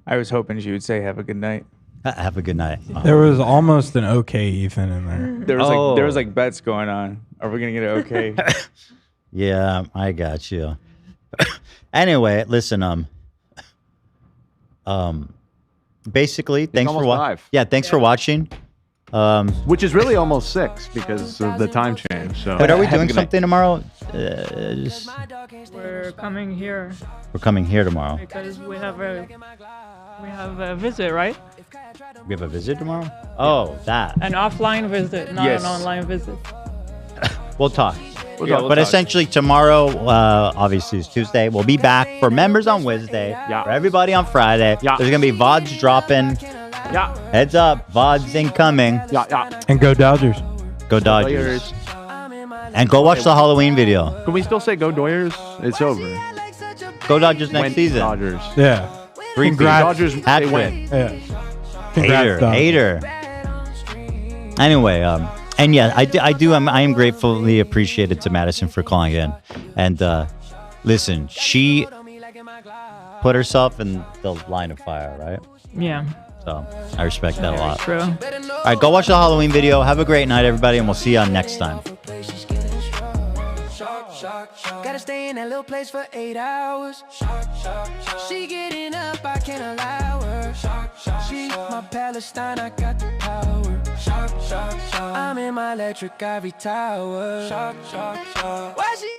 I was hoping she would say have a good night. Have a good night. There was almost an okay Ethan in there. There was like bets going on. Are we gonna get an okay? Yeah, I got you. Anyway, listen, basically, thanks for watching. Yeah, thanks for watching. Which is really almost 6 because of the time change. So, but are we doing something tomorrow? We're coming here. We're coming here tomorrow. Because we have a visit, right? We have a visit tomorrow? Oh, that. An offline visit, not an online visit. We'll talk. We'll talk. Essentially tomorrow, obviously it's Tuesday. We'll be back for members on Wednesday. Yeah. For everybody on Friday. Yeah. There's going to be VODs dropping. Yeah. Heads up. VODs incoming. Yeah. And go Dodgers. Go Dodgers. And go watch the Halloween video. Can we still say go Doyers? It's over. Go Dodgers next season. Dodgers. Yeah. Congrats. Dodgers, Hat they trick. win. Yeah. Congrats, Dodgers. Hater. Anyway, and yeah, I am gratefully appreciated to Madison for calling in. And listen, she put herself in the line of fire, right? Yeah. So I respect that a lot. True. All right, go watch the Halloween video. Have a great night, everybody, and we'll see you on next time. Gotta stay in that little place for 8 hours. She getting up, I can't allow her. She my Palestine, I got the power. I'm in my electric ivory tower. Why she